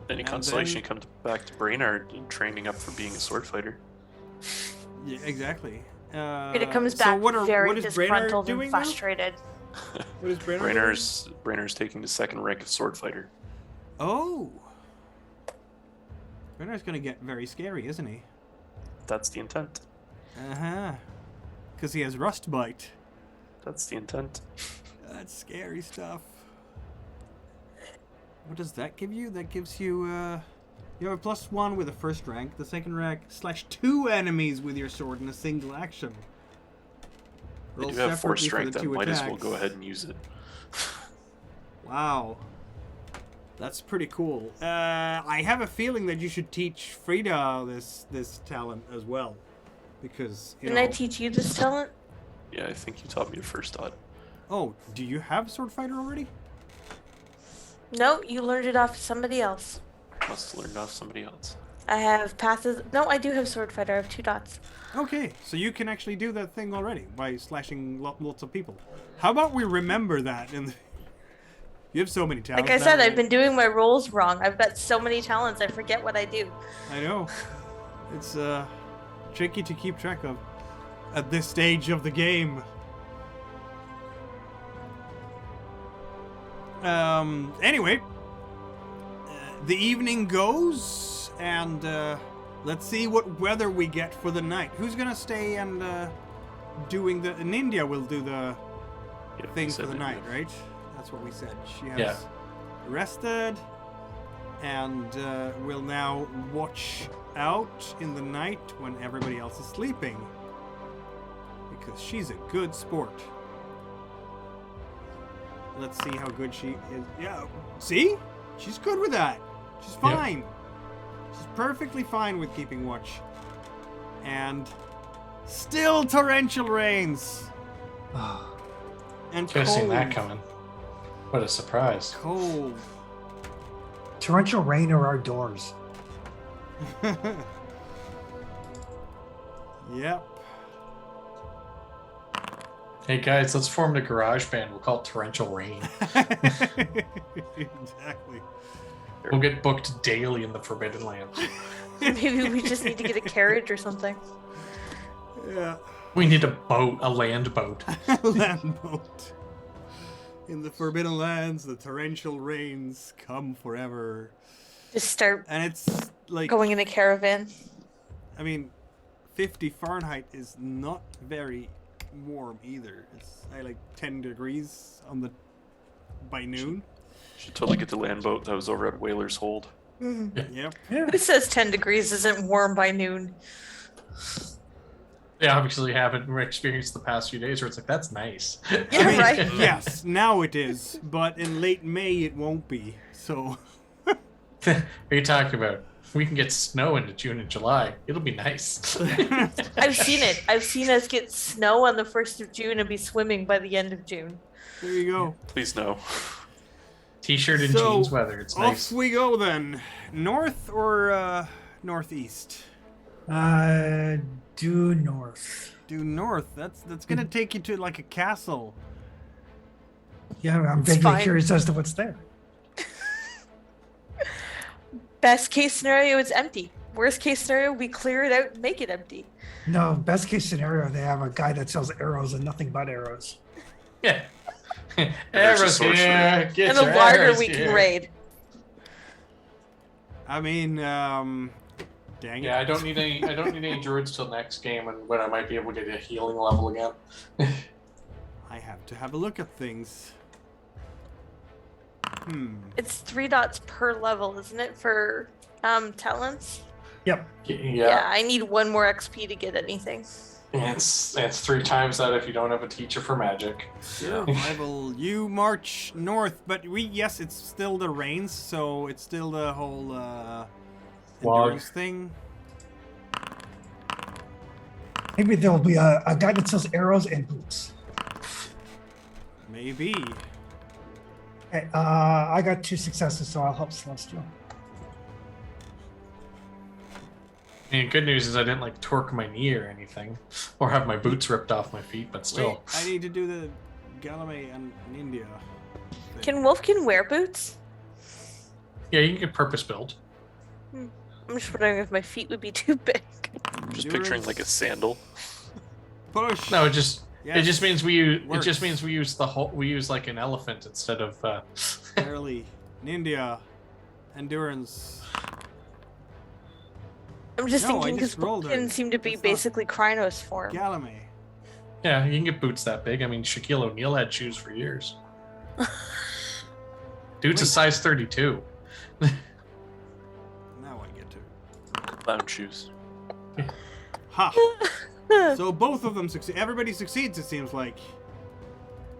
Any And consolation, then- come back to Brainard and training up for being a sword fighter. Yeah, exactly. It comes so back what very is Brainerd disgruntled and doing now? frustrated. What is Brainerd Brainer's taking the second rank of sword fighter. doing? Oh, Brainerd's gonna get very scary, isn't he? That's the intent. Because he has rust bite. That's the intent. That's scary stuff. What does that give you? That gives you, you have a +1 with a first rank. The second rank /2 enemies with your sword in a single action. If Roll you have 4 separately for strength, the then two might as well attacks. go ahead and use it. Wow. That's pretty cool. I have a feeling that you should teach Frida this talent as well. because you Didn't I know. teach you this talent? Yeah, I think you taught me a first dot. Oh, do you have Sword Fighter already? No, you learned it off somebody else. Must have learned off somebody else. I have passes. No, I do have sword fighter. I have 2 dots. Okay, so you can actually do that thing already by slashing lots of people. How about we remember that? You have so many talents. Like I said, I've been doing my roles wrong. I've got so many talents, I forget what I do. I know. It's tricky to keep track of at this stage of the game. Anyway, the evening goes, and let's see what weather we get for the night. Who's gonna stay and doing the? In India, will do the Yep, thing you for said the it. night, right? That's what we said. She has Yeah. rested, and will now watch out in the night when everybody else is sleeping, because she's a good sport. Let's see how good she is. Yeah, see? She's good with that. She's Yep. fine. She's perfectly fine with keeping watch. And still torrential rains. And Could have seen that cold. coming. What a surprise. Cold. Torrential rain or our doors. Yep. Hey guys, let's form a garage band. We'll call it Torrential Rain. Exactly. We'll get booked daily in the Forbidden Lands. Maybe we just need to get a carriage or something. Yeah. We need a boat, a land boat. Land boat. In the Forbidden Lands, the torrential rains come forever. Just start And it's like, going in a caravan. I mean, 50 Fahrenheit is not very warm either. It's like 10 degrees on the by noon. Should totally get the land boat that was over at Whaler's Hold. Mhm. Yep. Yeah. Who says 10 degrees isn't warm by noon? They obviously haven't experienced the past few days where it's like, that's nice. Yeah, I mean, right. Yes, now it is, but in late May it won't be. So What are you talking about? We can get snow into June and July. It'll be nice. I've seen it. I've seen us get snow on the 1st of June and be swimming by the end of June. there you go. Please no. T-shirt and So, jeans weather. It's Off nice. we go then. North or northeast? Due north. Due north. That's gonna take you to like a castle. Yeah, I'm It's vaguely fine. curious as to what's there. Best case scenario, it's empty. Worst case scenario, we clear it out and make it empty. No, best case scenario, they have a guy that sells arrows and nothing but arrows. Yeah. There's a Arrows sorcerer. here. Get And a your larder arrows we can here. raid. I mean, dang it. Yeah, I don't need any druids till next game, and when I might be able to get a healing level again. I have to have a look at things. It's 3 dots per level, isn't it, for talents? Yep. Yeah, I need 1 more XP to get anything. And it's 3 times that if you don't have a teacher for magic. Survival. You march north, but yes, it's still the rains, so it's still the whole Log. endurance thing. Maybe there'll be a guy that sells arrows and boots. Maybe. Okay, I got 2 successes, so I'll help Celestial. I mean, good news is I didn't like torque my knee or anything, or have my boots ripped off my feet, but Wait, still. I need to do the Galame and India. thing. Can Wolfkin wear boots? Yeah, you can get purpose built. I'm just wondering if my feet would be too big. Just picturing like a sandal. Push. No, it just Yes, means we use works. we use like an elephant instead of Barely. Ninja. Endurance. I'm just No, I thinking because just rolled her. Wolfkin seem to be That's not- basically Krynos form. Galame. yeah, you can get boots that big. I mean, Shaquille O'Neal had shoes for years. Dude's a Wait. size 32. Now I get to. Clown shoes. Ha! So both of them succeed. Everybody succeeds, it seems like.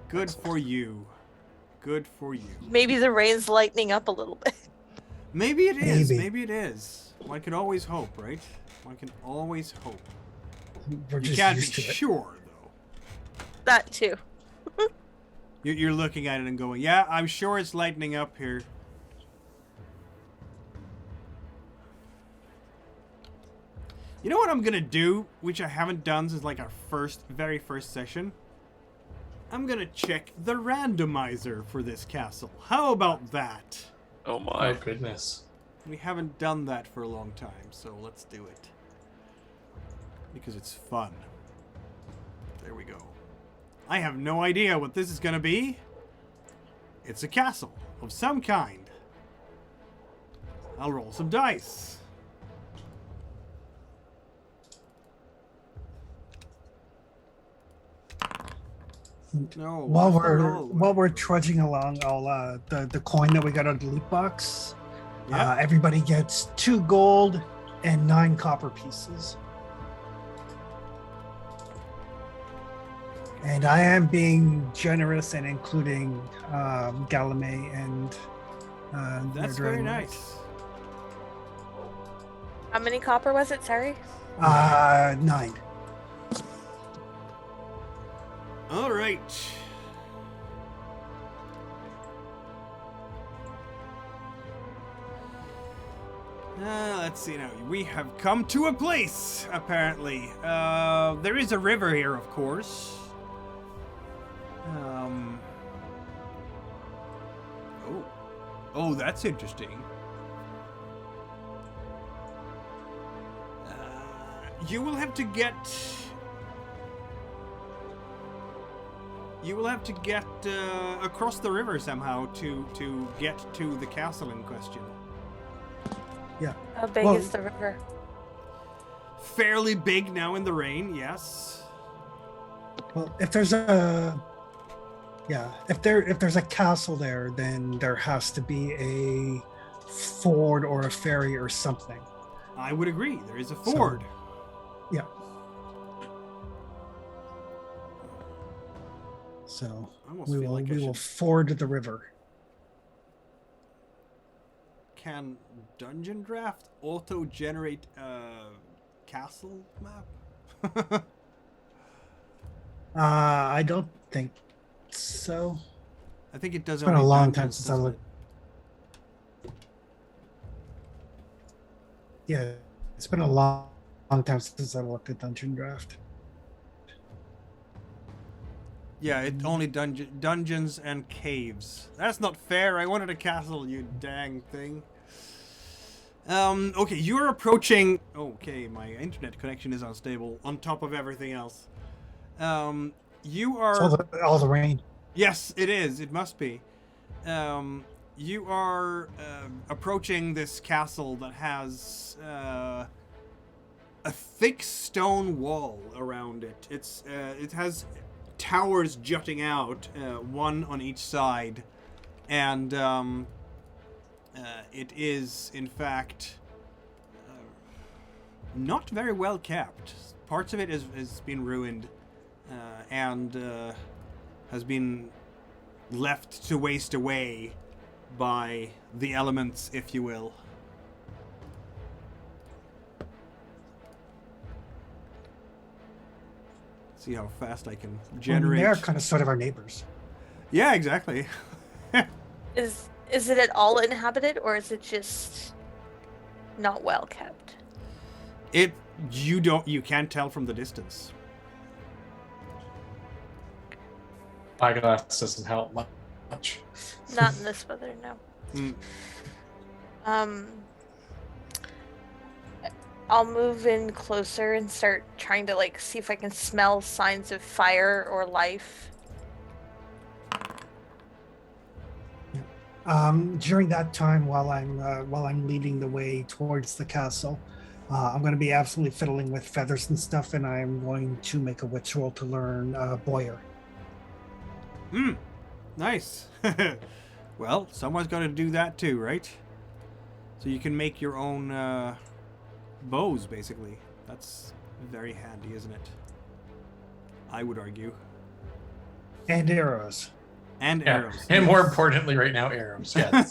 Good for you. Good for you. Maybe the rain's lightening up a little bit. Maybe it is. Maybe. Maybe it is. One can always hope, right? One can always hope. We're You just can't be used to it. sure, though. That too. You're looking at it and going, yeah, I'm sure it's lightening up here. You know what I'm gonna do, which I haven't done since like our very first session? I'm gonna check the randomizer for this castle. How about that? Oh Oh my. goodness. We haven't done that for a long time, so let's do it. Because it's fun. There we go. I have no idea what this is gonna be. It's a castle of some kind. I'll roll some dice. No. While that's not we're all the while way. we're trudging along, I'll the coin that we got out of the loot box. Yeah. Everybody gets 2 gold and 9 copper pieces. And I am being generous and including Galame and That's their very dragon nice. How many copper was it? Sorry. lords. 9. All right. Let's see now. We have come to a place, apparently. There is a river here, of course. Oh. Oh, that's interesting. You will have to get... You will have to get across the river somehow to get to the castle in question. Yeah. How big Well- is the river? Fairly big now in the rain, yes. Well, if there's a if there's a castle there, then there has to be a ford or a ferry or something. I would agree. There is a So- ford. Yeah. So I almost we feel will like I we will should- ford the river. Can Dungeon Draft auto-generate a castle map? I don't think so. I think it does. It's been a only long time dungeons, since I doesn't looked. Yeah, it's been a long time since I looked at Dungeon Draft. it? Yeah, it only dungeons and caves. That's not fair. I wanted a castle, you dang thing. Okay, you're approaching... Okay, my internet connection is unstable on top of everything else. You It's are... all the rain. Yes, it is. It must be. You are approaching this castle that has a thick stone wall around it. It has towers jutting out, one on each side, and it is, in fact, not very well kept. Parts of it has been ruined and has been left to waste away by the elements, if you will. See how fast I can I mean, generate. they're kind of sort of our neighbors. Yeah, exactly. Is it at all inhabited, or is it just not well kept? You can't tell from the distance. Spyglass doesn't help much. Not in this weather, no. Mm. I'll move in closer and start trying to see if I can smell signs of fire or life. During that time, while I'm leading the way towards the castle, I'm going to be absolutely fiddling with feathers and stuff, and I'm going to make a witch roll to learn Boyer. Nice. Well, someone's got to do that too, right? So you can make your own bows, basically. That's very handy, isn't it? I would argue. And arrows. And Yeah. arrows. And more yes. importantly, right now, arrows. Yes.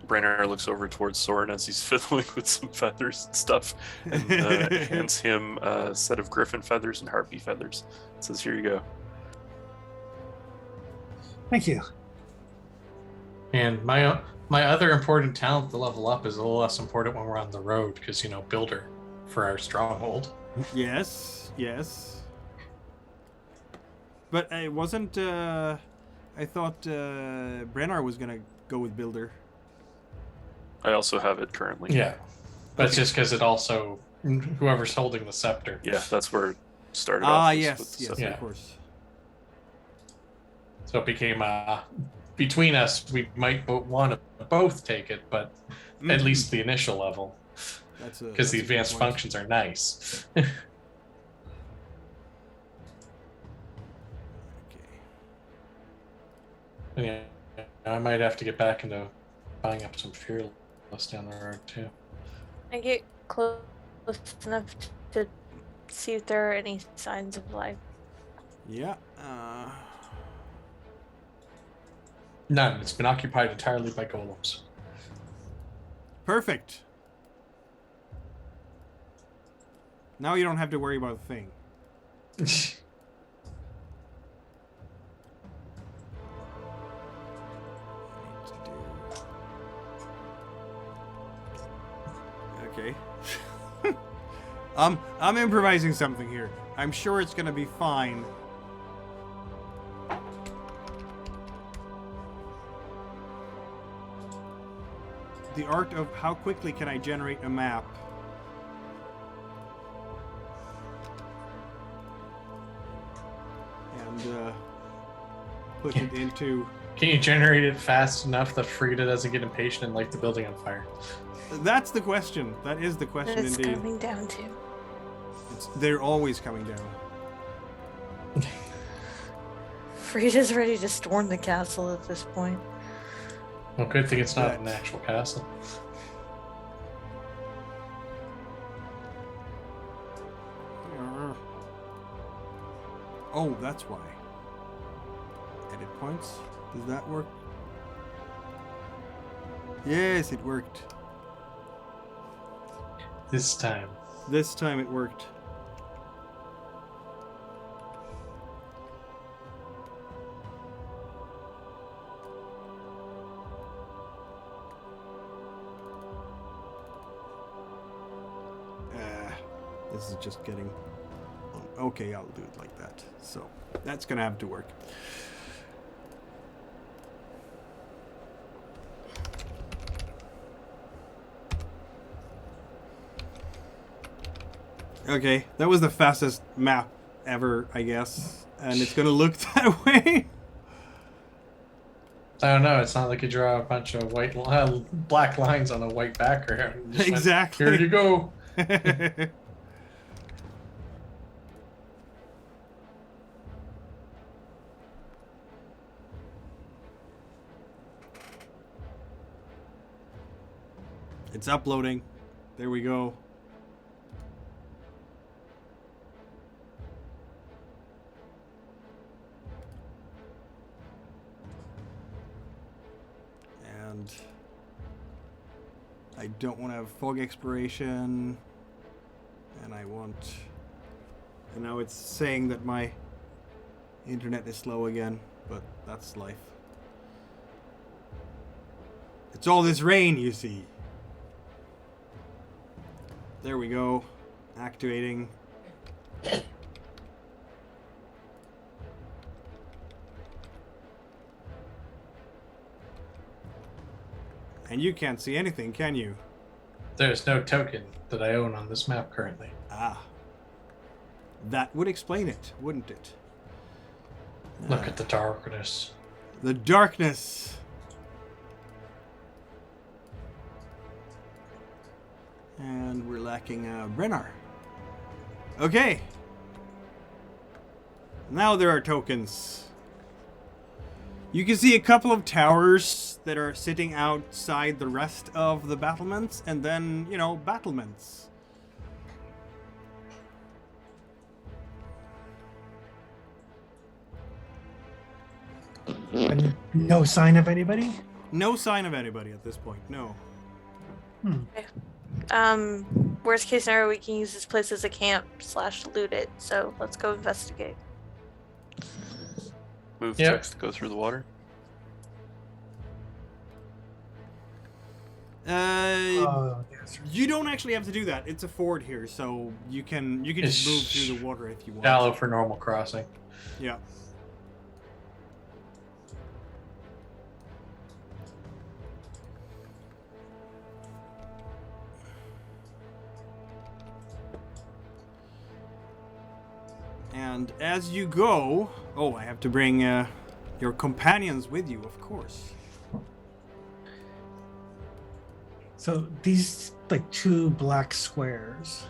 Brainer looks over towards Soren as he's fiddling with some feathers and stuff, and hands him a set of griffin feathers and harpy feathers. Says, "Here you go." Thank you. And my other important talent to level up is a little less important when we're on the road, because builder for our stronghold. Yes, yes. But it wasn't. I thought Brennar was gonna go with builder. I also have it currently. Yeah, that's Okay. just because it also whoever's holding the scepter. Yeah, that's where it started Ah, off. was yes, with the yes, scepter. Yeah. of course. So it became between us, we might want to both take it, but at Mhm. least the initial level, That's because the a good advanced point. functions are nice. Okay. Yeah, I might have to get back into buying up some fearless down the road too. I get close enough to see if there are any signs of life. Yeah. None. It's been occupied entirely by golems. Perfect. Now you don't have to worry about a thing. Okay. I'm improvising something here. I'm sure it's gonna be fine. The art of how quickly can I generate a map? And put it into. Can you generate it fast enough that Frida doesn't get impatient and light the building on fire? That's the question. That is the question That it's indeed. coming down to. They're always coming down. Frida's ready to storm the castle at this point. Well, good thing it's not Right. an actual castle. Oh, that's why. Edit points. Does that work? Yes, it worked. This time. This time it worked. This is just getting... Okay, I'll do it like that. So, that's gonna have to work. Okay, that was the fastest map ever, I guess. And it's gonna look that way. I don't know. It's not like you draw a bunch of black lines on a white background. You just went, Exactly. Here you go. It's uploading. There we go. And I don't want to have fog expiration. And I want... And now it's saying that my internet is slow again, but that's life. It's all this rain, you see. There we go. Activating. And you can't see anything, can you? There's no token that I own on this map currently. Ah. That would explain it, wouldn't it? Look at the darkness. The darkness. And we're lacking Brennar. Okay. Now there are tokens. You can see a couple of towers that are sitting outside the rest of the battlements, and then, you know, battlements. And no sign of anybody? No sign of anybody at this point. No. Worst case scenario, we can use this place as a camp / loot it. So let's go investigate. Move Yep. checks to go through the water. Yes. You don't actually have to do that. It's a ford here, so you can just move through the water if you want. Shallow for normal crossing. Yeah. And as you go, I have to bring your companions with you, of course. So these like 2 black squares.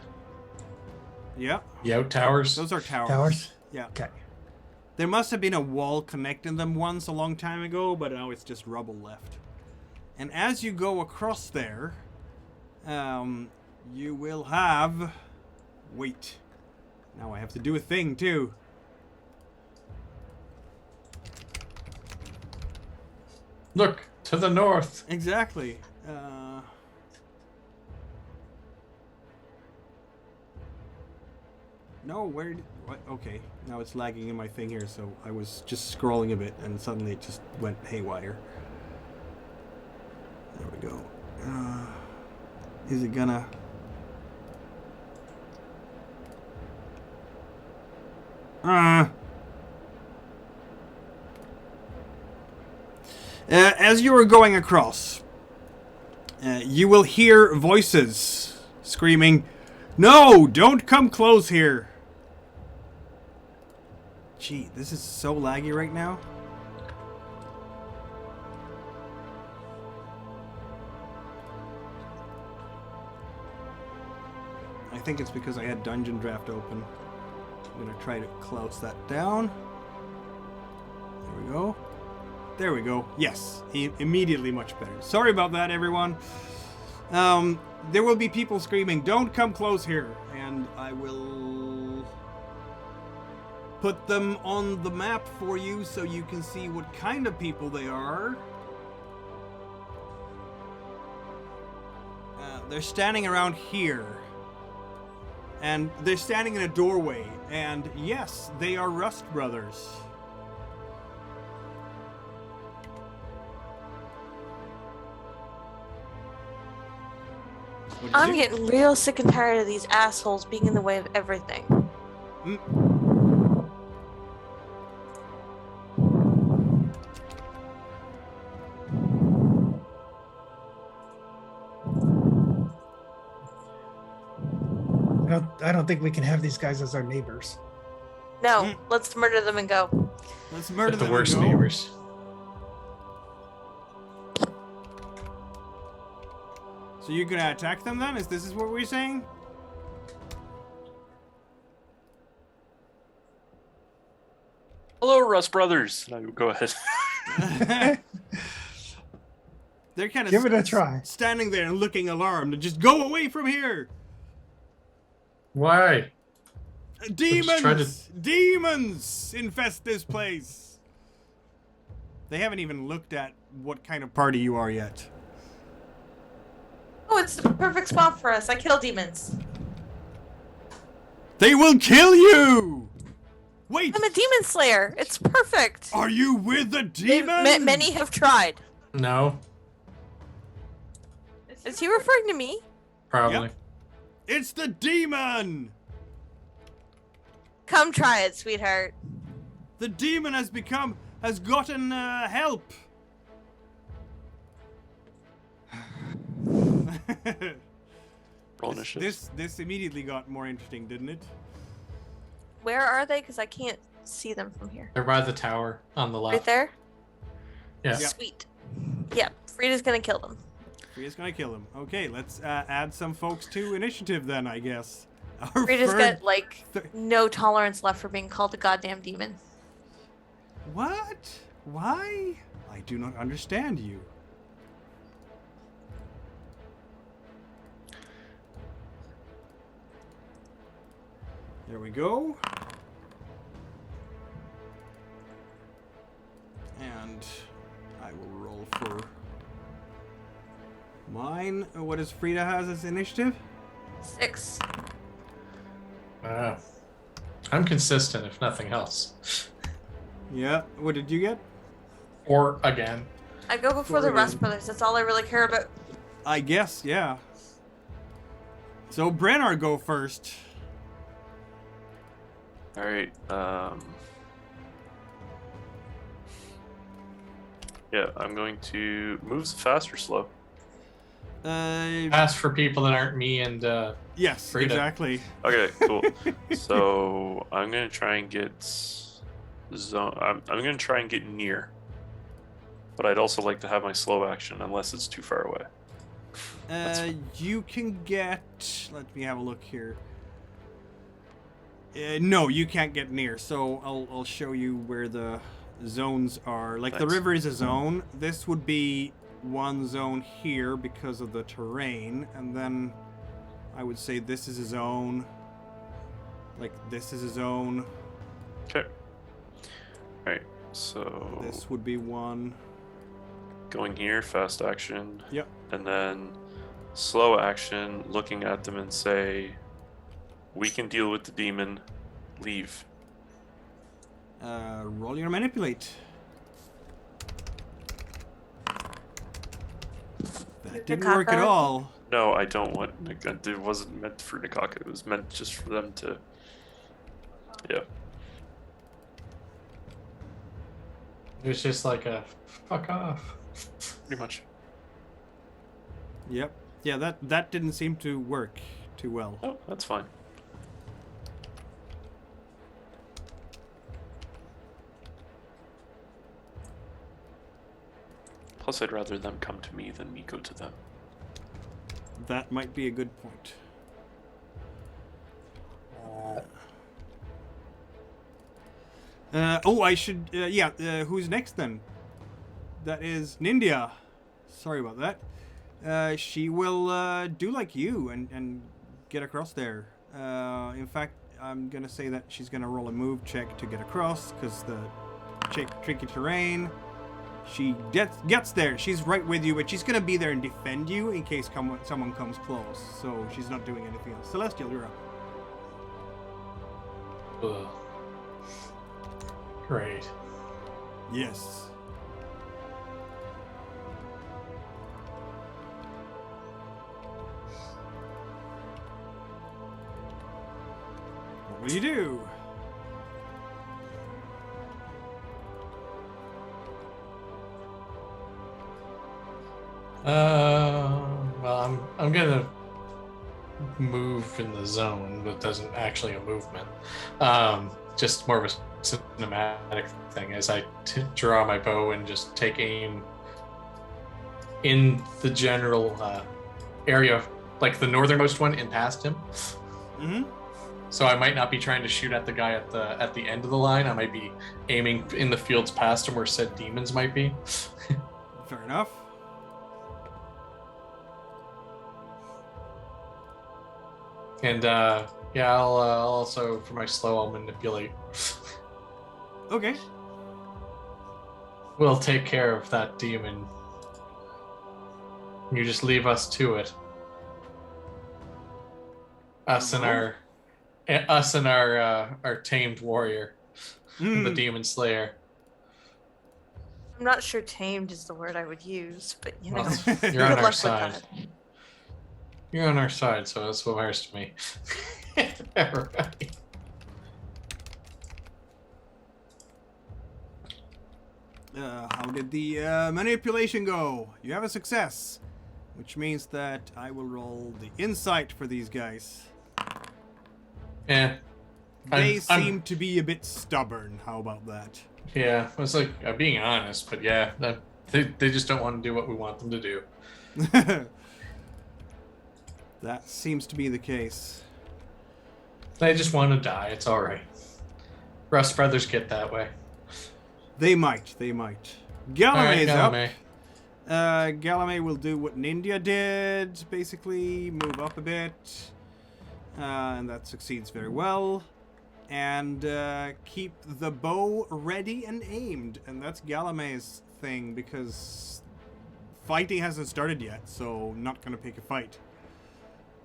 Yeah, The out towers. those are towers. Towers? Yeah. Okay. There must have been a wall connecting them once a long time ago, but now it's just rubble left. And as you go across there, you will have... Wait. Now I have to do a thing, too. Look to the north. Exactly. No, where did... What? Okay, now it's lagging in my thing here, so I was just scrolling a bit, and suddenly it just went haywire. There we go. Is it gonna... As you are going across, you will hear voices screaming, "No, don't come close here." Gee, this is so laggy right now. I think it's because I had Dungeon Draft open. I'm gonna try to close that down. There we go. There we go. Yes, immediately much better. Sorry about that, everyone. There will be people screaming, "Don't come close here," and I will put them on the map for you so you can see what kind of people they are. They're standing around here. And they're standing in a doorway, and yes, they are Rust Brothers. What I'm is it? getting real sick and tired of these assholes being in the way of everything. I don't think we can have these guys as our neighbors. No, let's murder them and go. Let's murder The them. worst and go. neighbors. So you're gonna attack them then? Is this what we're saying? Hello, Rust Brothers. No, go ahead. They're kind of Give it a try. standing there and looking alarmed and just go away from here. Why? Demons! try to- Demons infest this place. They haven't even looked at what kind of party you are yet. Oh, it's the perfect spot for us. I kill demons. They will kill you! Wait! I'm a demon slayer. It's perfect. Are you with the demon? Many have tried. No, Is he referring to me? probably. Yep. It's the demon! Come try it, sweetheart. The demon has gotten help. Roll initiative. This immediately got more interesting, didn't it? Where are they? Because I can't see them from here. They're by the tower on the Right left. there? Yeah. Yeah. Sweet. Yeah, Frida's gonna kill them. Frida's gonna kill him. Okay, let's add some folks to initiative then, I guess. Our Frida's third- got, like, no tolerance left for being called a goddamn demon. What? Why? I do not understand you. There we go. And I will roll for Mine. What does Frida has as initiative? 6. I'm consistent, if nothing else. Yeah. What did you get? Or again. I go before the Sorry, Rust man. Brothers. That's all I really care about. I guess, yeah. So Brennar, go first. All right. Yeah, I'm going to move fast or slow. Fast for people that aren't me and Yes, Frida. exactly. Okay, cool. So I'm gonna try and get zone. I'm gonna try and get near, but I'd also like to have my slow action unless it's too far away. You can get. Let me have a look here. No, you can't get near. So I'll show you where the zones are. Like the Thanks. river is a zone. This would be one zone here because of the terrain, and then I would say this is a zone. Like this is a zone. Okay. All right. So This would be one. going here, fast action. Yep. And then slow action, looking at them and say, "We can deal with the demon. Leave." Roll your manipulate. That didn't work at Nikaka? all. No, I don't want. It wasn't meant for Nikaka. It was meant just for them to. Yeah. it was just like a fuck off. Pretty much. Yep. Yeah, that didn't seem to work too well. Oh, that's fine. Plus, I'd rather them come to me than me go to them. That might be a good point. I should. Who's next then? That is Nindia. Sorry about that. She will do like you and get across there. In fact, I'm gonna say that she's gonna roll a move check to get across because the tricky terrain. She gets there. She's right with you, but she's gonna be there and defend you in case someone comes close. So she's not doing anything else. Celestial, you're up. Ugh. Great. Yes. What will you do? Well, I'm gonna move in the zone, but doesn't actually a movement. Just more of a cinematic thing as I draw my bow and just take aim in the general area, like the northernmost one, and past him. Mm-hmm. So I might not be trying to shoot at the guy at the end of the line. I might be aiming in the fields past him where said demons might be. Fair enough. And I'll also for my slow, I'll manipulate. Okay. We'll take care of that demon. You just leave us to it. Us and our tamed warrior, the demon slayer. I'm not sure tamed is the word I would use, but you know. Well, you're Good on luck our with side. that. You're on our side, so that's what matters to me. Right. How did the manipulation go? You have a success, which means that I will roll the insight for these guys. Yeah. They I'm- seem to be a bit stubborn. How about that? Yeah, it's like being honest, but yeah, they just don't want to do what we want them to do. That seems to be the case. They just want to die. It's all right. Rust Brothers get that way. They might. They might. All right, Galamay's up. Galamay. Galamay will do what Nindia did, basically move up a bit, and that succeeds very well. And keep the bow ready and aimed, and that's Galamay's thing because fighting hasn't started yet, so not gonna pick a fight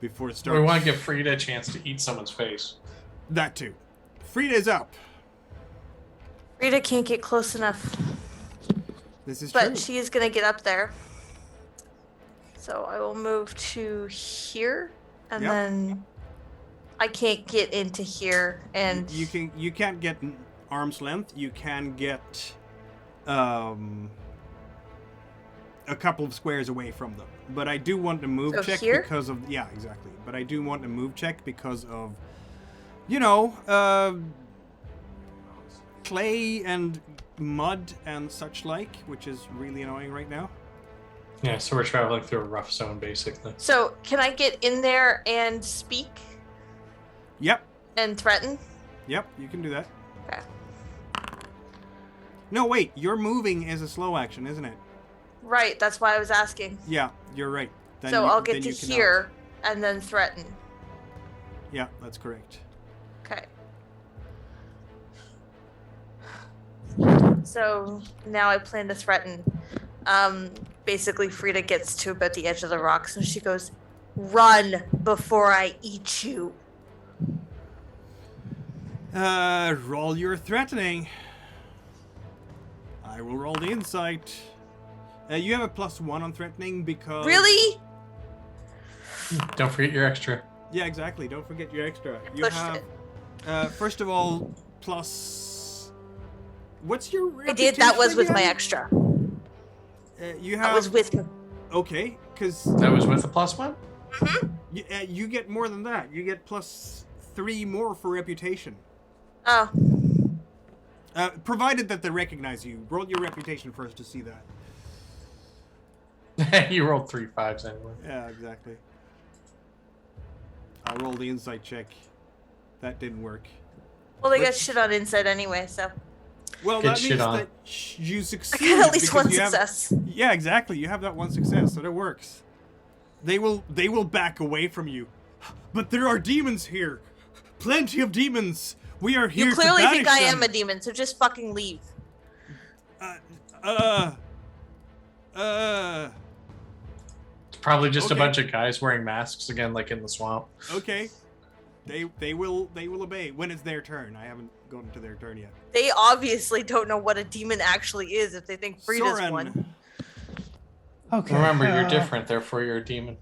before it starts. We want to give Frida a chance to eat someone's face. That too. Frida's up. Frida can't get close enough, This is but true. she is gonna get up there. So I will move to here, and Yep. then I can't get into here, and You can't get arm's length. You can get a couple of squares away from them. But I do want a move So check here? because of exactly. But I do want a move check because of clay and mud and such like, which is really annoying right now. Yeah, so we're traveling through a rough zone, basically. so can I get in there and speak Yep, and threaten? you can do that. Okay. No, wait, your moving is a slow action, isn't it? Right, that's why I was asking. Yeah, you're right. Then So I'll get then to you cannot. here and then threaten. Yeah, that's correct. Okay. So now I plan to threaten. Basically, Frida gets to about the edge of the rocks and she goes, "Run before I eat you." Roll your threatening. I will roll the insight. You have a +1 on threatening because... Really? Don't forget your extra. Yeah, exactly. Don't forget your extra. You pushed have, first of all, plus... What's your I did. That was reputation with my again? extra. You That have... was with. Okay, because That was with a +1? you get more than that. You get +3 more for reputation. Oh, Provided that they recognize you. Roll your reputation first to see that. You rolled 3 5s anyway. Yeah, exactly. I'll roll the insight check. That didn't work. well, they But- got shit on inside anyway, so Well, Good that shit means on. that you I succeeded. got at least because one you have- success. Yeah, exactly. You have that one success, so that works. They will back away from you. But there are demons here. Plenty of demons. We are here You clearly to think I banish am a demon, so just fucking leave. them. It's probably just Okay. a bunch of guys wearing masks again, like in the swamp. Okay. They will obey when it's their turn. I haven't gotten to their turn yet. They obviously don't know what a demon actually is if they think Frida's Soren. one. Okay. Remember, you're different, therefore you're a demon.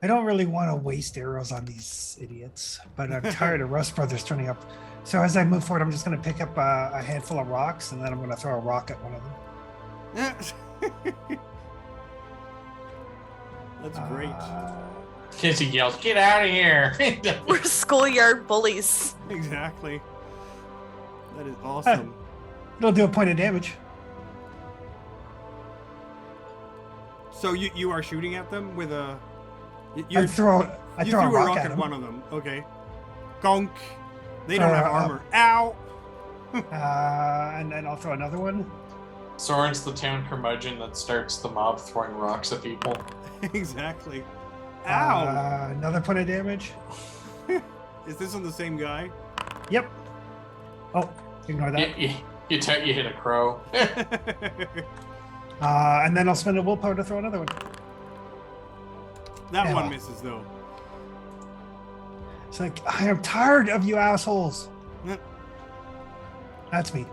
I don't really want to waste arrows on these idiots, but I'm tired of Rust Brothers turning up. So as I move forward, I'm just going to pick up a handful of rocks, and then I'm going to throw a rock at one of them. That's great. Kids, he yells, "Get out of here!" We're schoolyard bullies. Exactly. That is awesome. It'll do a point of damage. So you are shooting at them with a... I throw a you threw a rock rock at at them. one of them. Okay. Gonk. They don't have Uh, armor. Ow! And then I'll throw another one. Soren's the town curmudgeon that starts the mob throwing rocks at people. Exactly. Ow! Another point of damage. Is this on the same guy? Yep. Oh, ignore that. You hit a crow. And then I'll spend a willpower to throw another one. That Yeah. one misses though. It's like, I am tired of you assholes. Yep. That's me.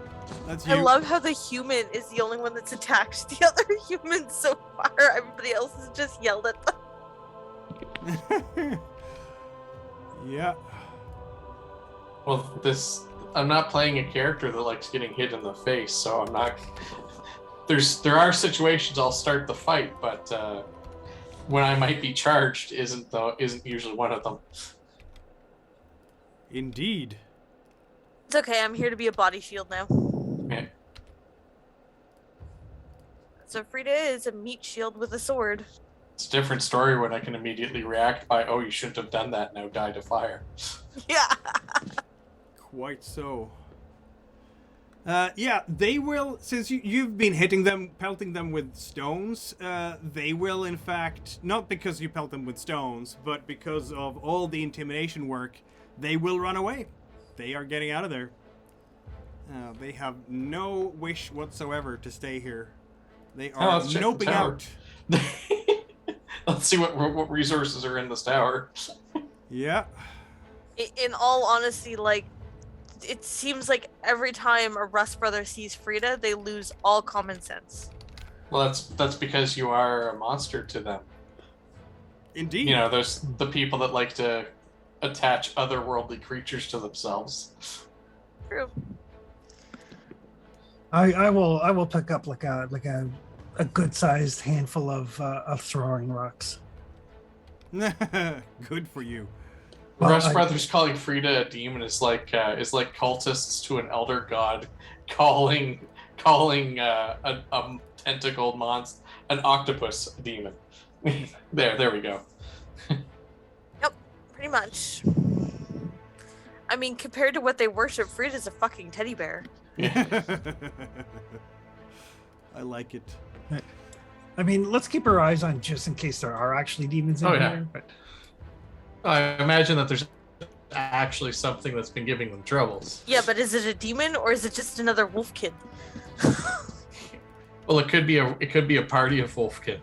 That's you. I love how the human is the only one that's attacked the other humans so far. Everybody else has just yelled at them. Yeah. Well, I'm not playing a character that likes getting hit in the face, so I'm not. There are situations I'll start the fight, but when I might be charged isn't usually one of them. Indeed. It's okay. I'm here to be a body shield now. Yeah. So Frida is a meat shield with a sword. It's a different story when I can immediately react by, "Oh, you shouldn't have done that. Now die to fire." Yeah. Quite so. Yeah, they will, since you've been hitting them, pelting them with stones, they will in fact, not because you pelt them with stones, but because of all the intimidation work, they will run away. They are getting out of there. They have no wish whatsoever to stay here. They Oh, are let's check the noping tower. out. Let's see what resources are in this tower. Yeah. In all honesty, like, it seems like every time a Rust brother sees Frida, they lose all common sense. Well, that's because you are a monster to them. Indeed. You know, there's the people that like to attach otherworldly creatures to themselves. True. I will pick up like a good sized handful of throwing rocks. Good for you. Well, Rust Brothers calling Frida a demon is like cultists to an elder god calling a tentacled monster, an octopus, a demon. There we go. Yep, pretty much. I mean, compared to what they worship, Frida's a fucking teddy bear. I like it. I mean, let's keep our eyes on just in case there are actually demons in Oh yeah. here. Right. I imagine that there's actually something that's been giving them troubles. Yeah, but is it a demon or is it just another wolf kid? Well, it could be a party of wolfkin.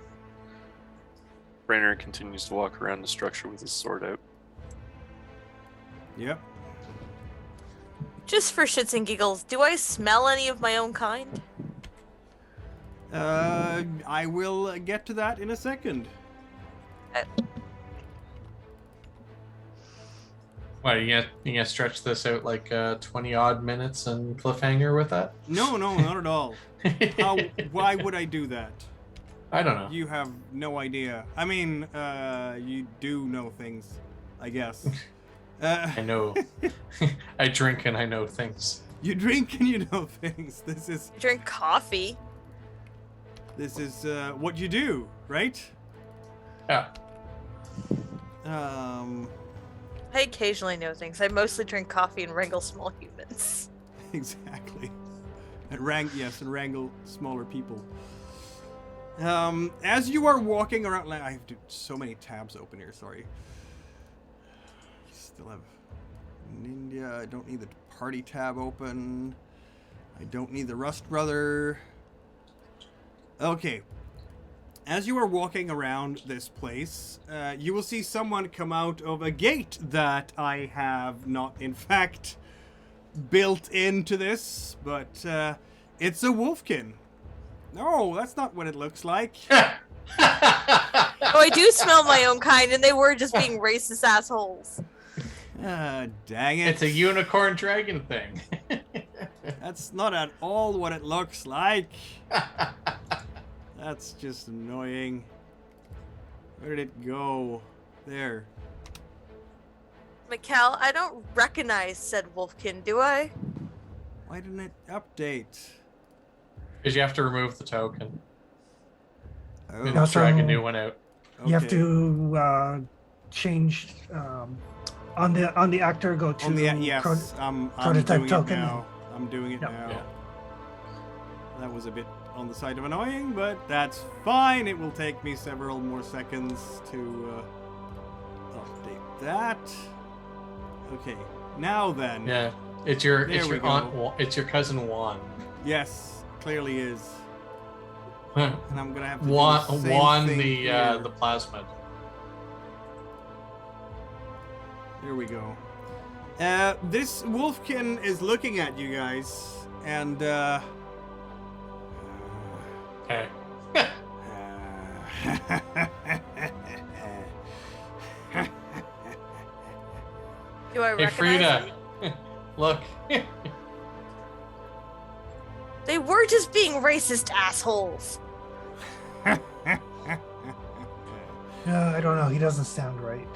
Brainer continues to walk around the structure with his sword out. Yep. Just for shits and giggles, do I smell any of my own kind? I will get to that in a second. What, you gonna stretch this out like 20 odd minutes and cliffhanger with that? No, not at all. Why would I do that? I don't know. You have no idea. I mean, you do know things, I guess. I know. I drink and I know things. You drink and you know things. This is Drink coffee. what you do, right? Yeah. I occasionally know things. I mostly drink coffee and wrangle small humans. Exactly. And wrangle smaller people. As you are walking around, I have so many tabs open here. Sorry. Still have Ninja. I don't need the party tab open. I don't need the Rust Brother. Okay. As you are walking around this place, you will see someone come out of a gate that I have not, in fact, built into this, but it's a wolfkin. No, that's not what it looks like. Oh, I do smell my own kind, and they were just being racist assholes. Dang it. It's a unicorn dragon thing. That's not at all what it looks like. That's just annoying. Where did it go? There. Mikal, I don't recognize said wolfkin, do I? Why didn't it update? Because you have to remove the token Oh, and Also- drag a new one out. You have okay. to change on the actor. Go to On the yes, pro- I'm prototype doing token. it now. I'm doing it Yep. now. Yeah. That was a bit on the side of annoying, but that's fine. It will take me several more seconds to update that. Okay, now then. Yeah. It's your There we your go. aunt. It's your cousin Juan. Yes, clearly is. And I'm gonna have to Juan, do the same Juan thing here. the plasmid. There we go. This wolfkin is looking at you guys, and Okay. Do I Hey recognize Frida, them? look. They were just being racist assholes. I don't know. He doesn't sound right.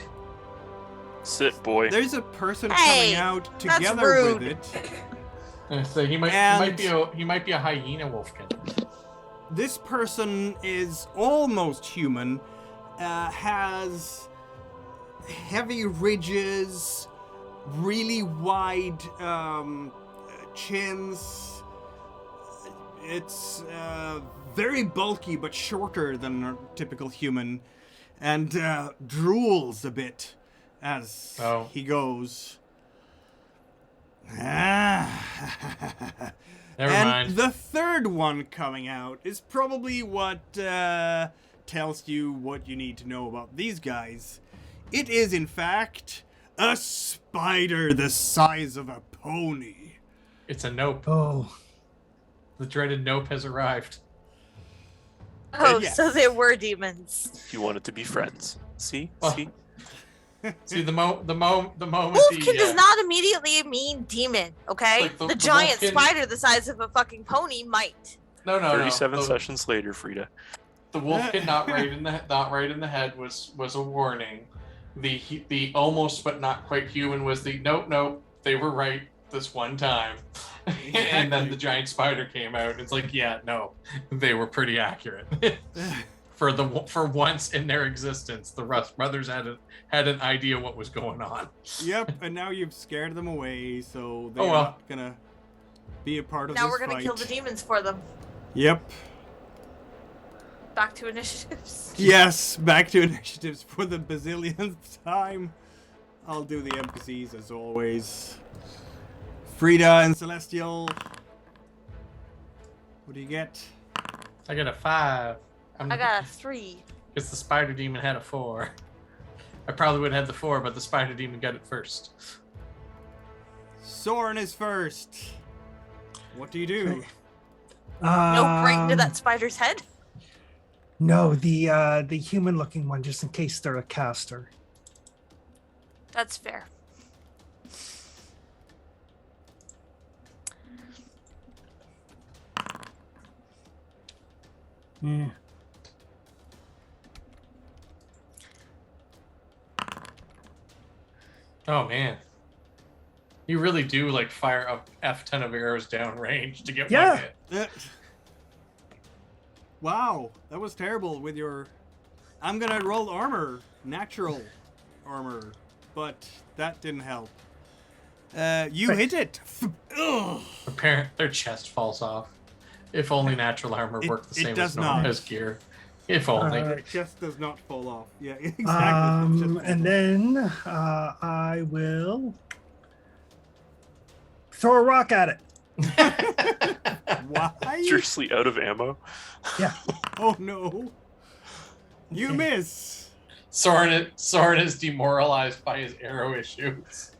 Sit, boy. there's a person Hey, coming out that's together rude. with it. So he might And- he might be a hyena wolfkin. This person is almost human, has heavy ridges, really wide chins. It's very bulky but shorter than a typical human, and drools a bit as Oh. he goes. Never and mind. the third one coming out is probably what tells you what you need to know about these guys. It is, in fact, a spider the size of a pony. It's a nope. Oh, The dreaded nope has arrived. Oh, yes. so there were demons. If you wanted to be friends. See? Oh. See? See the moment Wolfkin does not immediately mean demon, okay? Like the the giant Wolfkin- spider the size of a fucking pony might. No. 37 The, sessions later, Frida. the Wolfkin not right in the head was a warning. The almost but not quite human was the nope. They were right this one time. And then the giant spider came out. It's like, yeah, no, they were pretty accurate. For once in their existence, the Rust brothers had an idea what was going on. Yep, and now you've scared them away, so they're Oh, well. not gonna be a part of Now this we're gonna fight. kill the demons for them. Yep. Back to initiatives. Yes, back to initiatives for the bazillionth time. I'll do the NPCs as always. Frida and Celestial. What do you get? I got a 5. I got a 3. Because the spider demon had a 4. I probably would have had the 4, but the spider demon got it first. Soren is first. What do you do? No, right into Um, that spider's head. No, the human-looking one, just in case they're a caster. That's fair. Yeah. Oh man. You really do like fire up F10 of arrows down range to get Yeah. one hit. Wow, that was terrible with your... I'm gonna roll armor. Natural armor. But that didn't help. You Right. hit it. Ugh. Their chest falls off. If only natural armor worked the It same does as normal not. as gear. If only. It just does not fall off. Yeah, exactly. It just And then I will throw a rock at it. Why? Seriously out of ammo? Yeah. Oh no. You miss. Soren is demoralized by his arrow issues.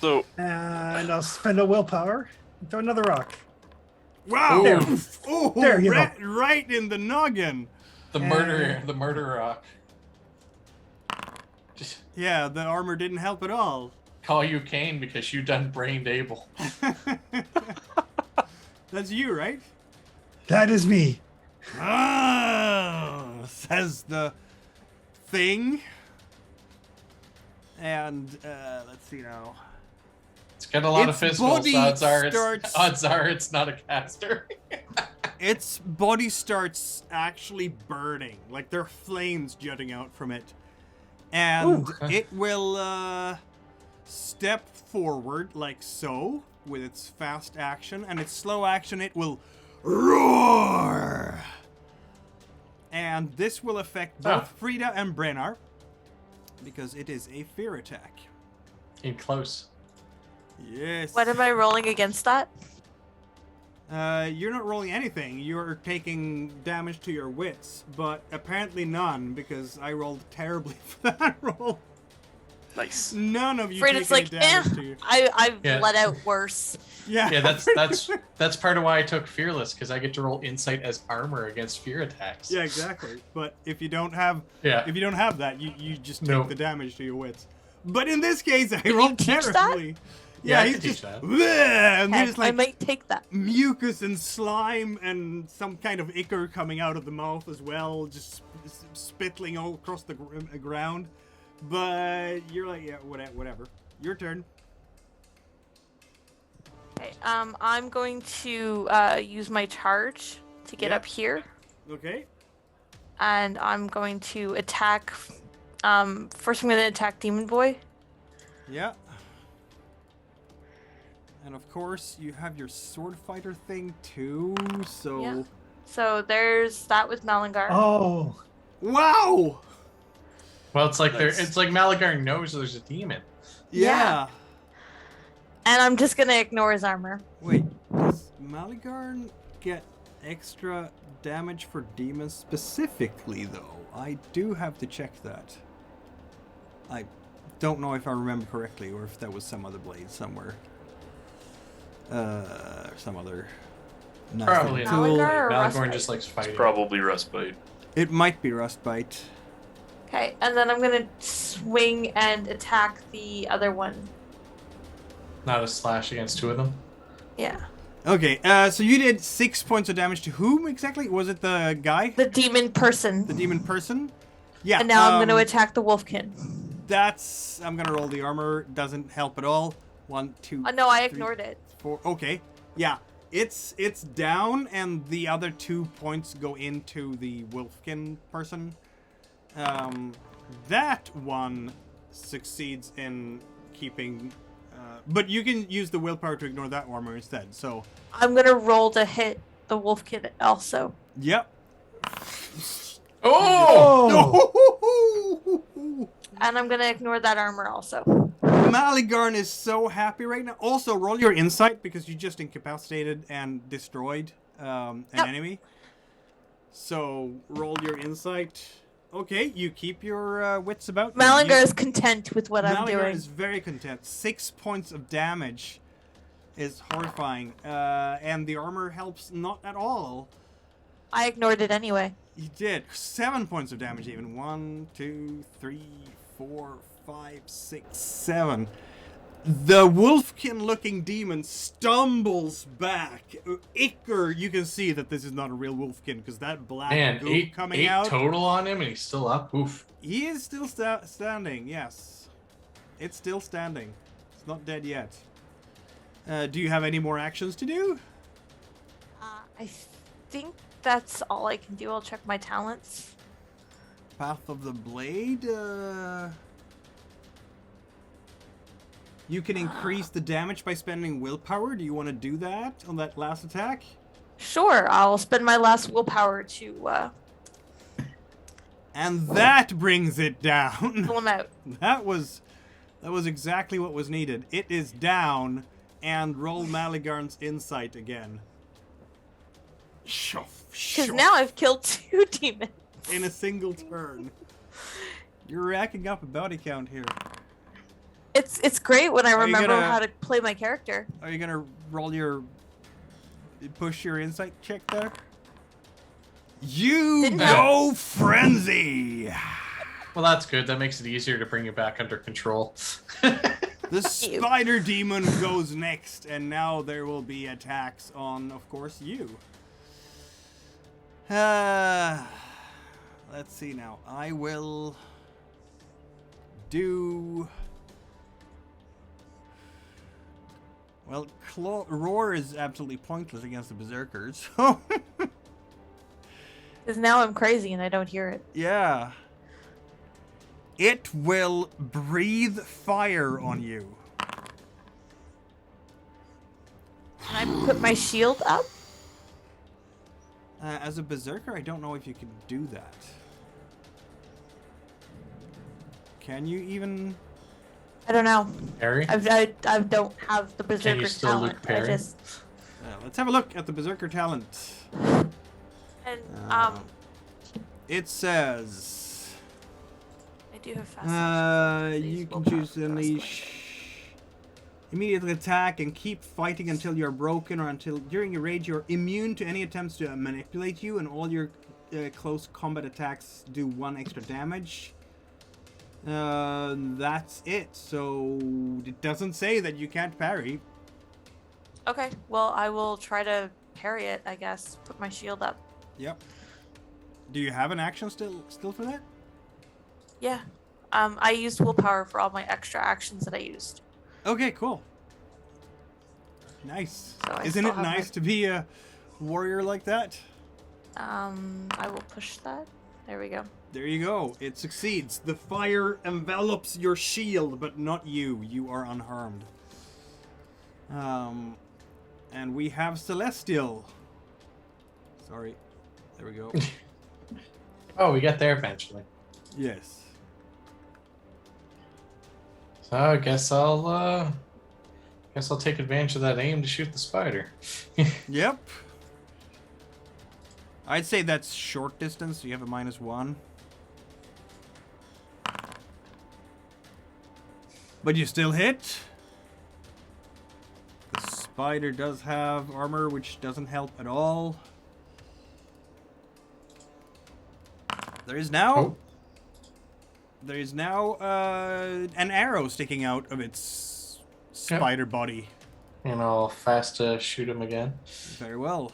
So, And I'll spend a willpower and throw another rock. Wow. There. Oh, There you go. right in the noggin. The murder rock. Just Yeah, the armor didn't help at all. call you Kane because you done brained Abel. That's you, right? That is me. Ah, says the thing. And let's see now. It's got a lot of Its physicals. body Odds are it's not a caster. Its body starts actually burning, like there are flames jutting out from it. And Ooh. it will step forward like so with its fast action, and its slow action it will roar. And this will affect both Frida and Brennar because it is a fear attack. In close. Yes. What am I rolling against that? You're not rolling anything. You're taking damage to your wits, but apparently none because I rolled terribly for that roll. nice. None of you Frida's take any like, damage to you. I've Yeah. let out worse. Yeah. Yeah, that's part of why I took Fearless, because I get to roll insight as armor against fear attacks. Yeah, exactly. But if you don't have that, you just take Nope. the damage to your wits. But in this case, I you rolled teach that? terribly. Yeah, I he's can teach just that. "Bleh," and Heck, there's I like might take that. mucus and slime and some kind of ichor coming out of the mouth as well, just spittling all across the ground. But you're like, yeah, whatever. Your turn. Okay, I'm going to use my charge to get Yeah. up here, Okay. and I'm going to attack. First, I'm going to attack Demon Boy. Yeah. And of course, you have your sword fighter thing too. So. Yeah. So there's that with Malingar. Oh, Wow. Well, it's like Nice. it's like Malagar knows there's a demon. Yeah. And I'm just going to ignore his armor. Wait. Does Maligarn get extra damage for demons specifically, though? I do have to check that. I don't know if I remember correctly or if that was some other blade somewhere. Some other... Probably tool. Maligar or Maligarn Rustbite? just likes fighting. Probably Rustbite. It might be Rustbite. Okay, and then I'm gonna swing and attack the other one. Not a slash against two of them. Yeah. Okay, so you did 6 points of damage to whom exactly? Was it the guy? The demon person. The demon person? Yeah. And now I'm gonna attack the wolfkin. That's... I'm gonna roll the armor. Doesn't help at all. 1, 2, No, I 3, ignored it. 4. Okay. Yeah. It's down, and the other 2 points go into the wolfkin person. That one succeeds in keeping... but you can use the willpower to ignore that armor instead, so... I'm gonna roll to hit the wolfkin also. Yep. Oh! Oh! And I'm gonna ignore that armor also. Maligarn is so happy right now. Also, roll your insight because you just incapacitated and destroyed an enemy. So, roll your insight. Okay, you keep your wits about you. Maligar is content with what I'm Maligar doing. is very content. 6 points of damage is horrifying. And the armor helps not at all. I ignored it anyway. You did. 7 points of damage even. 1, 2, 3, 4, 5, 6, 7. The wolfkin-looking demon stumbles back. Icker, you can see that this is not a real wolfkin because that black Man, goop eight coming out. total on him, and he's still up. Oof. He is still standing. Yes, it's still standing. It's not dead yet. Do you have any more actions to do? I think that's all I can do. I'll check my talents. Path of the Blade. You can increase the damage by spending willpower. Do you want to do that on that last attack? Sure, I'll spend my last willpower to And that brings it down. pull him out. That was exactly what was needed. It is down, and roll Maligarn's insight again. Because now I've killed 2 demons. In a single turn. You're racking up a body count here. It's great when I Are you remember gonna- how to play my character. Are you gonna roll your... push your insight check there? You Didn't go frenzy! Well, that's good. That makes it easier to bring you back under control. The spider demon goes next, and now there will be attacks on, of course, you. Let's see now. I will do... Well, Roar is absolutely pointless against the Berserkers. So, Because now I'm crazy and I don't hear it. yeah. It will breathe fire on you. Can I put my shield up? As a Berserker, I don't know if you can do that. Can you even... I don't know. Harry? I don't have the berserker still talent. Luke Perry? I just let's have a look at the Berserker talent. and It says... I do have fast action. you Please can willpower choose to for the rest of unleash... Immediately attack and keep fighting until you're broken or until during your rage you're immune to any attempts to manipulate you, and all your close combat attacks do 1 extra damage. That's it. So it doesn't say that you can't parry. Okay, well I will try to parry it. I guess put my shield up. Yep. Do you have an action still for that? Yeah. I used willpower for all my extra actions that I used. Okay, cool. Nice. So I Isn't still it have nice my- to be a warrior like that? I will push that. There we go. There you go. It succeeds. The fire envelops your shield, but not you. You are unharmed. And we have Celestial. Sorry. There we go. Oh, we got there eventually. Yes. So I guess I'll Guess I'll take advantage of that aim to shoot the spider. Yep. I'd say that's short distance, so you have a -1. But you still hit. The spider does have armor, which doesn't help at all. There is now an arrow sticking out of its spider body. And I'll fast shoot him again. Very well.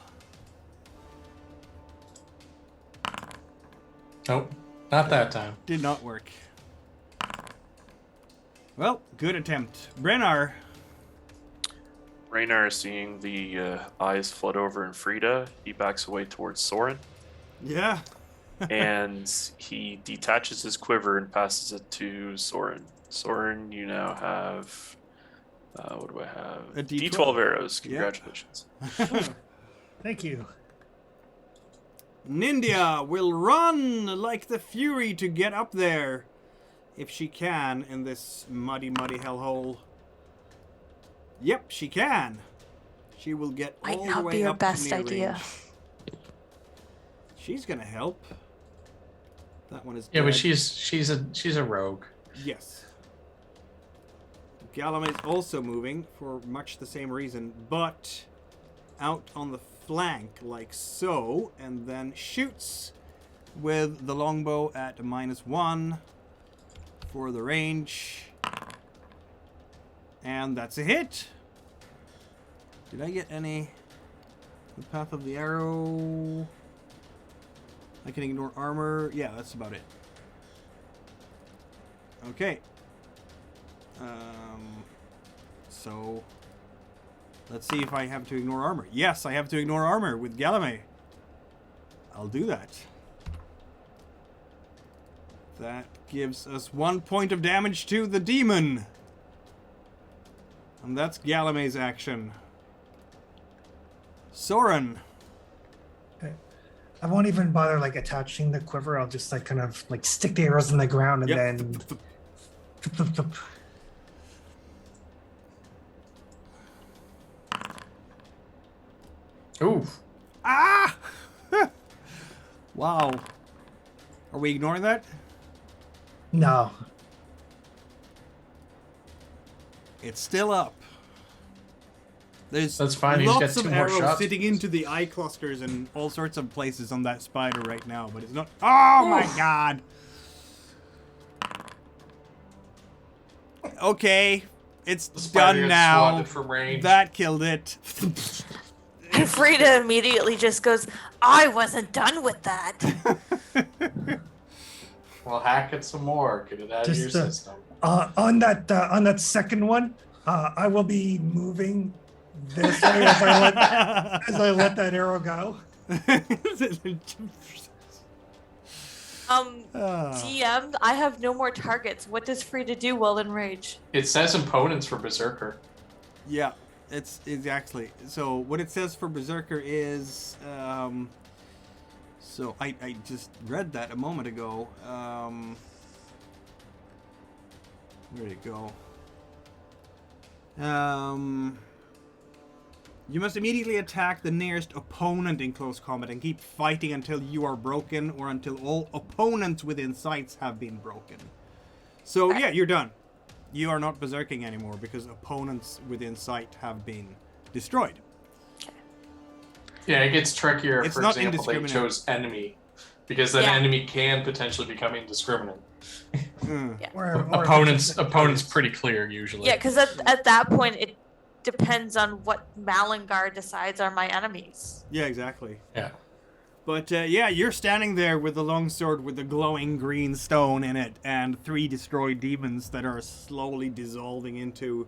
Nope, not that time. Did not work. Well, good attempt. Brennar. Raynar, seeing the eyes flood over in Frida, he backs away towards Soren, Yeah. and he detaches his quiver and passes it to Soren. Soren, you now have... what do I have? A D12. D12 arrows. Yeah. Congratulations. Thank you. Nindia will run like the fury to get up there, if she can, in this muddy, muddy hellhole. Yep, she can. She will get Might all the not way be your up best to near idea. range. She's gonna help. That one is Yeah, dead. but she's a rogue. Yes. Gallum is also moving for much the same reason, but out on the flank like so, and then shoots with the longbow at -1 for the range. And that's a hit. Did I get any? The path of the arrow. I can ignore armor. Yeah, that's about it. Okay. So let's see if I have to ignore armor. Yes, I have to ignore armor with Galame. I'll do that. That gives us 1 point of damage to the demon. And that's Galame's action. Soren. Okay. I won't even bother like attaching the quiver. I'll just like kind of like stick the arrows in the ground and Yep. then. Thup, thup, thup. Ooh. Ah! Wow. Are we ignoring that? No. It's still up. There's That's fine, he's lots got of 2 more arrows shots. sitting into the eye clusters and all sorts of places on that spider right now, but it's not. Oh my god! Okay, it's The spider done gets now. swatted from range. That killed it. And Frida immediately just goes, I wasn't done with that. Well, hack it some more. Get it out of your Just, system. On that second one, I will be moving this way as I let that arrow go. TM, I have no more targets. What does Frida do while in rage? It says opponents for Berserker. Yeah, it's exactly. So what it says for Berserker is, so I just read that a moment ago. Where'd it go? You must immediately attack the nearest opponent in close combat and keep fighting until you are broken or until all opponents within sights have been broken. So yeah, you're done. You are not berserking anymore because opponents within sight have been destroyed. Yeah, it gets trickier. It's For not example, they indiscriminate. chose enemy because that Yeah. enemy can potentially become indiscriminate. Mm. Or Opponents pretty clear usually. Yeah, because at that point, it depends on what Malingar decides are my enemies. Yeah, exactly. Yeah. But yeah, you're standing there with the longsword with the glowing green stone in it and 3 destroyed demons that are slowly dissolving into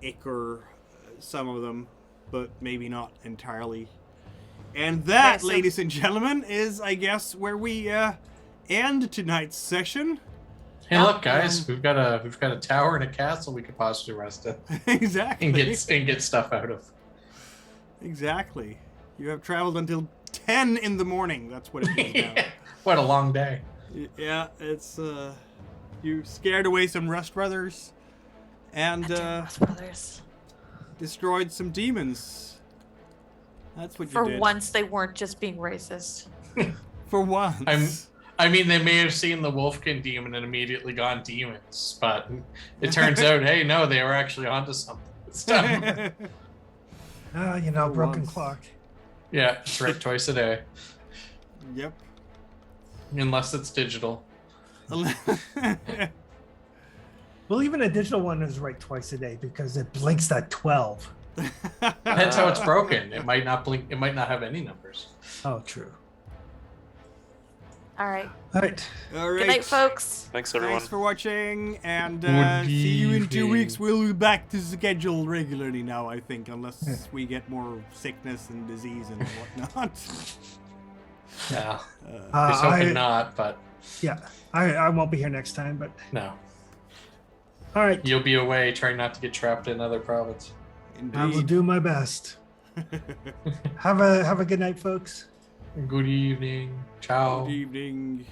ichor, some of them, but maybe not entirely. And that, Okay, so- ladies and gentlemen, is, I guess, where we end tonight's session. Hey, look, guys, we've got a tower and a castle we could possibly rest in Exactly. and get stuff out of. Exactly. You have traveled until 10 in the morning. That's what it is now. What a long day. Yeah, it's you scared away some Rust Brothers, and Goddamn Rust Brothers. destroyed some demons. That's what you For did. once, they weren't just being racist. For once. I mean, they may have seen the Wolfkin demon and immediately gone demons, but it turns out, hey, no, they were actually onto something. It's done. You know, For broken once. clock. Yeah, it's right twice a day, Yep. unless it's digital. Well, even a digital one is right twice a day because it blinks at 12. That's how it's broken. It might not blink. It might not have any numbers. Oh, true. All right. All right. All right. Good night, folks. Thanks, everyone. Thanks for watching, and Good see you in 2 evening. weeks. We'll be back to schedule regularly now, I think, unless we get more sickness and disease and whatnot. Yeah, Uh, just hoping I- not, but Yeah, I won't be here next time, but no. all right. You'll be away trying not to get trapped in another province. I will Indeed. do my best. Have a good night, folks. Good evening. Ciao. Good evening.